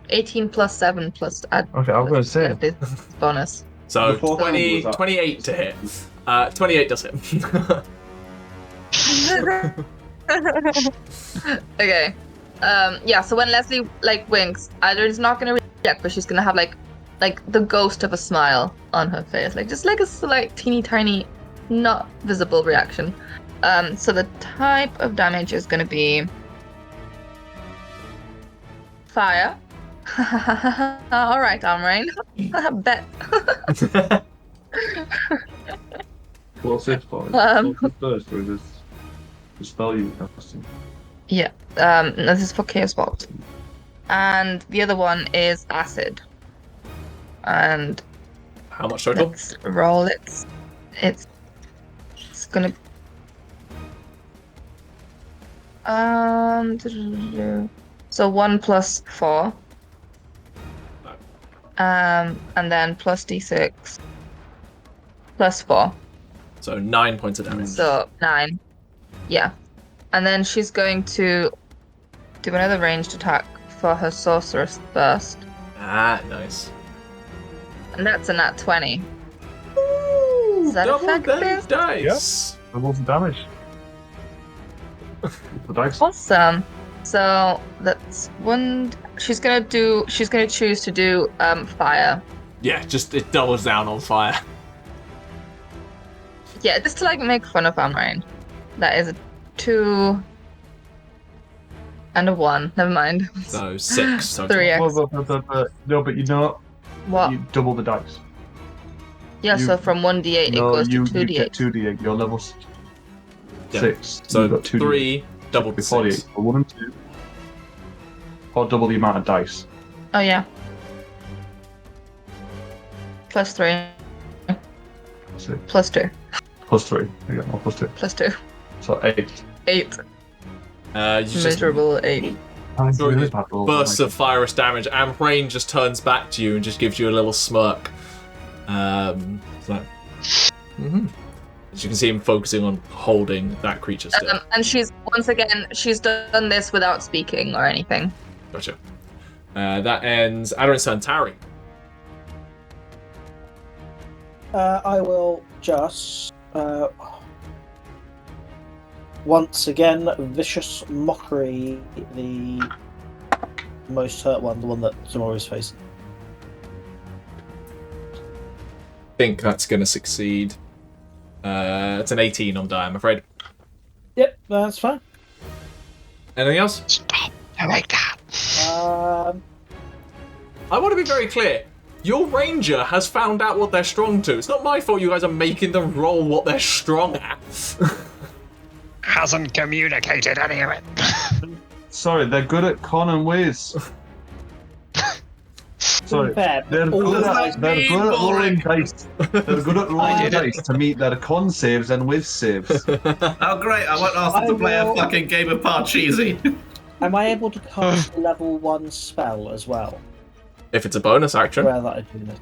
18 plus 7 plus Okay, I was going to say. Leslie's bonus. So The fourth round 20, was that. 28 to hit. 28 does hit. Okay. Yeah, so when Lesley like winks, Aderyn's not gonna react, but she's gonna have like the ghost of a smile on her face. Like just like a slight teeny tiny not visible reaction. So the type of damage is gonna be fire. Alright, Amhrain. Bet. What's it for? Um, What's it first, or is this the spell you casting? Yeah. This is for Chaos Bolt. And the other one is acid. And How much total? let's roll it. It's gonna so 1 plus 4. And then plus d6 plus 4. So 9 points of damage. So 9. Yeah. And then she's going to do another ranged attack for her sorceress first. Ah, nice. And that's a nat 20. Ooh, Is that double effective? them dice. Double the damage. The dice. Awesome. So that's one. She's gonna choose to do fire. Yeah, just it doubles down on fire. Yeah, just to like make fun of Amhrain. That is a 2 and a 1. Never mind. So 6. So 3x. No, but you know What? you double the dice. Yeah, so from 1d8 it goes to you 2d8. get 2d8. Your level's Yeah. 6. So you've got 2d8. 3 double Be 6. 48. So 1 and 2. Or double the amount of dice. Oh yeah. Plus 3. So Plus 2. plus 3. You get more plus 2. Plus 2. So 8. 8. You just Miserable 8. That's Through really these bad roll. bursts of fierous damage. Amhrain just turns back to you and just gives you a little smirk. So, As you can see him focusing on holding that creature still. And she's done this without speaking or anything. Gotcha. That ends Aderyn's turn. Tauri. I will just once again vicious mockery the most hurt one, the one that Ximori is facing. Think that's going to succeed. It's an 18 on die, I'm afraid. Yep, that's fine. Anything else? Stop doing that. I want to be very clear. Your ranger has found out what they're strong to. It's not my fault you guys are making them roll what they're strong at. Hasn't communicated any of it. Sorry, they're good at con and whiz. Sorry, Fair, they're all good the at rolling dice. They're good at rolling did it. dice to meet their con saves and whiz saves. Oh, great. I won't ask them to play a fucking game of Parcheesi. Am I able to cast a level 1 spell as well? If it's a bonus action, Where that I do this?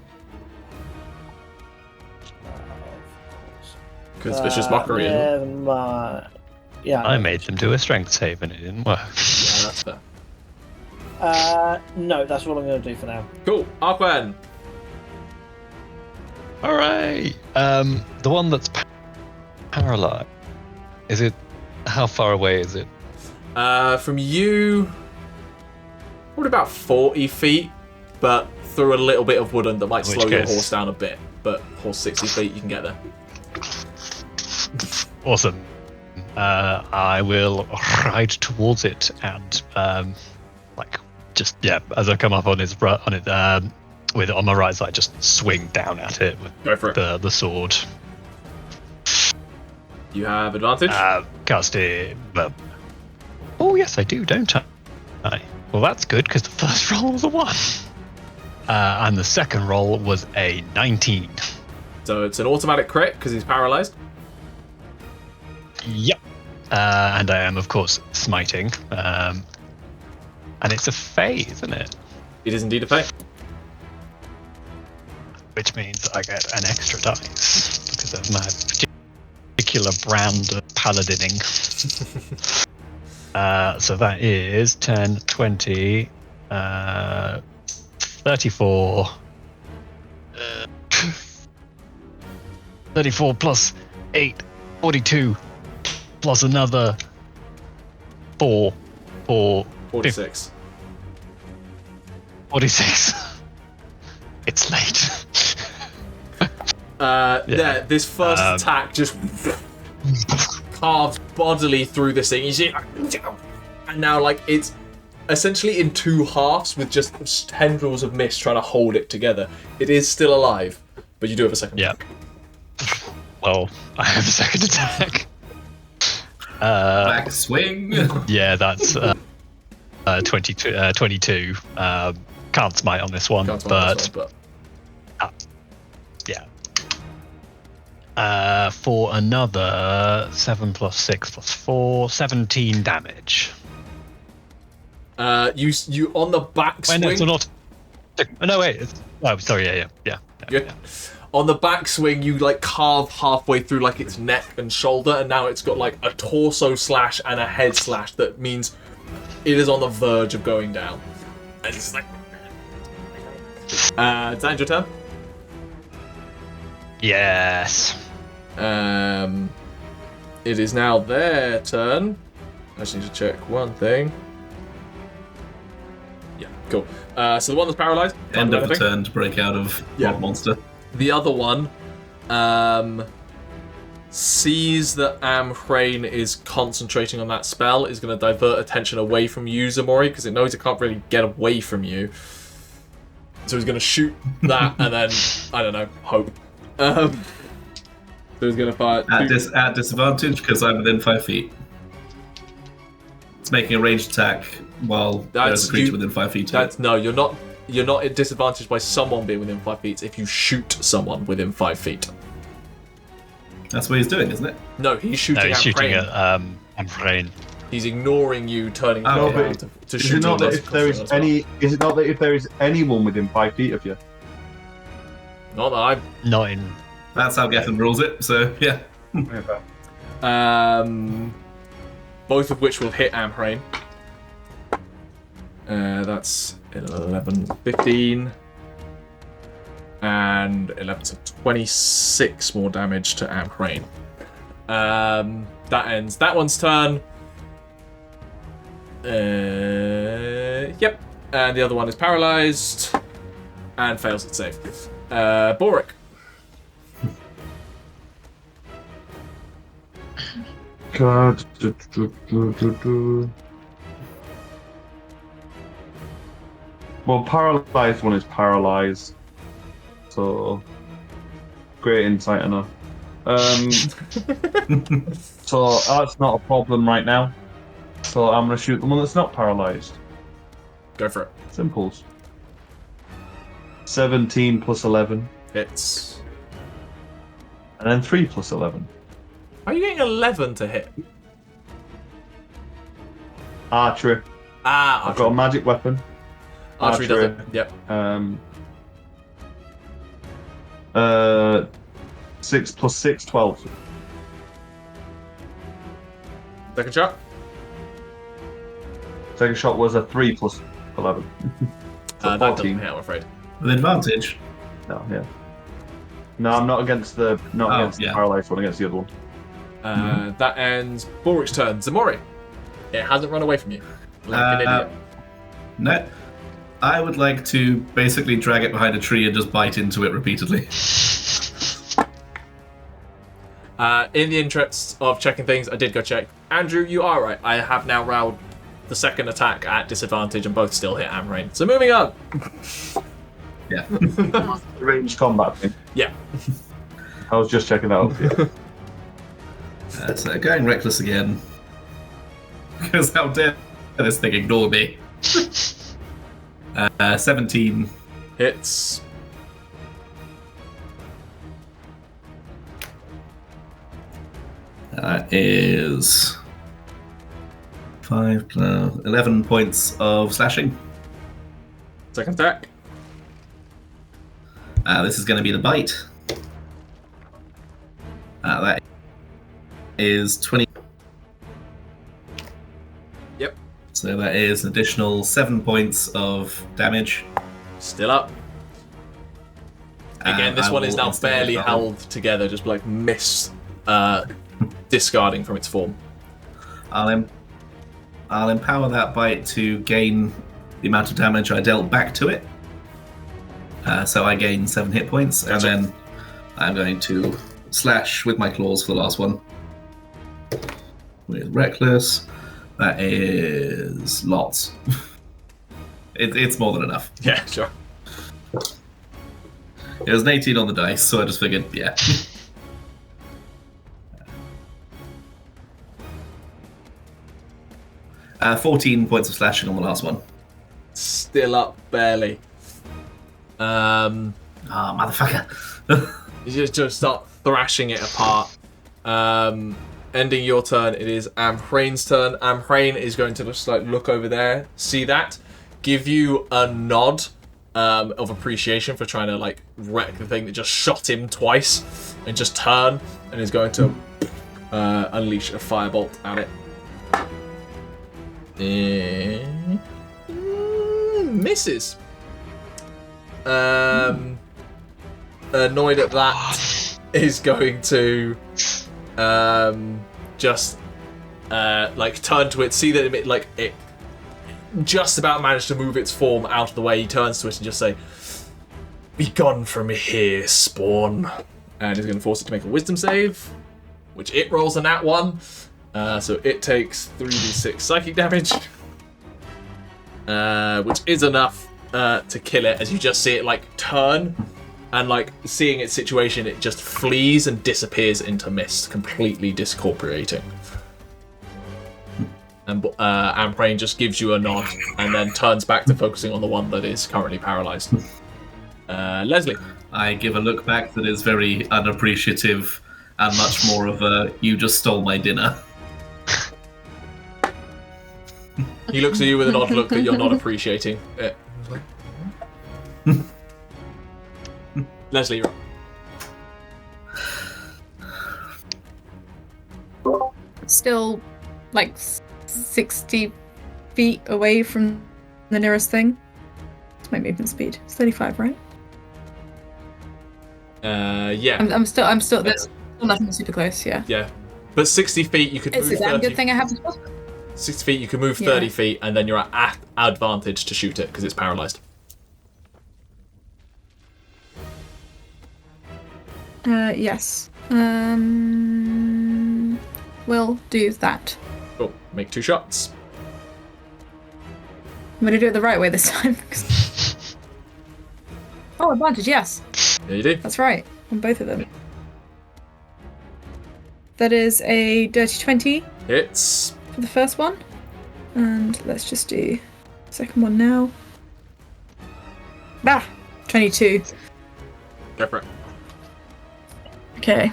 because vicious mockery. isn't it? Yeah. I made them do a strength save and it didn't work. Yeah, that's fair. No, that's what I'm going to do for now. Cool. Arquen. Alright. The one that's paralyzed. Is it? How far away is it? From you, probably about 40 feet, but through a little bit of woodland that might In which slow your case- horse down a bit. But horse 60 feet, you can get there. Awesome. I will ride towards it and as I come up on it with it on my right side, just swing down at it with Go for it. the sword. You have advantage. Cast it. Oh yes, I do, don't I? Well, that's good because the first roll was a 1, and the second roll was a 19. So it's an automatic crit because he's paralyzed. Yep. And I am, of course, smiting. And it's a fey, isn't it? It is indeed a fate. Which means I get an extra dice because of my particular brand of paladining. So that is 10, 20, 34, 34 plus 8, 42, plus another 4, 46. 46. It's late. Yeah, this first attack just carves bodily through this thing. You see, and now like it's essentially in two halves with just tendrils of mist trying to hold it together. It is still alive, but you do have a second attack. Well, I have a second attack. Back swing. Yeah, that's 22. Can't smite on this one, but yeah. For another 7 plus 6 plus 4, 17 damage. You on the back swing. Wait, no, not. Oh, no, wait. Oh, sorry. Yeah. On the back swing, you like carve halfway through like its neck and shoulder, and now it's got like a torso slash and a head slash. That means it is on the verge of going down. And it's like. Is that your turn? Yes. It is now their turn. I just need to check one thing. Yeah, cool. So the one that's paralyzed. End of the turn to break out of Mob Monster. The other one sees that Amhrain is concentrating on that spell, is going to divert attention away from you, Ximori, because it knows it can't really get away from you. So he's going to shoot that and then, I don't know, hope. So he's going to fire... At disadvantage, because I'm within 5 feet. It's making a ranged attack while there's a creature within 5 feet. No, you're not at disadvantage by someone being within 5 feet if you shoot someone within 5 feet. That's what he's doing, isn't it? No, he's shooting at Amhrain. He's ignoring you, turning around to shoot. Is it not that if there is anyone within 5 feet of you? Not that I'm. Not in. That's how Gethin rules it. So yeah. Both of which will hit Amhrain. That's 11, 15, and 11 to 26 more damage to Amhrain. That ends that one's turn. Yep. And the other one is paralyzed and fails its save. Balrick. God. Well, paralyzed one is paralyzed, so great insight enough. So that's not a problem right now. So I'm gonna shoot the one that's not paralyzed. Go for it. Simples. 17 plus 11. Hits. And then 3 plus 11. Are you getting 11 to hit? Archery. I've got a magic weapon. Archery does it. Yep. 6 plus 6, 12. Second shot. Second shot was a 3 plus 11. That doesn't hit, I'm afraid. With advantage? No, yeah. No, I'm not against the the paralyzed one, against the other one. That ends Balrick's turn. Ximori. It hasn't run away from you. Like an idiot. No. I would like to basically drag it behind a tree and just bite into it repeatedly. In the interests of checking things, I did go check. Andrew, you are right. I have now rolled the second attack at disadvantage and both still hit Amhrain. So moving on. Yeah. Ranged combat thing. Yeah. I was just checking that out. So going reckless again. Because how dare this thing ignore me? 17 hits. That is 5 plus 11 points of slashing. Second attack. This is going to be the bite. That is 20. Yep. So that is an additional 7 points of damage. Still up. Again, this I one is will now instead barely roll. held together, just like discarding from its form. I'll empower that bite to gain the amount of damage I dealt back to it. So I gain 7 hit points, and then I'm going to slash with my claws for the last one. With Reckless, that is lots. It's more than enough. Yeah, sure. It was an 18 on the dice, so I just figured, yeah. 14 points of slashing on the last one. Still up barely. Motherfucker. You just start thrashing it apart. Ending your turn, it is Amhrain's turn. Amhrain is going to just like look over there, see that, give you a nod of appreciation for trying to like wreck the thing that just shot him twice, and just turn and is going to unleash a firebolt at it. Misses. Annoyed at that, is going to just like turn to it, see that it just about managed to move its form out of the way. He turns to it and just say, "Be gone from here, spawn," and he's going to force it to make a wisdom save, which it rolls a nat 1. So it takes 3d6 psychic damage, which is enough to kill it, as you just see it like turn, and like seeing its situation, it just flees and disappears into mist, completely discorporating. And Amhrain just gives you a nod and then turns back to focusing on the one that is currently paralyzed. Lesley. I give a look back that is very unappreciative and much more of a, you just stole my dinner. He looks at you with an odd look that you're not appreciating. Lesley, you're up. Still like 60 feet away from the nearest thing. It's my movement speed. It's 35, right? Yeah. I'm still. There's still nothing super close. Yeah. Yeah. But 60 feet, you could It's move a damn 30. good thing I have to. 60 feet, you can move Yeah. 30 feet, and then you're at advantage to shoot it because it's paralyzed. Yes. We'll do that. Cool. Make 2 shots. I'm gonna do it the right way this time. Oh, advantage, yes. Yeah, you do. That's right. On both of them. That is a dirty 20 Hits. for the first one. And let's just do the second one now. 22. Go for it. Okay.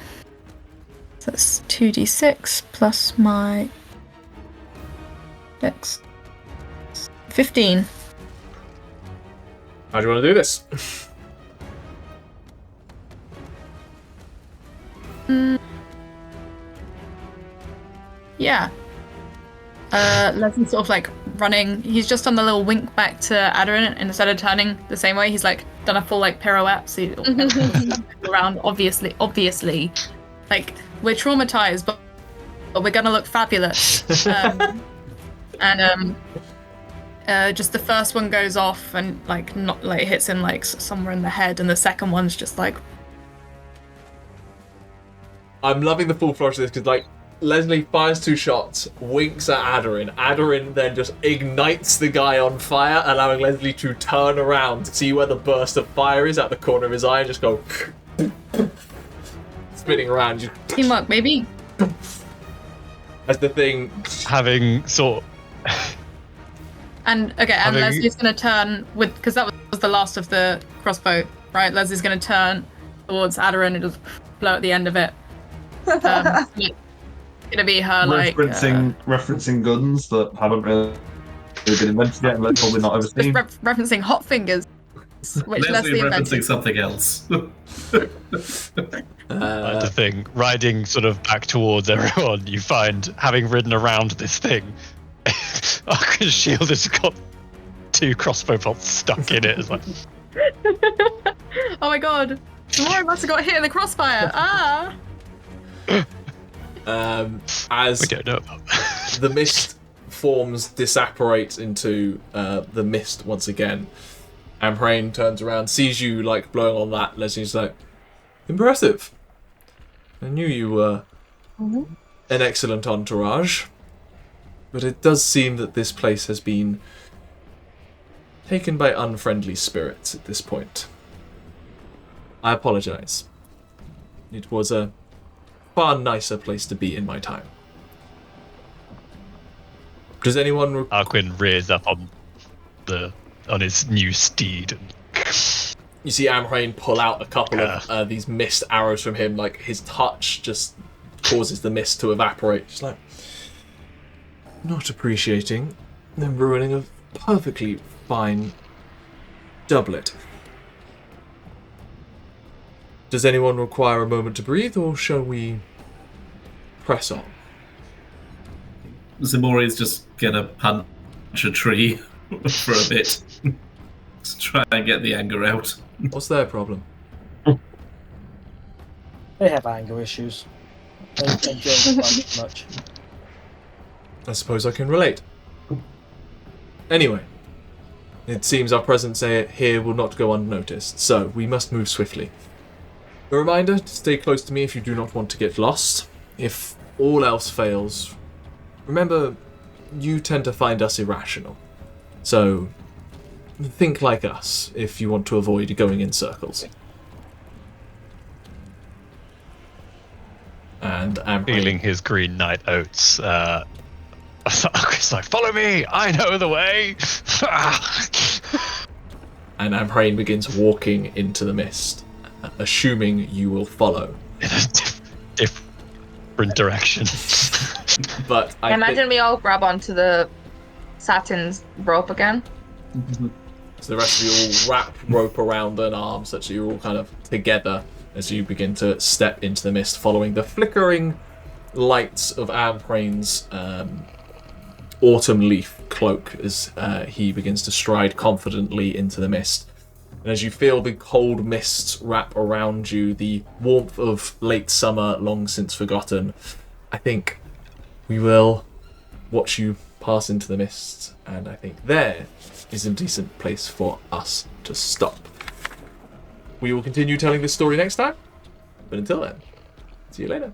So that's 2d6 plus my dex. 15. How do you want to do this? Yeah. Leslie's sort of like running. He's just done the little wink back to Aderyn, and instead of turning the same way, he's like done a full like pirouette. So he's around, obviously. Like, we're traumatized, but we're gonna look fabulous. Just the first one goes off and like not like hits him like somewhere in the head, and the second one's just like. I'm loving the full flourish of this because like Lesley fires 2 shots, winks at Aderyn. Aderyn then just ignites the guy on fire, allowing Lesley to turn around to see where the burst of fire is at the corner of his eye and just go spinning around. Just, Teamwork, baby. as the thing. Having sort. And okay, and Having- Leslie's gonna turn with because that was the last of the crossbow, right? Leslie's gonna turn towards Aderyn and just blow at the end of it. Gonna be her like referencing guns that haven't really been invented yet, and they're probably not ever just seen. referencing hot fingers, which Lesley Lesley referencing invented. something else. The thing, riding sort of back towards everyone, you find, having ridden around this thing, Arquen's shield has got 2 crossbow bolts stuck in it. It's like, Oh my god! Ximori must have got hit in the crossfire. Ah! As We don't know about that. the mist forms disapparate into the mist once again, Amhrain turns around, sees you like blowing on that. Leslie's like, impressive. I knew you were an excellent entourage, but it does seem that this place has been taken by unfriendly spirits at this point. I apologize. It was a far nicer place to be in my time. Does anyone... Arquen rears up on his new steed. You see Amhrain pull out a couple of these mist arrows from him, like his touch just causes the mist to evaporate. Just like, not appreciating them ruining a perfectly fine doublet. Does anyone require a moment to breathe, or shall we press on? Ximori's just gonna punch a tree for a bit. To try and get the anger out. What's their problem? They have anger issues. They enjoy quite much. I suppose I can relate. Anyway, it seems our presence here will not go unnoticed, so we must move swiftly. A reminder to stay close to me if you do not want to get lost. If all else fails, remember, you tend to find us irrational. So, think like us if you want to avoid going in circles. And I'm Feeling his green knight oats. It's like, follow me! I know the way! And Amhrain begins walking into the mist, assuming you will follow. In a different direction. But I imagine we all grab onto the satin rope again. So the rest of you all wrap rope around an arm, such that you're all kind of together as you begin to step into the mist, following the flickering lights of Amhrain's autumn leaf cloak as he begins to stride confidently into the mist. And as you feel the cold mists wrap around you, the warmth of late summer long since forgotten, I think we will watch you pass into the mist, and I think there is a decent place for us to stop. We will continue telling this story next time, but until then, see you later.